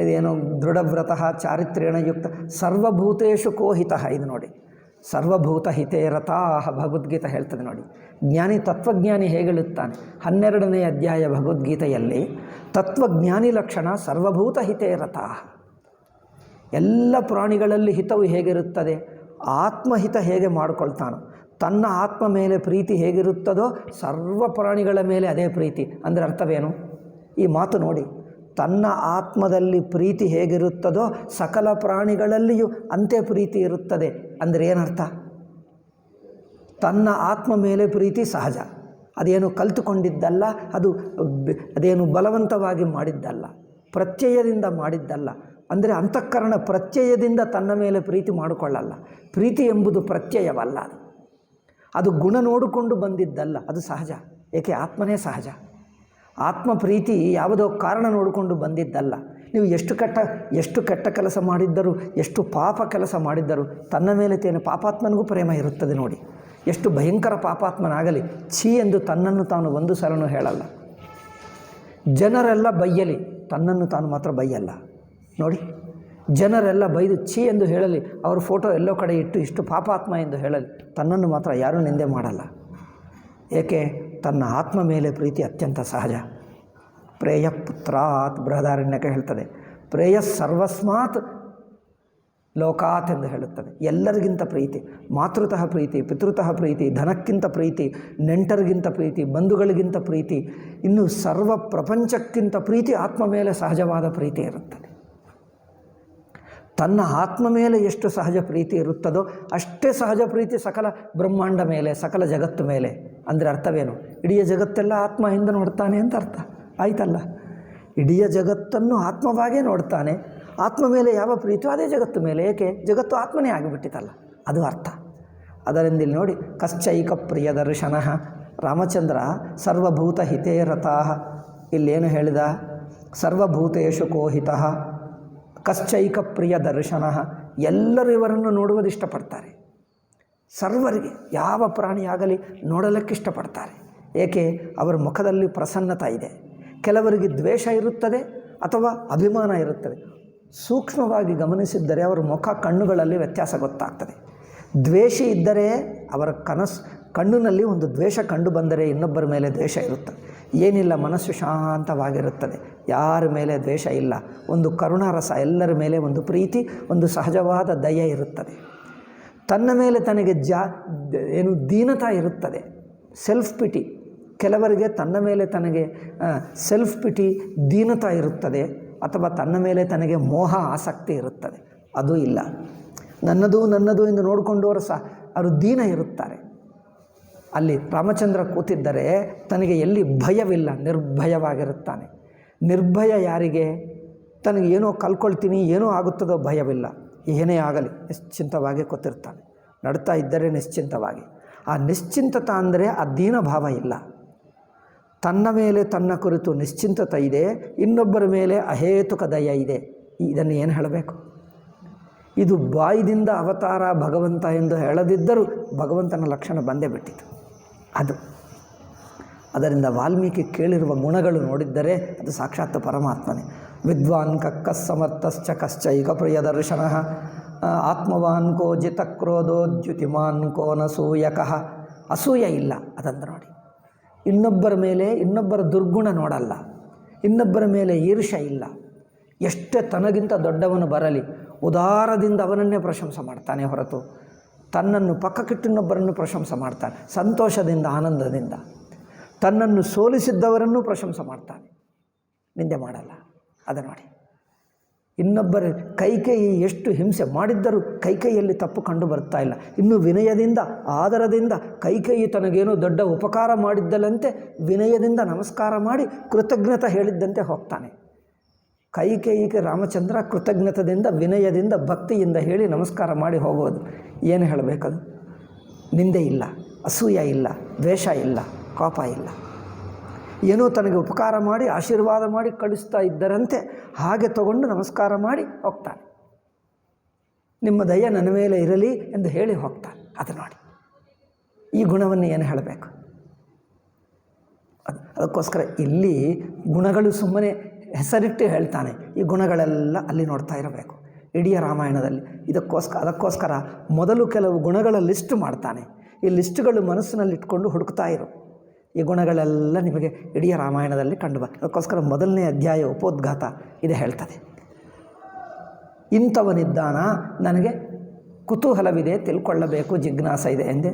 ಇದೇನು ದೃಢವ್ರತಃ ಚಾರಿತ್ರ್ಯೇಣ ಯುಕ್ತ ಸರ್ವಭೂತೇಷು ಕೋಹಿತಃ. ಇದು ನೋಡಿ, ಸರ್ವಭೂತ ಹಿತೇ ರತಾಃ ಭಗವದ್ಗೀತೆ ಹೇಳ್ತದೆ ನೋಡಿ. ಜ್ಞಾನಿ, ತತ್ವಜ್ಞಾನಿ ಹೇಗೆ ಹೇಳುತ್ತಾನೆ? 12ನೇ ಅಧ್ಯಾಯ ಭಗವದ್ಗೀತೆಯಲ್ಲಿ ತತ್ವಜ್ಞಾನಿ ಲಕ್ಷಣ ಸರ್ವಭೂತ ಹಿತೇ ರತಾಃ. ಎಲ್ಲ ಪ್ರಾಣಿಗಳಲ್ಲಿ ಹಿತವು ಹೇಗಿರುತ್ತದೆ? ಆತ್ಮಹಿತ ಹೇಗೆ ಮಾಡಿಕೊಳ್ತಾನೋ, ತನ್ನ ಆತ್ಮ ಮೇಲೆ ಪ್ರೀತಿ ಹೇಗಿರುತ್ತದೋ ಸರ್ವ ಪ್ರಾಣಿಗಳ ಮೇಲೆ ಅದೇ ಪ್ರೀತಿ. ಅಂದರೆ ಅರ್ಥವೇನು? ಈ ಮಾತು ನೋಡಿ, ತನ್ನ ಆತ್ಮದಲ್ಲಿ ಪ್ರೀತಿ ಹೇಗಿರುತ್ತದೋ ಸಕಲ ಪ್ರಾಣಿಗಳಲ್ಲಿಯೂ ಅಂತೆ ಪ್ರೀತಿ ಇರುತ್ತದೆ. ಅಂದರೆ ಏನರ್ಥ? ತನ್ನ ಆತ್ಮ ಮೇಲೆ ಪ್ರೀತಿ ಸಹಜ, ಅದೇನು ಕಲಿತುಕೊಂಡಿದ್ದಲ್ಲ, ಅದೇನು ಬಲವಂತವಾಗಿ ಮಾಡಿದ್ದಲ್ಲ, ಪ್ರತ್ಯಯದಿಂದ ಮಾಡಿದ್ದಲ್ಲ. ಅಂದರೆ ಅಂತಃಕರಣ ಪ್ರತ್ಯಯದಿಂದ ತನ್ನ ಮೇಲೆ ಪ್ರೀತಿ ಮಾಡಿಕೊಳ್ಳಲ್ಲ. ಪ್ರೀತಿ ಎಂಬುದು ಪ್ರತ್ಯಯವಲ್ಲ, ಅದು ಗುಣ ನೋಡಿಕೊಂಡು ಬಂದಿದ್ದಲ್ಲ, ಅದು ಸಹಜ. ಏಕೆ? ಆತ್ಮನೇ ಸಹಜ. ಆತ್ಮ ಪ್ರೀತಿ ಯಾವುದೋ ಕಾರಣ ನೋಡಿಕೊಂಡು ಬಂದಿದ್ದಲ್ಲ. ನೀವು ಎಷ್ಟು ಕೆಟ್ಟ ಕೆಲಸ ಮಾಡಿದ್ದರೂ, ಎಷ್ಟು ಪಾಪ ಕೆಲಸ ಮಾಡಿದ್ದರೂ ತನ್ನ ಮೇಲೆ ತೇನೆ ಪಾಪಾತ್ಮನಿಗೂ ಪ್ರೇಮ ಇರುತ್ತದೆ ನೋಡಿ. ಎಷ್ಟು ಭಯಂಕರ ಪಾಪಾತ್ಮನಾಗಲಿ ಛೀ ಎಂದು ತನ್ನನ್ನು ತಾನು ಒಂದು ಸಲನೂ ಹೇಳಲ್ಲ. ಜನರೆಲ್ಲ ಬೈಯಲಿ, ತನ್ನನ್ನು ತಾನು ಮಾತ್ರ ಬೈಯಲ್ಲ ನೋಡಿ. ಜನರೆಲ್ಲ ಬೈದು ಛೀ ಎಂದು ಹೇಳಲಿ, ಅವ್ರ ಫೋಟೋ ಎಲ್ಲೋ ಕಡೆ ಇಟ್ಟು ಇಷ್ಟು ಪಾಪಾತ್ಮ ಎಂದು ಹೇಳಲಿ, ತನ್ನನ್ನು ಮಾತ್ರ ಯಾರೂ ನಿಂದೆ ಮಾಡಲ್ಲ. ಏಕೆ? ತನ್ನ ಆತ್ಮ ಮೇಲೆ ಪ್ರೀತಿ ಅತ್ಯಂತ ಸಹಜ. ಪ್ರೇಯ ಪುತ್ರಾತ್ ಬೃಹದಾರಣ್ಯಕ್ಕೆ ಹೇಳ್ತದೆ. ಪ್ರೇಯ ಸರ್ವಸ್ಮಾತ್ ಲೋಕಾತ್ ಎಂದು ಹೇಳುತ್ತದೆ. ಎಲ್ಲರಿಗಿಂತ ಪ್ರೀತಿ, ಮಾತೃತಃ ಪ್ರೀತಿ, ಪಿತೃತಃ ಪ್ರೀತಿ, ಧನಕ್ಕಿಂತ ಪ್ರೀತಿ, ನೆಂಟರಿಗಿಂತ ಪ್ರೀತಿ, ಬಂಧುಗಳಿಗಿಂತ ಪ್ರೀತಿ, ಇನ್ನು ಸರ್ವ ಪ್ರಪಂಚಕ್ಕಿಂತ ಪ್ರೀತಿ ಆತ್ಮ ಮೇಲೆ ಸಹಜವಾದ ಪ್ರೀತಿ ಇರುತ್ತದೆ. ತನ್ನ ಆತ್ಮ ಮೇಲೆ ಎಷ್ಟು ಸಹಜ ಪ್ರೀತಿ ಇರುತ್ತದೋ ಅಷ್ಟೇ ಸಹಜ ಪ್ರೀತಿ ಸಕಲ ಬ್ರಹ್ಮಾಂಡ ಮೇಲೆ, ಸಕಲ ಜಗತ್ತು ಮೇಲೆ. ಅಂದರೆ ಅರ್ಥವೇನು? ಇಡೀ ಜಗತ್ತೆಲ್ಲ ಆತ್ಮ ಹಿಂದೆ ನೋಡ್ತಾನೆ ಅಂತ ಅರ್ಥ ಆಯ್ತಲ್ಲ. ಇಡೀ ಜಗತ್ತನ್ನು ಆತ್ಮವಾಗೇ ನೋಡ್ತಾನೆ. ಆತ್ಮ ಮೇಲೆ ಯಾವ ಪ್ರೀತಿಯೋ ಅದೇ ಜಗತ್ತು ಮೇಲೆ. ಏಕೆ? ಜಗತ್ತು ಆತ್ಮನೇ ಆಗಿಬಿಟ್ಟಿತಲ್ಲ, ಅದು ಅರ್ಥ. ಅದರಿಂದ ಇಲ್ಲಿ ನೋಡಿ, ಕಶ್ಚೈಕ ಪ್ರಿಯ ದರ್ಶನ. ರಾಮಚಂದ್ರ ಸರ್ವಭೂತ ಹಿತೇ ರತಾಃ. ಇಲ್ಲೇನು ಹೇಳಿದ? ಸರ್ವಭೂತೇಷು ಕೋಹಿತಃ ಕಶ್ಚೈಕ ಪ್ರಿಯ ದರ್ಶನ. ಎಲ್ಲರೂ ಇವರನ್ನು ನೋಡುವುದು ಇಷ್ಟಪಡ್ತಾರೆ. ಸರ್ವರಿಗೆ, ಯಾವ ಪ್ರಾಣಿಯಾಗಲಿ ನೋಡಲಿಕ್ಕೆ ಇಷ್ಟಪಡ್ತಾರೆ. ಏಕೆ? ಅವರ ಮುಖದಲ್ಲಿ ಪ್ರಸನ್ನತೆ ಇದೆ. ಕೆಲವರಿಗೆ ದ್ವೇಷ ಇರುತ್ತದೆ ಅಥವಾ ಅಭಿಮಾನ ಇರುತ್ತದೆ. ಸೂಕ್ಷ್ಮವಾಗಿ ಗಮನಿಸಿದ್ದರೆ ಅವರ ಮುಖ ಕಣ್ಣುಗಳಲ್ಲಿ ವ್ಯತ್ಯಾಸ ಗೊತ್ತಾಗ್ತದೆ. ದ್ವೇಷಿ ಇದ್ದರೆ ಅವರ ಕಣ್ಣಿನಲ್ಲಿ ಒಂದು ದ್ವೇಷ ಕಂಡು ಬಂದರೆ ಇನ್ನೊಬ್ಬರ ಮೇಲೆ ದ್ವೇಷ ಇರುತ್ತದೆ. ಏನಿಲ್ಲ, ಮನಸ್ಸು ಶಾಂತವಾಗಿರುತ್ತದೆ, ಯಾರ ಮೇಲೆ ದ್ವೇಷ ಇಲ್ಲ, ಒಂದು ಕರುಣಾರಸ, ಎಲ್ಲರ ಮೇಲೆ ಒಂದು ಪ್ರೀತಿ, ಒಂದು ಸಹಜವಾದ ದಯೆ ಇರುತ್ತದೆ. ತನ್ನ ಮೇಲೆ ತನಗೆ ದೀನತಾ ಇರುತ್ತದೆ, ಸೆಲ್ಫ್ ಪಿಟಿ. ಕೆಲವರಿಗೆ ತನ್ನ ಮೇಲೆ ತನಗೆ ಸೆಲ್ಫ್ ಪಿಟಿ, ದೀನತಾ ಇರುತ್ತದೆ, ಅಥವಾ ತನ್ನ ಮೇಲೆ ತನಗೆ ಮೋಹ, ಆಸಕ್ತಿ ಇರುತ್ತದೆ. ಅದು ಇಲ್ಲ. ನನ್ನದು ಎಂದು ನೋಡಿಕೊಂಡವರು ಅವರು ದೀನ ಇರುತ್ತಾರೆ. ಅಲ್ಲಿ ರಾಮಚಂದ್ರ ಕೂತಿದ್ದರೆ ತನಗೆ ಎಲ್ಲಿ ಭಯವಿಲ್ಲ, ನಿರ್ಭಯವಾಗಿರುತ್ತಾನೆ. ನಿರ್ಭಯ ಯಾರಿಗೆ? ತನಗೆ ಏನೋ ಕಲ್ಕೊಳ್ತೀನಿ, ಏನೋ ಆಗುತ್ತದೋ ಭಯವಿಲ್ಲ, ಏನೇ ಆಗಲಿ ನಿಶ್ಚಿಂತವಾಗಿ ಕೂತಿರ್ತಾನೆ. ನಡ್ತಾ ಇದ್ದರೆ ನಿಶ್ಚಿಂತವಾಗಿ. ಆ ನಿಶ್ಚಿಂತತ ಅಂದರೆ ಆ ದೀನಭಾವ ಇಲ್ಲ. ತನ್ನ ಮೇಲೆ ತನ್ನ ಕುರಿತು ನಿಶ್ಚಿಂತತೆ ಇದೆ, ಇನ್ನೊಬ್ಬರ ಮೇಲೆ ಅಹೇತುಕ ದಯ ಇದೆ. ಇದನ್ನು ಏನು ಹೇಳಬೇಕು? ಇದು ಬಾಯಿದಿಂದ ಅವತಾರ ಭಗವಂತ ಎಂದು ಹೇಳದಿದ್ದರೂ ಭಗವಂತನ ಲಕ್ಷಣ ಬಂದೇ ಬಿಟ್ಟಿತು. ಅದರಿಂದ ವಾಲ್ಮೀಕಿ ಕೇಳಿರುವ ಗುಣಗಳು ನೋಡಿದ್ದರೆ ಅದು ಸಾಕ್ಷಾತ್ ಪರಮಾತ್ಮನೇ. ವಿದ್ವಾನ್ ಕಕ್ಕಸ್ ಸಮರ್ಥಶ್ಚ ಕಶ್ಚೈಕ ಪ್ರಿಯದರ್ಶನ ಆತ್ಮವಾನ್ ಕೋ ಜಿತಕ್ರೋಧೋದ್ಯುತಿಮಾನ್ ಕೋ ನಸೂಯಕಃ. ಅಸೂಯೆ ಇಲ್ಲ. ಅದನ್ನು ನೋಡಿ. ಇನ್ನೊಬ್ಬರ ಮೇಲೆ ಇನ್ನೊಬ್ಬರ ದುರ್ಗುಣ ನೋಡಲ್ಲ, ಇನ್ನೊಬ್ಬರ ಮೇಲೆ ಈರ್ಷ್ಯ ಇಲ್ಲ. ಎಷ್ಟೇ ತನಗಿಂತ ದೊಡ್ಡವನು ಬರಲಿ ಉದಾರದಿಂದ ಅವನನ್ನೇ ಪ್ರಶಂಸೆ ಮಾಡ್ತಾನೆ ಹೊರತು ತನ್ನನ್ನು ಪಕ್ಕಕ್ಕಿಟ್ಟಿನೊಬ್ಬರನ್ನು ಪ್ರಶಂಸೆ ಮಾಡ್ತಾನೆ. ಸಂತೋಷದಿಂದ, ಆನಂದದಿಂದ ತನ್ನನ್ನು ಸೋಲಿಸಿದ್ದವರನ್ನು ಪ್ರಶಂಸೆ ಮಾಡ್ತಾನೆ, ನಿಂದೆ ಮಾಡಲ್ಲ. ಅದು ನೋಡಿ. ಇನ್ನೊಬ್ಬರ ಕೈಕೇಯಿ ಎಷ್ಟು ಹಿಂಸೆ ಮಾಡಿದ್ದರೂ ಕೈಕೈಯಲ್ಲಿ ತಪ್ಪು ಕಂಡು ಬರ್ತಾ ಇಲ್ಲ. ಇನ್ನು ವಿನಯದಿಂದ, ಆದರದಿಂದ ಕೈಕೇಯಿ ತನಗೇನೋ ದೊಡ್ಡ ಉಪಕಾರ ಮಾಡಿದ್ದಲ್ಲಂತೆ ವಿನಯದಿಂದ ನಮಸ್ಕಾರ ಮಾಡಿ ಕೃತಜ್ಞತೆ ಹೇಳಿದ್ದಂತೆ ಹೋಗ್ತಾನೆ. ಕೈಕೇಯಿಗೆ ರಾಮಚಂದ್ರ ಕೃತಜ್ಞತದಿಂದ, ವಿನಯದಿಂದ, ಭಕ್ತಿಯಿಂದ ಹೇಳಿ ನಮಸ್ಕಾರ ಮಾಡಿ ಹೋಗೋದು. ಏನು ಹೇಳಬೇಕದು? ನಿಂದೆ ಇಲ್ಲ, ಅಸೂಯ ಇಲ್ಲ, ದ್ವೇಷ ಇಲ್ಲ, ಕೋಪ ಇಲ್ಲ. ಏನೋ ತನಗೆ ಉಪಕಾರ ಮಾಡಿ ಆಶೀರ್ವಾದ ಮಾಡಿ ಕಳಿಸ್ತಾ ಇದ್ದರಂತೆ ಹಾಗೆ ತಗೊಂಡು ನಮಸ್ಕಾರ ಮಾಡಿ ಹೋಗ್ತಾನೆ. ನಿಮ್ಮ ದಯ ನನ್ನ ಮೇಲೆ ಇರಲಿ ಎಂದು ಹೇಳಿ ಹೋಗ್ತಾನೆ. ಅದು ನೋಡಿ. ಈ ಗುಣವನ್ನು ಏನು ಹೇಳಬೇಕು? ಅದಕ್ಕೋಸ್ಕರ ಇಲ್ಲಿ ಗುಣಗಳು ಸುಮ್ಮನೆ ಹೆಸರಿಟ್ಟು ಹೇಳ್ತಾನೆ. ಈ ಗುಣಗಳೆಲ್ಲ ಅಲ್ಲಿ ನೋಡ್ತಾ ಇರಬೇಕು ಇಡೀ ರಾಮಾಯಣದಲ್ಲಿ. ಅದಕ್ಕೋಸ್ಕರ ಮೊದಲು ಕೆಲವು ಗುಣಗಳ ಲಿಸ್ಟ್ ಮಾಡ್ತಾನೆ. ಈ ಲಿಸ್ಟ್ಗಳು ಮನಸ್ಸಿನಲ್ಲಿಟ್ಕೊಂಡು ಹುಡುಕ್ತಾ ಇರು. ಈ ಗುಣಗಳೆಲ್ಲ ನಿಮಗೆ ಇಡೀ ರಾಮಾಯಣದಲ್ಲಿ ಅದಕ್ಕೋಸ್ಕರ ಮೊದಲನೇ ಅಧ್ಯಾಯ ಉಪೋದ್ಘಾತ ಇದು ಹೇಳ್ತದೆ. ಇಂಥವನಿದ್ದಾನ, ನನಗೆ ಕುತೂಹಲವಿದೆ, ತಿಳ್ಕೊಳ್ಳಬೇಕು, ಜಿಜ್ಞಾಸ ಇದೆ ಎಂದೇ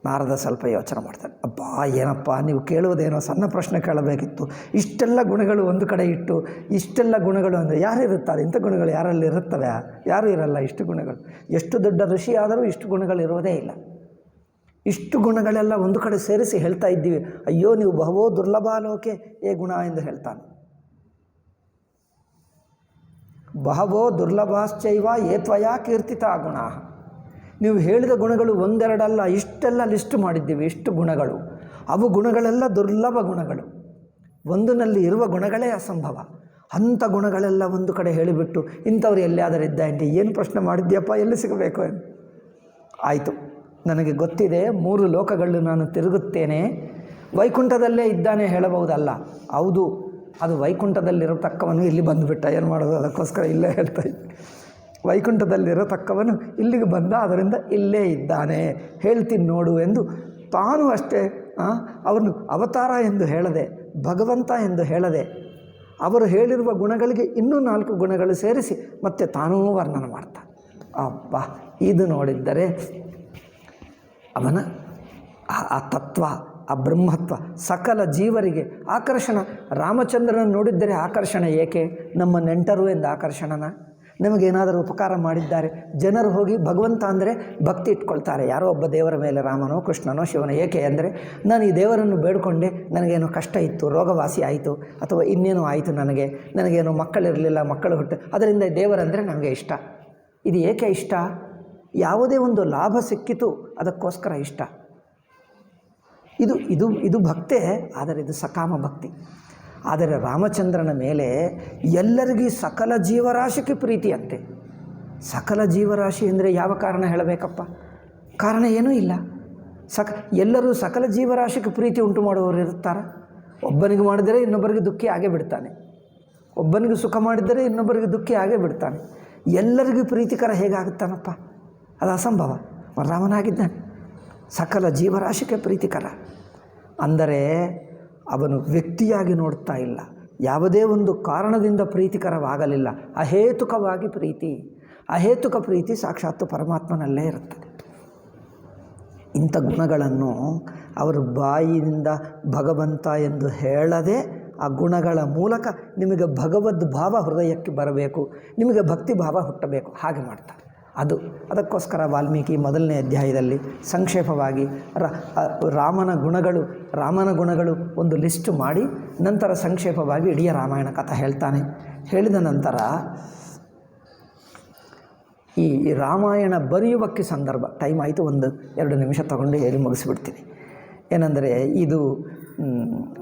ನಾರದ ಸ್ವಲ್ಪ ಯೋಚನೆ ಮಾಡ್ತಾನೆ. ಅಬ್ಬಾ ಏನಪ್ಪ ನೀವು ಕೇಳುವುದೇನೋ ಸಣ್ಣ ಪ್ರಶ್ನೆ ಕೇಳಬೇಕಿತ್ತು. ಇಷ್ಟೆಲ್ಲ ಗುಣಗಳು ಒಂದು ಕಡೆ ಇಟ್ಟು ಇಷ್ಟೆಲ್ಲ ಗುಣಗಳು ಅಂದರೆ ಯಾರು ಇರುತ್ತಾರೆ? ಇಂಥ ಗುಣಗಳು ಯಾರಲ್ಲಿ ಇರುತ್ತವೆ? ಯಾರೂ ಇರಲ್ಲ. ಇಷ್ಟು ಗುಣಗಳು, ಎಷ್ಟು ದೊಡ್ಡ ಋಷಿ ಆದರೂ ಇಷ್ಟು ಗುಣಗಳು ಇರುವುದೇ ಇಲ್ಲ. ಇಷ್ಟು ಗುಣಗಳೆಲ್ಲ ಒಂದು ಕಡೆ ಸೇರಿಸಿ ಹೇಳ್ತಾ ಇದ್ದೀವಿ. ಅಯ್ಯೋ ನೀವು ಬಹವೋ ದುರ್ಲಭಾಲೋಕೆ ಏ ಗುಣ ಎಂದು ಹೇಳ್ತಾನೆ. ಬಹವೋ ದುರ್ಲಭಾಶ್ಚೈವ ಏತ್ವಯ ಕೀರ್ತಿತ ಗುಣ. ನೀವು ಹೇಳಿದ ಗುಣಗಳು ಒಂದೆರಡಲ್ಲ, ಇಷ್ಟೆಲ್ಲ ಲಿಸ್ಟ್ ಮಾಡಿದ್ದೀವಿ. ಇಷ್ಟು ಗುಣಗಳು, ಅವು ಗುಣಗಳೆಲ್ಲ ದುರ್ಲಭ ಗುಣಗಳು. ಒಂದಿನಲ್ಲಿ ಇರುವ ಗುಣಗಳೇ ಅಸಂಭವ. ಅಂಥ ಗುಣಗಳೆಲ್ಲ ಒಂದು ಕಡೆ ಹೇಳಿಬಿಟ್ಟು ಇಂಥವ್ರು ಎಲ್ಲಿಯಾದರೂ ಇದ್ದ ಏನು ಪ್ರಶ್ನೆ ಮಾಡಿದ್ಯಪ್ಪ, ಎಲ್ಲಿ ಸಿಗಬೇಕು ಎಂದು. ಆಯಿತು, ನನಗೆ ಗೊತ್ತಿದೆ, 3 ಲೋಕಗಳು ನಾನು ತಿರುಗುತ್ತೇನೆ, ವೈಕುಂಠದಲ್ಲೇ ಇದ್ದಾನೆ ಹೇಳಬಹುದಲ್ಲ. ಹೌದು, ಅದು ವೈಕುಂಠದಲ್ಲಿರತಕ್ಕವನು ಇಲ್ಲಿ ಬಂದುಬಿಟ್ಟ, ಏನು ಮಾಡೋದು? ಅದಕ್ಕೋಸ್ಕರ ಇಲ್ಲೇ ಹೇಳ್ತಾ ಇದ್ದೆ. ವೈಕುಂಠದಲ್ಲಿರತಕ್ಕವನು ಇಲ್ಲಿಗೆ ಬಂದ, ಅದರಿಂದ ಇಲ್ಲೇ ಇದ್ದಾನೆ, ಹೇಳ್ತೀನಿ ನೋಡು ಎಂದು ತಾನು ಅಷ್ಟೇ ಅವನು ಅವತಾರ ಎಂದು ಹೇಳದೆ, ಭಗವಂತ ಎಂದು ಹೇಳದೆ, ಅವರು ಹೇಳಿರುವ ಗುಣಗಳಿಗೆ ಇನ್ನೂ 4 ಗುಣಗಳು ಸೇರಿಸಿ ಮತ್ತೆ ತಾನೂ ವರ್ಣನೆ ಮಾಡ್ತಾನೆ. ಅಬ್ಬಾ, ಇದು ನೋಡಿದ್ದರೆ ಅವನ ಆ ತತ್ವ, ಆ ಬ್ರಹ್ಮತ್ವ ಸಕಲ ಜೀವರಿಗೆ ಆಕರ್ಷಣ. ರಾಮಚಂದ್ರನ ನೋಡಿದ್ದರೆ ಆಕರ್ಷಣೆ ಏಕೆ? ನಮ್ಮ ನೆಂಟರು ಎಂದು ಆಕರ್ಷಣನ? ನಮಗೇನಾದರೂ ಉಪಕಾರ ಮಾಡಿದ್ದಾರೆ? ಜನರು ಹೋಗಿ ಭಗವಂತ ಅಂದರೆ ಭಕ್ತಿ ಇಟ್ಕೊಳ್ತಾರೆ, ಯಾರೋ ಒಬ್ಬ ದೇವರ ಮೇಲೆ, ರಾಮನೋ ಕೃಷ್ಣನೋ ಶಿವನೋ. ಏಕೆ ಅಂದರೆ ನಾನು ಈ ದೇವರನ್ನು ಬೇಡಿಕೊಂಡೆ, ನನಗೇನೋ ಕಷ್ಟ ಇತ್ತು, ರೋಗವಾಸಿ ಆಯಿತು, ಅಥವಾ ಇನ್ನೇನೋ ಆಯಿತು, ನನಗೇನೋ ಮಕ್ಕಳಿರಲಿಲ್ಲ, ಮಕ್ಕಳು ಹುಟ್ಟು, ಅದರಿಂದ ದೇವರಂದರೆ ನನಗೆ ಇಷ್ಟ. ಇದು ಏಕೆ ಇಷ್ಟ? ಯಾವುದೇ ಒಂದು ಲಾಭ ಸಿಕ್ಕಿತು ಅದಕ್ಕೋಸ್ಕರ ಇಷ್ಟ. ಇದು ಇದು ಇದು ಭಕ್ತೆ, ಆದರೆ ಇದು ಸಕಾಮ ಭಕ್ತಿ. ಆದರೆ ರಾಮಚಂದ್ರನ ಮೇಲೆ ಎಲ್ಲರಿಗೂ ಸಕಲ ಜೀವರಾಶಿಗೆ ಪ್ರೀತಿಯಂತೆ. ಸಕಲ ಜೀವರಾಶಿ ಅಂದರೆ ಯಾವ ಕಾರಣ ಹೇಳಬೇಕಪ್ಪ? ಕಾರಣ ಏನೂ ಇಲ್ಲ. ಎಲ್ಲರೂ ಸಕಲ ಜೀವರಾಶಿಗೆ ಪ್ರೀತಿ ಉಂಟು ಮಾಡುವವರು ಇರುತ್ತಾರೆ? ಒಬ್ಬನಿಗೆ ಮಾಡಿದರೆ ಇನ್ನೊಬ್ಬರಿಗೆ ದುಃಖಿ ಆಗೇ ಬಿಡ್ತಾನೆ, ಒಬ್ಬನಿಗೆ ಸುಖ ಮಾಡಿದರೆ ಇನ್ನೊಬ್ಬರಿಗೆ ದುಃಖಿ ಆಗೇ ಬಿಡ್ತಾನೆ. ಎಲ್ಲರಿಗೂ ಪ್ರೀತಿಕರ ಹೇಗಾಗುತ್ತಾನಪ್ಪ? ಅದು ಅಸಂಭವ. ರಾಮನಾಗಿದ್ದಾನೆ, ಸಕಲ ಜೀವರಾಶಿಗೆ ಪ್ರೀತಿಕರ. ಅಂದರೆ ಅವನು ವ್ಯಕ್ತಿಯಾಗಿ ನೋಡ್ತಾ ಇಲ್ಲ, ಯಾವುದೇ ಒಂದು ಕಾರಣದಿಂದ ಪ್ರೀತಿಕರವಾಗಲಿಲ್ಲ. ಅಹೇತುಕವಾಗಿ ಪ್ರೀತಿ, ಅಹೇತುಕ ಪ್ರೀತಿ ಸಾಕ್ಷಾತ್ತು ಪರಮಾತ್ಮನಲ್ಲೇ ಇರುತ್ತದೆ. ಇಂಥ ಗುಣಗಳನ್ನು ಅವರು ಬಾಯಿಯಿಂದ ಭಗವಂತ ಎಂದು ಹೇಳದೆ ಆ ಗುಣಗಳ ಮೂಲಕ ನಿಮಗೆ ಭಗವದ್ ಭಾವ ಹೃದಯಕ್ಕೆ ಬರಬೇಕು, ನಿಮಗೆ ಭಕ್ತಿ ಭಾವ ಹುಟ್ಟಬೇಕು, ಹಾಗೆ ಮಾಡ್ತಾರೆ. ಅದಕ್ಕೋಸ್ಕರ ವಾಲ್ಮೀಕಿ ಮೊದಲನೇ ಅಧ್ಯಾಯದಲ್ಲಿ ಸಂಕ್ಷೇಪವಾಗಿ ರಾಮನ ಗುಣಗಳು ಒಂದು ಲಿಸ್ಟ್ ಮಾಡಿ ನಂತರ ಸಂಕ್ಷೇಪವಾಗಿ ಇಡೀ ರಾಮಾಯಣ ಕಥೆ ಹೇಳ್ತಾನೆ. ಹೇಳಿದ ನಂತರ ಈ ರಾಮಾಯಣ ಬರೆಯುವಕ್ಕೆ ಸಂದರ್ಭ ಟೈಮ್ ಆಯಿತು, 1-2 ನಿಮಿಷ ತಗೊಂಡು ಹೇಳಿ ಮುಗಿಸ್ಬಿಡ್ತೀನಿ. ಏನಂದರೆ ಇದು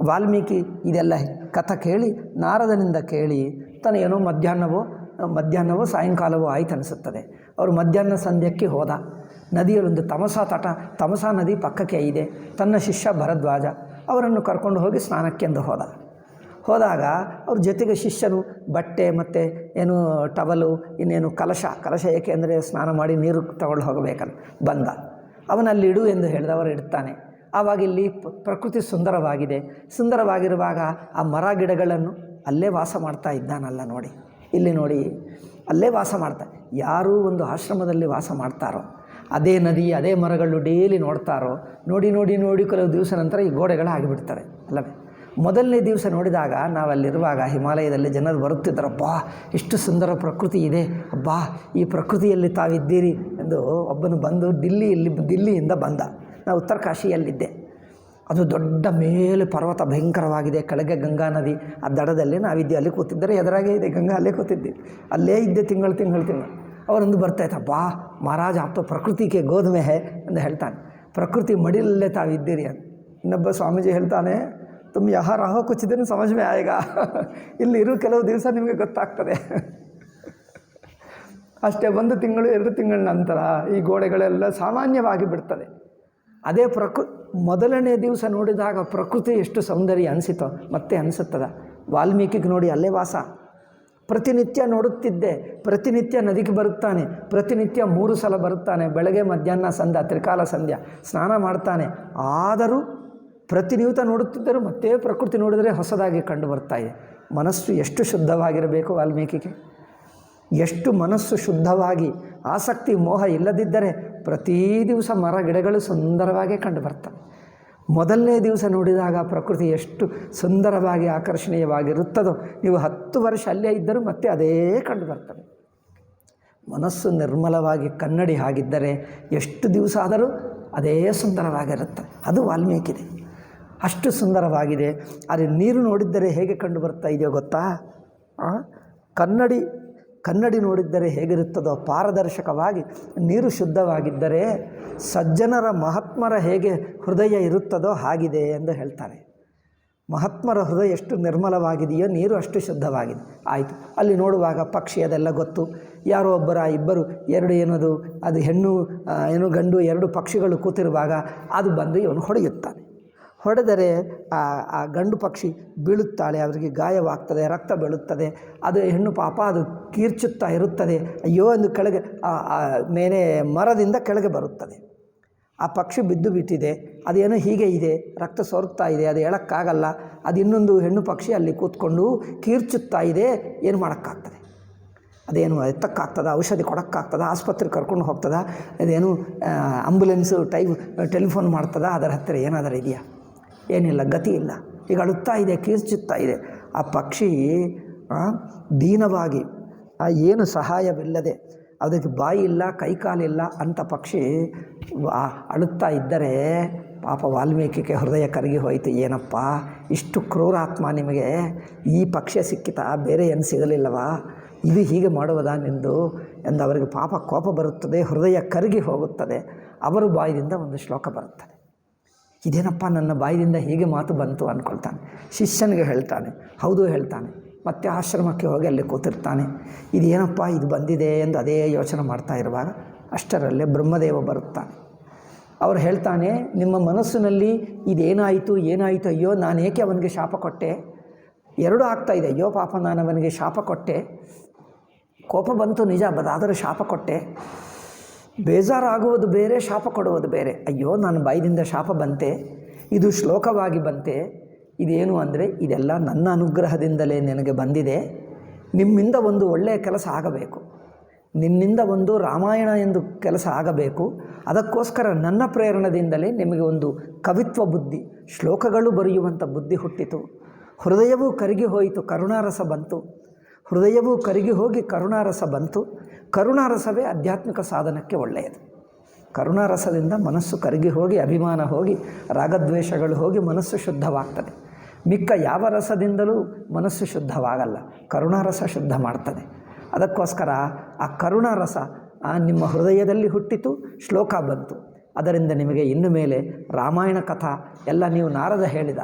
ವಾಲ್ಮೀಕಿ ಇದೆಲ್ಲ ಕಥೆ ಕೇಳಿ ನಾರದನಿಂದ ಕೇಳಿ ತಾನು ಏನೋ ಮಧ್ಯಾಹ್ನವೋ ಸಾಯಂಕಾಲವೋ ಆಯ್ತು ಅನಿಸುತ್ತದೆ. ಅವರು ಮಧ್ಯಾಹ್ನ ಸಂಧ್ಯಕ್ಕೆ ಹೋದ. ನದಿಯಲ್ಲೊಂದು ತಮಸಾ ನದಿ ಪಕ್ಕಕ್ಕೆ ಇದೆ. ತನ್ನ ಶಿಷ್ಯ ಭರದ್ವಾಜ ಅವರನ್ನು ಕರ್ಕೊಂಡು ಹೋಗಿ ಸ್ನಾನಕ್ಕೆಂದು ಹೋದಾಗ ಅವ್ರ ಜೊತೆಗೆ ಶಿಷ್ಯನು ಬಟ್ಟೆ ಮತ್ತು ಏನು ಟವಲು ಇನ್ನೇನು ಕಲಶ ಏಕೆ ಅಂದರೆ ಸ್ನಾನ ಮಾಡಿ ನೀರು ತಗೊಂಡು ಹೋಗಬೇಕಲ್ಲ ಬಂದ. ಅವನಲ್ಲಿ ಇಡು ಎಂದು ಹೇಳಿದ, ಅವರು ಇಡ್ತಾನೆ. ಆವಾಗ ಇಲ್ಲಿ ಪ್ರಕೃತಿ ಸುಂದರವಾಗಿರುವಾಗ ಆ ಮರ ಗಿಡಗಳನ್ನು ಅಲ್ಲೇ ವಾಸ ಮಾಡ್ತಾ ಇದ್ದಾನಲ್ಲ ನೋಡಿ, ಇಲ್ಲಿ ನೋಡಿ ಅಲ್ಲೇ ವಾಸ ಮಾಡ್ತಾ. ಯಾರೂ ಒಂದು ಆಶ್ರಮದಲ್ಲಿ ವಾಸ ಮಾಡ್ತಾರೋ, ಅದೇ ನದಿ ಅದೇ ಮರಗಳು ಡೈಲಿ ನೋಡ್ತಾರೋ, ನೋಡಿ ಕೆಲವು ದಿವಸ ನಂತರ ಈ ಗೋಡೆಗಳು ಆಗಿಬಿಡ್ತವೆ ಅಲ್ಲವೇ. ಮೊದಲನೇ ದಿವಸ ನೋಡಿದಾಗ ನಾವಲ್ಲಿರುವಾಗ ಹಿಮಾಲಯದಲ್ಲಿ ಜನರು ಬರುತ್ತಿದ್ದರಪ್ಪ, ಇಷ್ಟು ಸುಂದರ ಪ್ರಕೃತಿ ಇದೆ, ಅಬ್ಬಾ ಈ ಪ್ರಕೃತಿಯಲ್ಲಿ ತಾವಿದ್ದೀರಿ ಎಂದು ಒಬ್ಬನು ಬಂದು ದಿಲ್ಲಿಯಿಂದ ಬಂದ. ನಾವು ಉತ್ತರಕಾಶಿಯಲ್ಲಿದ್ದೆ. ಅದು ದೊಡ್ಡ ಮೇಲೆ ಪರ್ವತ ಭಯಂಕರವಾಗಿದೆ, ಕೆಳಗೆ ಗಂಗಾ ನದಿ, ಆ ದಡದಲ್ಲಿ ನಾವಿದ್ದೆ. ಅಲ್ಲಿ ಕೂತಿದ್ದರೆ ಎದುರಾಗೇ ಇದೆ ಗಂಗಾ, ಅಲ್ಲೇ ಕೂತಿದ್ದೆ, ಅಲ್ಲೇ ಇದ್ದೆ ತಿಂಗಳು. ಅವರೊಂದು ಬರ್ತಾಯಿತ್ತಪ್ಪ, ಮಹಾರಾಜ ಆಪ್ತ ಪ್ರಕೃತಿಗೆ ಗೋಧುಮೆ ಹೇ ಎಂದು ಹೇಳ್ತಾನೆ. ಪ್ರಕೃತಿ ಮಡಿಲಲ್ಲೇ ತಾವಿದ್ದೀರಿ ಅಂತ. ಇನ್ನೊಬ್ಬ ಸ್ವಾಮೀಜಿ ಹೇಳ್ತಾನೆ, ತುಮ್ ಯಹಾ ರಹೋ ಕುಚ್ ದಿನ ಸಮಜ್ ಮೇ ಆಯೇಗಾ, ಇಲ್ಲಿ ಇರು ಕೆಲವು ದಿವಸ ನಿಮಗೆ ಗೊತ್ತಾಗ್ತದೆ. ಅಷ್ಟೇ 1 ತಿಂಗಳು 2 ತಿಂಗಳ ನಂತರ ಈ ಗೋಡೆಗಳೆಲ್ಲ ಸಾಮಾನ್ಯವಾಗಿ ಬಿಡ್ತದೆ. ಅದೇ ಮೊದಲನೇ ದಿವಸ ನೋಡಿದಾಗ ಪ್ರಕೃತಿ ಎಷ್ಟು ಸೌಂದರ್ಯ ಅನಿಸಿತೋ ಮತ್ತೆ ಅನಿಸುತ್ತದೆ. ವಾಲ್ಮೀಕಿಗೆ ನೋಡಿ ಅಲ್ಲೇ ವಾಸ. ಪ್ರತಿನಿತ್ಯ ನೋಡುತ್ತಿದ್ದೆ, ಪ್ರತಿನಿತ್ಯ ನದಿಗೆ ಬರುತ್ತಾನೆ, ಪ್ರತಿನಿತ್ಯ 3 ಸಲ ಬರುತ್ತಾನೆ, ಬೆಳಗ್ಗೆ ಮಧ್ಯಾಹ್ನ ಸಂಧ್ಯಾ, ತ್ರಿಕಾಲ ಸಂಧ್ಯಾ ಸ್ನಾನ ಮಾಡ್ತಾನೆ. ಆದರೂ ಪ್ರತಿನಿತ್ಯ ನೋಡುತ್ತಿದ್ದರೂ ಮತ್ತೆ ಪ್ರಕೃತಿ ನೋಡಿದರೆ ಹೊಸದಾಗಿ ಕಂಡು ಬರ್ತಾ ಇದೆ. ಮನಸ್ಸು ಎಷ್ಟು ಶುದ್ಧವಾಗಿರಬೇಕು ವಾಲ್ಮೀಕಿಗೆ, ಎಷ್ಟು ಮನಸ್ಸು ಶುದ್ಧವಾಗಿ ಆಸಕ್ತಿ ಮೋಹ ಇಲ್ಲದಿದ್ದರೆ ಪ್ರತಿ ದಿವಸ ಮರ ಗಿಡಗಳು ಸುಂದರವಾಗಿ ಕಂಡು ಬರ್ತವೆ. ಮೊದಲನೇ ದಿವಸ ನೋಡಿದಾಗ ಪ್ರಕೃತಿ ಎಷ್ಟು ಸುಂದರವಾಗಿ ಆಕರ್ಷಣೀಯವಾಗಿರುತ್ತದೋ, ನೀವು 10 ವರ್ಷ ಅಲ್ಲೇ ಇದ್ದರೂ ಮತ್ತೆ ಅದೇ ಕಂಡು ಬರ್ತವೆ. ಮನಸ್ಸು ನಿರ್ಮಲವಾಗಿ ಕನ್ನಡಿ ಆಗಿದ್ದರೆ ಎಷ್ಟು ದಿವಸ ಆದರೂ ಅದೇ ಸುಂದರವಾಗಿರುತ್ತೆ. ಅದು ವಾಲ್ಮೀಕಿದೆ, ಅಷ್ಟು ಸುಂದರವಾಗಿದೆ. ಆದರೆ ನೀರು ನೋಡಿದ್ದರೆ ಹೇಗೆ ಕಂಡು ಬರ್ತಾ ಇದೆಯೋ ಗೊತ್ತಾ? ಕನ್ನಡಿ ನೋಡಿದ್ದರೆ ಹೇಗಿರುತ್ತದೋ ಪಾರದರ್ಶಕವಾಗಿ ನೀರು ಶುದ್ಧವಾಗಿದ್ದರೆ ಸಜ್ಜನರ ಮಹಾತ್ಮರ ಹೇಗೆ ಹೃದಯ ಇರುತ್ತದೋ ಹಾಗಿದೆ ಎಂದು ಹೇಳ್ತಾರೆ. ಮಹಾತ್ಮರ ಹೃದಯ ಎಷ್ಟು ನಿರ್ಮಲವಾಗಿದೆಯೋ ನೀರು ಅಷ್ಟು ಶುದ್ಧವಾಗಿದೆ. ಆಯಿತು, ಅಲ್ಲಿ ನೋಡುವಾಗ ಪಕ್ಷಿ ಅದೆಲ್ಲ ಗೊತ್ತು. ಯಾರೋ ಇಬ್ಬರು 2 ಏನದು ಅದು ಹೆಣ್ಣು ಏನು ಗಂಡು 2 ಪಕ್ಷಿಗಳು ಕೂತಿರುವಾಗ ಅದು ಬಂದು ಇವನು ಹೊಡೆಯುತ್ತಾನೆ. ಹೊಡೆದರೆ ಆ ಗಂಡು ಪಕ್ಷಿ ಬೀಳುತ್ತಾಳೆ, ಅವರಿಗೆ ಗಾಯವಾಗ್ತದೆ, ರಕ್ತ ಬೀಳುತ್ತದೆ. ಅದು ಹೆಣ್ಣು ಪಾಪ ಅದು ಕೀರ್ಚುತ್ತಾ ಇರುತ್ತದೆ. ಅಯ್ಯೋ ಎಂದು ಕೆಳಗೆ ಮೇಲೆ ಮರದಿಂದ ಕೆಳಗೆ ಬರುತ್ತದೆ. ಆ ಪಕ್ಷಿ ಬಿದ್ದು ಬಿಟ್ಟಿದೆ, ಅದೇನೋ ಹೀಗೆ ಇದೆ, ರಕ್ತ ಸೋರುತ್ತಾ ಇದೆ, ಅದು ಹೇಳೋಕ್ಕಾಗಲ್ಲ. ಅದು ಇನ್ನೊಂದು ಹೆಣ್ಣು ಪಕ್ಷಿ ಅಲ್ಲಿ ಕೂತ್ಕೊಂಡು ಕೀರ್ಚುತ್ತಾ ಇದೆ. ಏನು ಮಾಡೋಕ್ಕಾಗ್ತದೆ? ಅದೇನು ಎತ್ತಕ್ಕಾಗ್ತದ? ಔಷಧಿ ಕೊಡೋಕ್ಕಾಗ್ತದ? ಆಸ್ಪತ್ರೆಗೆ ಕರ್ಕೊಂಡು ಹೋಗ್ತದ? ಅದೇನು ಆಂಬುಲೆನ್ಸು ಟೆಲಿಫೋನ್ ಮಾಡ್ತದ? ಅದರ ಹತ್ತಿರ ಏನಾದರೂ ಇದೆಯಾ? ಏನಿಲ್ಲ, ಗತಿ ಇಲ್ಲ. ಈಗ ಅಳುತ್ತಾ ಇದೆ, ಕೀರ್ಚುತ್ತಾ ಇದೆ. ಆ ಪಕ್ಷಿ ದೀನವಾಗಿ ಏನು ಸಹಾಯವಿಲ್ಲದೆ, ಅದಕ್ಕೆ ಬಾಯಿ ಇಲ್ಲ, ಕೈಕಾಲಿಲ್ಲ ಅಂಥ ಪಕ್ಷಿ ಅಳುತ್ತಾ ಇದ್ದರೆ ಪಾಪ ವಾಲ್ಮೀಕಿಗೆ ಹೃದಯ ಕರಗಿ ಹೋಯಿತು. ಏನಪ್ಪ ಇಷ್ಟು ಕ್ರೂರಾತ್ಮ ನಿಮಗೆ, ಈ ಪಕ್ಷಿ ಸಿಕ್ಕಿತಾ, ಬೇರೆ ಏನು ಸಿಗಲಿಲ್ಲವಾ? ಇದು ಹೀಗೆ ಮಾಡುವುದಾ ಎಂದು ಅವರಿಗೆ ಪಾಪ ಕೋಪ ಬರುತ್ತದೆ, ಹೃದಯ ಕರಗಿ ಹೋಗುತ್ತದೆ. ಅವರ ಬಾಯಿದಿಂದ ಒಂದು ಶ್ಲೋಕ ಬರುತ್ತದೆ. ಇದೇನಪ್ಪ ನನ್ನ ಬಾಯಿದಿಂದ ಹೀಗೆ ಮಾತು ಬಂತು ಅಂದ್ಕೊಳ್ತಾನೆ. ಶಿಷ್ಯನಿಗೆ ಹೇಳ್ತಾನೆ, ಹೌದು ಹೇಳ್ತಾನೆ. ಮತ್ತೆ ಆಶ್ರಮಕ್ಕೆ ಹೋಗಿ ಅಲ್ಲಿ ಕೂತಿರ್ತಾನೆ. ಇದೇನಪ್ಪ ಇದು ಬಂದಿದೆ ಎಂದು ಅದೇ ಯೋಚನೆ ಮಾಡ್ತಾ ಇರುವಾಗ ಅಷ್ಟರಲ್ಲೇ ಬ್ರಹ್ಮದೇವ ಬರುತ್ತಾನೆ. ಅವ್ರು ಹೇಳ್ತಾನೆ, ನಿಮ್ಮ ಮನಸ್ಸಿನಲ್ಲಿ ಇದೇನಾಯಿತು ಏನಾಯಿತು, ಅಯ್ಯೋ ನಾನು ಏಕೆ ಅವನಿಗೆ ಶಾಪ ಕೊಟ್ಟೆ, ಎರಡೂ ಆಗ್ತಾಯಿದೆ. ಅಯ್ಯೋ ಪಾಪ ನಾನು ಅವನಿಗೆ ಶಾಪ ಕೊಟ್ಟೆ, ಕೋಪ ಬಂತು ನಿಜ, ಅದಾದರೂ ಶಾಪ ಕೊಟ್ಟೆ. ಬೇಜಾರಾಗುವುದು ಬೇರೆ, ಶಾಪ ಕೊಡುವುದು ಬೇರೆ. ಅಯ್ಯೋ ನನ್ನ ಬಾಯಿದಿಂದ ಶಾಪ ಬಂತೆ, ಇದು ಶ್ಲೋಕವಾಗಿ ಬಂತೆ. ಇದೇನು ಅಂದರೆ, ಇದೆಲ್ಲ ನನ್ನ ಅನುಗ್ರಹದಿಂದಲೇ ನಿನಗೆ ಬಂದಿದೆ. ನಿಮ್ಮಿಂದ ಒಂದು ಒಳ್ಳೆಯ ಕೆಲಸ ಆಗಬೇಕು, ನಿನ್ನಿಂದ ಒಂದು ರಾಮಾಯಣ ಎಂದು ಕೆಲಸ ಆಗಬೇಕು. ಅದಕ್ಕೋಸ್ಕರ ನನ್ನ ಪ್ರೇರಣದಿಂದಲೇ ನಿಮಗೆ ಒಂದು ಕವಿತ್ವ ಬುದ್ಧಿ, ಶ್ಲೋಕಗಳು ಬರೆಯುವಂಥ ಬುದ್ಧಿ ಹುಟ್ಟಿತು. ಹೃದಯವೂ ಕರಗಿ ಹೋಯಿತು, ಕರುಣಾರಸ ಬಂತು. ಹೃದಯವೂ ಕರಗಿ ಹೋಗಿ ಕರುಣಾರಸ ಬಂತು. ಕರುಣಾರಸವೇ ಆಧ್ಯಾತ್ಮಿಕ ಸಾಧನಕ್ಕೆ ಒಳ್ಳೆಯದು. ಕರುಣಾರಸದಿಂದ ಮನಸ್ಸು ಕರಗಿ ಹೋಗಿ, ಅಭಿಮಾನ ಹೋಗಿ, ರಾಗದ್ವೇಷಗಳು ಹೋಗಿ ಮನಸ್ಸು ಶುದ್ಧವಾಗ್ತದೆ. ಮಿಕ್ಕ ಯಾವ ರಸದಿಂದಲೂ ಮನಸ್ಸು ಶುದ್ಧವಾಗಲ್ಲ, ಕರುಣಾರಸ ಶುದ್ಧ ಮಾಡ್ತದೆ. ಅದಕ್ಕೋಸ್ಕರ ಆ ಕರುಣಾರಸ ನಿಮ್ಮ ಹೃದಯದಲ್ಲಿ ಹುಟ್ಟಿತು, ಶ್ಲೋಕ ಬಂತು. ಅದರಿಂದ ನಿಮಗೆ ಇನ್ನು ಮೇಲೆ ರಾಮಾಯಣ ಕಥಾ ಎಲ್ಲ ನೀವು ನಾರದ ಹೇಳಿದ.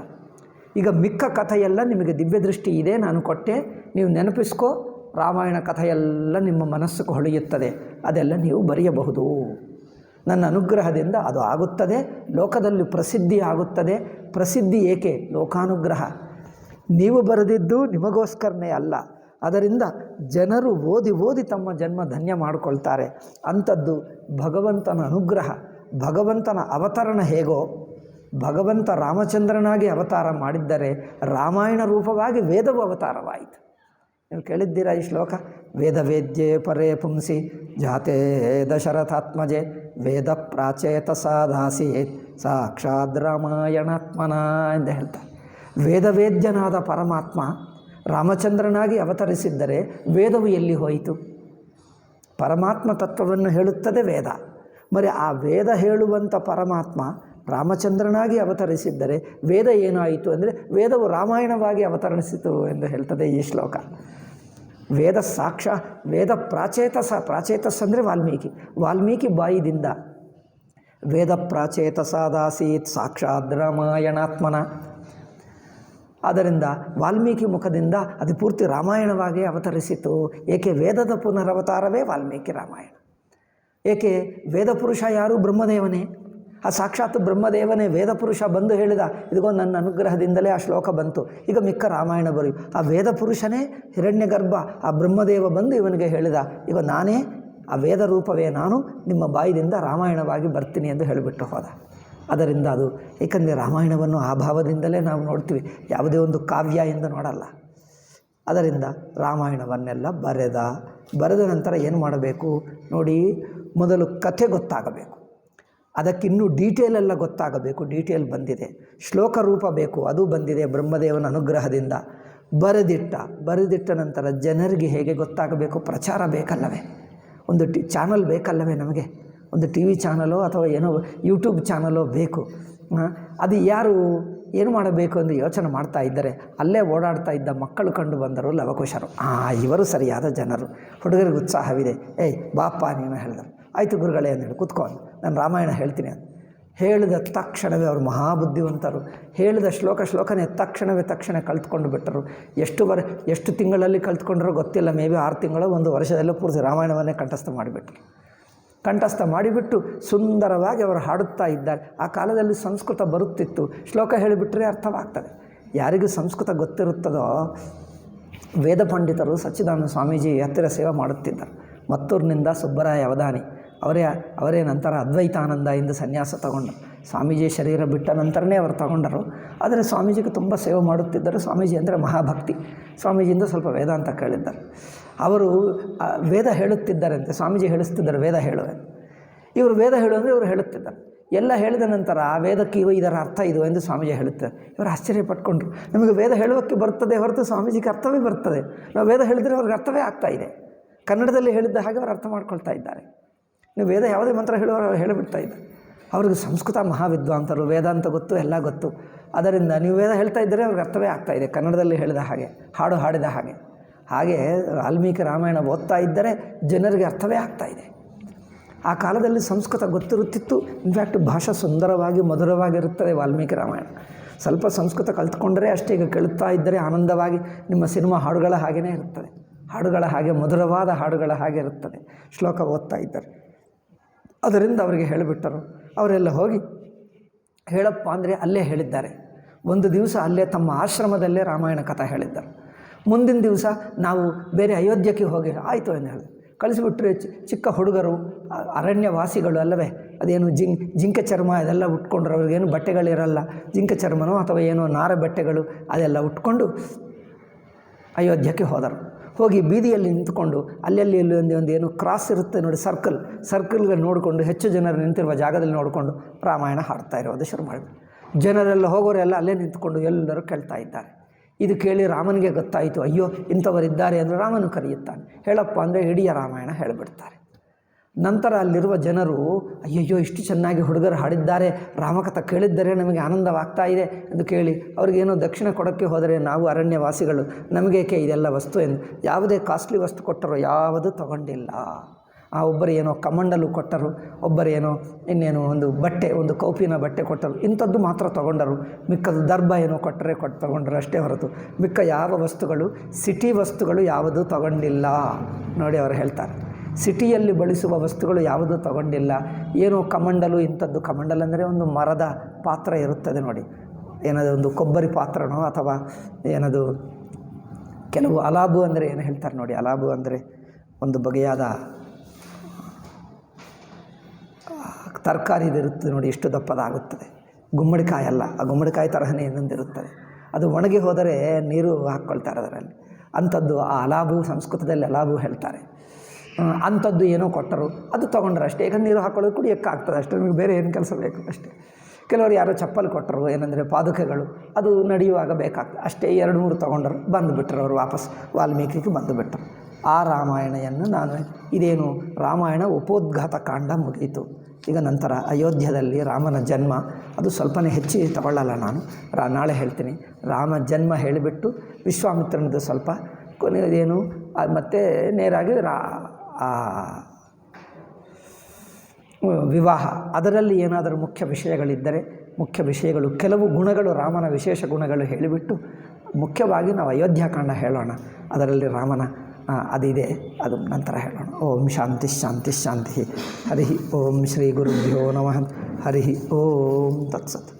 ಈಗ ಮಿಕ್ಕ ಕಥೆಯೆಲ್ಲ ನಿಮಗೆ ದಿವ್ಯ ದೃಷ್ಟಿ ಇದೆ, ನಾನು ಕೊಟ್ಟೆ, ನೀವು ನೆನಪಿಸ್ಕೋ. ರಾಮಾಯಣ ಕಥೆಯೆಲ್ಲ ನಿಮ್ಮ ಮನಸ್ಸಿಗೆ ಹೊಳೆಯುತ್ತದೆ, ಅದೆಲ್ಲ ನೀವು ಬರೆಯಬಹುದು. ನನ್ನ ಅನುಗ್ರಹದಿಂದ ಅದು ಆಗುತ್ತದೆ, ಲೋಕದಲ್ಲಿ ಪ್ರಸಿದ್ಧಿ ಆಗುತ್ತದೆ. ಪ್ರಸಿದ್ಧಿ ಏಕೆ? ಲೋಕಾನುಗ್ರಹ. ನೀವು ಬರೆದಿದ್ದು ನಿಮಗೋಸ್ಕರನೇ ಅಲ್ಲ, ಅದರಿಂದ ಜನರು ಓದಿ ಓದಿ ತಮ್ಮ ಜನ್ಮ ಧನ್ಯ ಮಾಡಿಕೊಳ್ತಾರೆ. ಅಂಥದ್ದು ಭಗವಂತನ ಅನುಗ್ರಹ. ಭಗವಂತನ ಅವತರಣ ಹೇಗೋ, ಭಗವಂತ ರಾಮಚಂದ್ರನಾಗಿ ಅವತಾರ ಮಾಡಿದ್ದರೆ ರಾಮಾಯಣ ರೂಪವಾಗಿ ವೇದವು ಅವತಾರವಾಯಿತು. ನೀವು ಕೇಳಿದ್ದೀರಾ ಈ ಶ್ಲೋಕ? ವೇದ ವೇದ್ಯೆ ಪರೇ ಪುಂಸಿ ಜಾತೆ ದಶರಥಾತ್ಮಜೆ ವೇದ ಪ್ರಾಚೇತಸಾದಾಸೀತ್ ಸಾಕ್ಷಾತ್ ರಾಮಾಯಣಾತ್ಮನ ಎಂದು ಹೇಳ್ತಾರೆ. ವೇದವೇದ್ಯನಾದ ಪರಮಾತ್ಮ ರಾಮಚಂದ್ರನಾಗಿ ಅವತರಿಸಿದ್ದರೆ ವೇದವು ಎಲ್ಲಿ ಹೋಯಿತು? ಪರಮಾತ್ಮ ತತ್ವವನ್ನು ಹೇಳುತ್ತದೆ ವೇದ. మరి ಆ ವೇದ ಹೇಳುವಂಥ ಪರಮಾತ್ಮ ರಾಮಚಂದ್ರನಾಗಿ ಅವತರಿಸಿದ್ದರೆ ವೇದ ಏನಾಯಿತು ಅಂದರೆ, ವೇದವು ರಾಮಾಯಣವಾಗಿ ಅವತರಿಸಿತು ಎಂದು ಹೇಳ್ತದೆ ಈ ಶ್ಲೋಕ. ವೇದ ವೇದ ಪ್ರಾಚೇತಸ್ ಅಂದರೆ ವಾಲ್ಮೀಕಿ ಬಾಯಿದಿಂದ ವೇದ ಪ್ರಾಚೇತಸಾದಾಸೀತ್ ಸಾಕ್ಷಾತ್ ರಾಮಾಯಣಾತ್ಮನ. ಆದ್ದರಿಂದ ವಾಲ್ಮೀಕಿ ಮುಖದಿಂದ ಅದು ಪೂರ್ತಿ ರಾಮಾಯಣವಾಗಿ ಅವತರಿಸಿತು. ಏಕೆ? ವೇದದ ಪುನರವತಾರವೇ ವಾಲ್ಮೀಕಿ ರಾಮಾಯಣ. ಏಕೆ? ವೇದಪುರುಷ ಯಾರು? ಬ್ರಹ್ಮದೇವನೇ. ಆ ಸಾಕ್ಷಾತ್ ಬ್ರಹ್ಮದೇವನೇ ವೇದಪುರುಷ ಬಂದು ಹೇಳಿದ, ಇದಿಗೋ ನನ್ನ ಅನುಗ್ರಹದಿಂದಲೇ ಆ ಶ್ಲೋಕ ಬಂತು, ಈಗ ಮಿಕ್ಕ ರಾಮಾಯಣ ಬರೆಯು. ಆ ವೇದಪುರುಷನೇ ಹಿರಣ್ಯಗರ್ಭ, ಆ ಬ್ರಹ್ಮದೇವ ಬಂದು ಇವನಿಗೆ ಹೇಳಿದ, ಈಗ ನಾನೇ ಆ ವೇದ ರೂಪವೇ ನಾನು, ನಿಮ್ಮ ಬಾಯಿದಿಂದ ರಾಮಾಯಣವಾಗಿ ಬರ್ತೀನಿ ಎಂದು ಹೇಳಿಬಿಟ್ಟು ಹೋದ. ಅದರಿಂದ ಅದು, ಏಕೆಂದರೆ ರಾಮಾಯಣವನ್ನು ಆ ಭಾವದಿಂದಲೇ ನಾವು ನೋಡ್ತೀವಿ, ಯಾವುದೇ ಒಂದು ಕಾವ್ಯ ಎಂದು ನೋಡಲ್ಲ. ಅದರಿಂದ ರಾಮಾಯಣವನ್ನೆಲ್ಲ ಬರೆದ ನಂತರ ಏನು ಮಾಡಬೇಕು ನೋಡಿ, ಮೊದಲು ಕಥೆ ಗೊತ್ತಾಗಬೇಕು, ಅದಕ್ಕಿನ್ನೂ ಡೀಟೇಲೆಲ್ಲ ಗೊತ್ತಾಗಬೇಕು. ಡೀಟೇಲ್ ಬಂದಿದೆ. ಶ್ಲೋಕ ರೂಪ ಬೇಕು, ಅದು ಬಂದಿದೆ ಬ್ರಹ್ಮದೇವನ ಅನುಗ್ರಹದಿಂದ. ಬರೆದಿಟ್ಟ ನಂತರ ಜನರಿಗೆ ಹೇಗೆ ಗೊತ್ತಾಗಬೇಕು? ಪ್ರಚಾರ ಬೇಕಲ್ಲವೇ? ಒಂದು ಚಾನಲ್ ಬೇಕಲ್ಲವೇ ನಮಗೆ? ಒಂದು ಟಿ ವಿ ಚಾನಲೋ ಅಥವಾ ಏನೋ ಯೂಟ್ಯೂಬ್ ಚಾನಲೋ ಬೇಕು. ಅದು ಯಾರು ಏನು ಮಾಡಬೇಕು ಎಂದು ಯೋಚನೆ ಮಾಡ್ತಾ ಇದ್ದರೆ, ಅಲ್ಲೇ ಓಡಾಡ್ತಾ ಇದ್ದ ಮಕ್ಕಳು ಕಂಡು ಬಂದರು ಲವಕುಶರು. ಇವರು ಸರಿಯಾದ ಜನರು, ಹುಡುಗರಿಗೆ ಉತ್ಸಾಹವಿದೆ, ಏಯ್ ಬಾಪ್ಪ ನೀನು ಹೇಳಿದರು. ಆಯಿತು ಗುರುಗಳೇ ಅಂದೇಳಿ ಕೂತ್ಕೊಂಡು ನಾನು ರಾಮಾಯಣ ಹೇಳ್ತೀನಿ ಅಂತ ಹೇಳಿದ ತಕ್ಷಣವೇ ಅವರು ಮಹಾಬುದ್ಧಿವಂತರು. ಹೇಳಿದ ಶ್ಲೋಕನೇ ತಕ್ಷಣ ಕಲ್ತ್ಕೊಂಡು ಬಿಟ್ಟರು. ಎಷ್ಟು ತಿಂಗಳಲ್ಲಿ ಕಲ್ತ್ಕೊಂಡ್ರೋ ಗೊತ್ತಿಲ್ಲ, ಮೇ ಬಿ 6 ತಿಂಗಳು 1 ವರ್ಷದಲ್ಲೂ ಪೂರ್ತಿ ರಾಮಾಯಣವನ್ನೇ ಕಂಠಸ್ಥ ಮಾಡಿಬಿಟ್ಟು ಸುಂದರವಾಗಿ ಅವರು ಹಾಡುತ್ತಾ ಇದ್ದಾರೆ. ಆ ಕಾಲದಲ್ಲಿ ಸಂಸ್ಕೃತ ಬರುತ್ತಿತ್ತು, ಶ್ಲೋಕ ಹೇಳಿಬಿಟ್ರೆ ಅರ್ಥವಾಗ್ತದೆ. ಯಾರಿಗೂ ಸಂಸ್ಕೃತ ಗೊತ್ತಿರುತ್ತದೋ, ವೇದ ಪಂಡಿತರು ಸಚ್ಚಿದಾನಂದ ಸ್ವಾಮೀಜಿ ಹತ್ತಿರ ಸೇವೆ ಮಾಡುತ್ತಿದ್ದರು. ಮತ್ತೂರಿನಿಂದ ಸುಬ್ಬರಾಯ ಅವಧಾನಿ ಅವರೇ ನಂತರ ಅದ್ವೈತಾನಂದ ಎಂದು ಸನ್ಯಾಸ ತಗೊಂಡರು. ಸ್ವಾಮೀಜಿ ಶರೀರ ಬಿಟ್ಟ ನಂತರನೇ ಅವರು ತಗೊಂಡರು. ಆದರೆ ಸ್ವಾಮೀಜಿಗೆ ತುಂಬ ಸೇವೆ ಮಾಡುತ್ತಿದ್ದರು. ಸ್ವಾಮೀಜಿ ಅಂದರೆ ಮಹಾಭಕ್ತಿ. ಸ್ವಾಮೀಜಿಯಿಂದ ಸ್ವಲ್ಪ ವೇದಾಂತ ಕೇಳಿದ್ದಾರೆ. ಅವರು ವೇದ ಹೇಳುತ್ತಿದ್ದಾರಂತೆ, ಸ್ವಾಮೀಜಿ ಹೇಳಿಸ್ತಿದ್ದಾರೆ ವೇದ ಹೇಳುವೆ. ಇವರು ವೇದ ಹೇಳು ಅಂದರೆ ಇವರು ಹೇಳುತ್ತಿದ್ದಾರೆ. ಎಲ್ಲ ಹೇಳಿದ ನಂತರ ಆ ವೇದಕ್ಕೆ ಇದರ ಅರ್ಥ ಇದು ಎಂದು ಸ್ವಾಮೀಜಿ ಹೇಳುತ್ತಾರೆ. ಇವರು ಆಶ್ಚರ್ಯಪಟ್ಕೊಂಡ್ರು. ನಮಗೆ ವೇದ ಹೇಳುವಕ್ಕೆ ಬರ್ತದೆ ಹೊರತು ಸ್ವಾಮೀಜಿಗೆ ಅರ್ಥವೇ ಬರ್ತದೆ. ನಾವು ವೇದ ಹೇಳಿದರೆ ಅವ್ರಿಗೆ ಅರ್ಥವೇ ಆಗ್ತಾ ಇದೆ. ಕನ್ನಡದಲ್ಲಿ ಹೇಳಿದ್ದ ಹಾಗೆ ಅವರು ಅರ್ಥ ಮಾಡ್ಕೊಳ್ತಾ ಇದ್ದಾರೆ. ನೀವು ವೇದ ಯಾವುದೇ ಮಂತ್ರ ಹೇಳುವವರು ಹೇಳಿಬಿಡ್ತಾ ಇದ್ದಾರೆ. ಅವ್ರಿಗೆ ಸಂಸ್ಕೃತ ಮಹಾವಿದ್ವಾಂತರು, ವೇದಾಂತ ಗೊತ್ತು, ಎಲ್ಲ ಗೊತ್ತು. ಅದರಿಂದ ನೀವು ವೇದ ಹೇಳ್ತಾ ಇದ್ದರೆ ಅವ್ರಿಗೆ ಅರ್ಥವೇ ಆಗ್ತಾ ಇದೆ, ಕನ್ನಡದಲ್ಲಿ ಹೇಳಿದ ಹಾಗೆ, ಹಾಡು ಹಾಡಿದ ಹಾಗೆ ವಾಲ್ಮೀಕಿ ರಾಮಾಯಣ ಓದ್ತಾ ಇದ್ದರೆ ಜನರಿಗೆ ಅರ್ಥವೇ ಆಗ್ತಾ ಇದೆ. ಆ ಕಾಲದಲ್ಲಿ ಸಂಸ್ಕೃತ ಗೊತ್ತಿರುತ್ತಿತ್ತು. ಇನ್ಫ್ಯಾಕ್ಟ್ ಭಾಷೆ ಸುಂದರವಾಗಿ ಮಧುರವಾಗಿರುತ್ತದೆ ವಾಲ್ಮೀಕಿ ರಾಮಾಯಣ. ಸ್ವಲ್ಪ ಸಂಸ್ಕೃತ ಕಲ್ತ್ಕೊಂಡರೆ ಅಷ್ಟೇ. ಈಗ ಕೇಳುತ್ತಾ ಇದ್ದರೆ ಆನಂದವಾಗಿ ನಿಮ್ಮ ಸಿನಿಮಾ ಹಾಡುಗಳ ಹಾಗೆಯೇ ಇರುತ್ತದೆ. ಹಾಡುಗಳ ಹಾಗೆ, ಮಧುರವಾದ ಹಾಡುಗಳ ಹಾಗೆ ಇರುತ್ತದೆ ಶ್ಲೋಕ ಓದ್ತಾ ಇದ್ದರೆ. ಅದರಿಂದ ಅವರಿಗೆ ಹೇಳಿಬಿಟ್ಟರು, ಅವರೆಲ್ಲ ಹೋಗಿ ಹೇಳಪ್ಪ ಅಂದರೆ ಅಲ್ಲೇ ಹೇಳಿದ್ದಾರೆ. ಒಂದು ದಿವಸ ಅಲ್ಲೇ ತಮ್ಮ ಆಶ್ರಮದಲ್ಲೇ ರಾಮಾಯಣ ಕಥೆ ಹೇಳಿದ್ದಾರೆ. ಮುಂದಿನ ದಿವಸ ನಾವು ಬೇರೆ ಅಯೋಧ್ಯಕ್ಕೆ ಹೋಗಿ ಆಯಿತು ಎಂದು ಹೇಳಿದ್ರು. ಕಳಿಸಿಬಿಟ್ರೆ ಚಿಕ್ಕ ಹುಡುಗರು ಅರಣ್ಯವಾಸಿಗಳು ಅಲ್ಲವೇ, ಅದೇನು ಜಿಂಕೆ ಚರ್ಮ ಇದೆಲ್ಲ ಉಟ್ಕೊಂಡ್ರು, ಅವ್ರಿಗೇನು ಬಟ್ಟೆಗಳಿರಲ್ಲ, ಜಿಂಕೆ ಚರ್ಮನೋ ಅಥವಾ ಏನೋ ನಾರ ಬಟ್ಟೆಗಳು ಅದೆಲ್ಲ ಉಟ್ಕೊಂಡು ಅಯೋಧ್ಯಕ್ಕೆ ಹೋದರು. ಹೋಗಿ ಬೀದಿಯಲ್ಲಿ ನಿಂತ್ಕೊಂಡು ಅಲ್ಲಲ್ಲಿ ಒಂದು ಏನು ಕ್ರಾಸ್ ಇರುತ್ತೆ ನೋಡಿ, ಸರ್ಕಲ್ಗಳು ನೋಡಿಕೊಂಡು ಹೆಚ್ಚು ಜನರು ನಿಂತಿರುವ ಜಾಗದಲ್ಲಿ ನೋಡಿಕೊಂಡು ರಾಮಾಯಣ ಹಾಡ್ತಾ ಇರೋದು ಶುರು ಮಾಡಿದ್ರು. ಜನರೆಲ್ಲ ಹೋಗೋರೆಲ್ಲ ಅಲ್ಲೇ ನಿಂತ್ಕೊಂಡು ಎಲ್ಲರೂ ಕೇಳ್ತಾ ಇದ್ದಾರೆ. ಇದು ಕೇಳಿ ರಾಮನಿಗೆ ಗೊತ್ತಾಯಿತು, ಅಯ್ಯೋ ಇಂಥವರಿದ್ದಾರೆ ಅಂದರೆ ರಾಮನು ಕರೆಯುತ್ತಾನೆ. ಹೇಳಪ್ಪ ಅಂದರೆ ಇಡೀ ರಾಮಾಯಣ ಹೇಳಿಬಿಡ್ತಾರೆ. ನಂತರ ಅಲ್ಲಿರುವ ಜನರು ಅಯ್ಯಯ್ಯೋ ಇಷ್ಟು ಚೆನ್ನಾಗಿ ಹುಡುಗರು ಹಾಡಿದ್ದಾರೆ, ರಾಮಕಥೆ ಕೇಳಿದ್ದರೆ ನಮಗೆ ಆನಂದವಾಗ್ತಾ ಇದೆ ಎಂದು ಕೇಳಿ ಅವ್ರಿಗೇನೋ ದಕ್ಷಿಣ ಕೊಡೋಕ್ಕೆ ಹೋದರೆ ನಾವು ಅರಣ್ಯವಾಸಿಗಳು ನಮಗೇಕೆ ಇದೆಲ್ಲ ವಸ್ತು ಎಂದು ಯಾವುದೇ ಕಾಸ್ಟ್ಲಿ ವಸ್ತು ಕೊಟ್ಟರು ಯಾವುದೂ ತಗೊಂಡಿಲ್ಲ. ಒಬ್ಬರು ಏನೋ ಕಮಂಡಲು ಕೊಟ್ಟರು, ಒಬ್ಬರೇನೋ ಇನ್ನೇನು ಒಂದು ಬಟ್ಟೆ, ಒಂದು ಕೌಪಿನ ಬಟ್ಟೆ ಕೊಟ್ಟರು, ಇಂಥದ್ದು ಮಾತ್ರ ತೊಗೊಂಡರು. ಮಿಕ್ಕದು ದರ್ಭ ಏನೋ ಕೊಟ್ಟರೆ ತೊಗೊಂಡರು ಅಷ್ಟೇ ಹೊರತು ಮಿಕ್ಕ ಯಾವ ವಸ್ತುಗಳು, ಸಿಟಿ ವಸ್ತುಗಳು ಯಾವುದೂ ತಗೊಂಡಿಲ್ಲ. ನೋಡಿ ಅವರು ಹೇಳ್ತಾರೆ, ಸಿಟಿಯಲ್ಲಿ ಬಳಸುವ ವಸ್ತುಗಳು ಯಾವುದೂ ತಗೊಂಡಿಲ್ಲ. ಏನೋ ಕಮಂಡಲು ಇಂಥದ್ದು, ಕಮಂಡಲ್ ಅಂದರೆ ಒಂದು ಮರದ ಪಾತ್ರ ಇರುತ್ತದೆ ನೋಡಿ, ಏನದು ಒಂದು ಕೊಬ್ಬರಿ ಪಾತ್ರನೋ ಅಥವಾ ಏನದು ಕೆಲವು ಅಲಾಬು ಅಂದರೆ ಏನು ಹೇಳ್ತಾರೆ ನೋಡಿ, ಅಲಾಬು ಅಂದರೆ ಒಂದು ಬಗೆಯಾದ ತರಕಾರಿದಿರುತ್ತದೆ ನೋಡಿ, ಎಷ್ಟು ದಪ್ಪದಾಗುತ್ತದೆ. ಗುಮ್ಮಡಿಕಾಯಿ ಅಲ್ಲ, ಆ ಗುಮ್ಮಡಿಕಾಯಿ ತರಹನೇ ಇನ್ನೊಂದಿರುತ್ತದೆ. ಅದು ಒಣಗಿ ಹೋದರೆ ನೀರು ಹಾಕ್ಕೊಳ್ತಾರೆ ಅದರಲ್ಲಿ. ಅಂಥದ್ದು ಆ ಅಲಾಬು, ಸಂಸ್ಕೃತದಲ್ಲಿ ಅಲಾಬು ಹೇಳ್ತಾರೆ. ಅಂಥದ್ದು ಏನೋ ಕೊಟ್ಟರು, ಅದು ತೊಗೊಂಡ್ರೆ ಅಷ್ಟೇ. ಯಾಕಂದ್ರೆ ನೀರು ಹಾಕ್ಕೊಳ್ಳೋದು ಕುಡಿಯೋಕ್ಕಾಗ್ತದೆ ಅಷ್ಟೇ, ನಿಮಗೆ ಬೇರೆ ಏನು ಕೆಲಸ ಬೇಕು ಅಷ್ಟೇ. ಕೆಲವರು ಯಾರೋ ಚಪ್ಪಲಿ ಕೊಟ್ಟರು, ಏನಂದರೆ ಪಾದುಕೆಗಳು, ಅದು ನಡೆಯುವಾಗ ಬೇಕಾಗ್ತದೆ ಅಷ್ಟೇ. 2-3 ತೊಗೊಂಡರು, ಬಂದುಬಿಟ್ರು ಅವರು ವಾಪಸ್ ವಾಲ್ಮೀಕಿಗೆ ಬಂದುಬಿಟ್ಟರು. ಆ ರಾಮಾಯಣವನ್ನು ನಾನು ಇದೇನು ರಾಮಾಯಣ ಉಪೋದ್ಘಾತ ಕಾಂಡ ಮುಗಿಯಿತು. ಈಗ ನಂತರ ಅಯೋಧ್ಯದಲ್ಲಿ ರಾಮನ ಜನ್ಮ, ಅದು ಸ್ವಲ್ಪನೇ ಹೆಚ್ಚಿಗೆ ತಗೊಳ್ಳಲ್ಲ ನಾನು, ನಾಳೆ ಹೇಳ್ತೀನಿ. ರಾಮ ಜನ್ಮ ಹೇಳಿಬಿಟ್ಟು ವಿಶ್ವಾಮಿತ್ರನದು ಸ್ವಲ್ಪ ಕೊನೆಯದೇನು ಮತ್ತು ನೇರಾಗಿ ವಿವಾಹ, ಅದರಲ್ಲಿ ಏನಾದರೂ ಮುಖ್ಯ ವಿಷಯಗಳಿದ್ದರೆ ಮುಖ್ಯ ವಿಷಯಗಳು, ಕೆಲವು ಗುಣಗಳು, ರಾಮನ ವಿಶೇಷ ಗುಣಗಳು ಹೇಳಿಬಿಟ್ಟು ಮುಖ್ಯವಾಗಿ ನಾವು ಅಯೋಧ್ಯಕಾಂಡ ಹೇಳೋಣ. ಅದರಲ್ಲಿ ರಾಮನ ಅದಿದೆ, ಅದು ನಂತರ ಹೇಳೋಣ. ಓಂ ಶಾಂತಿ ಶಾಂತಿ ಶಾಂತಿ. ಹರಿ ಓಂ ಶ್ರೀ ಗುರುಭ್ಯೋ ನಮಃ. ಹರಿ ಓಂ ತತ್ಸತ್.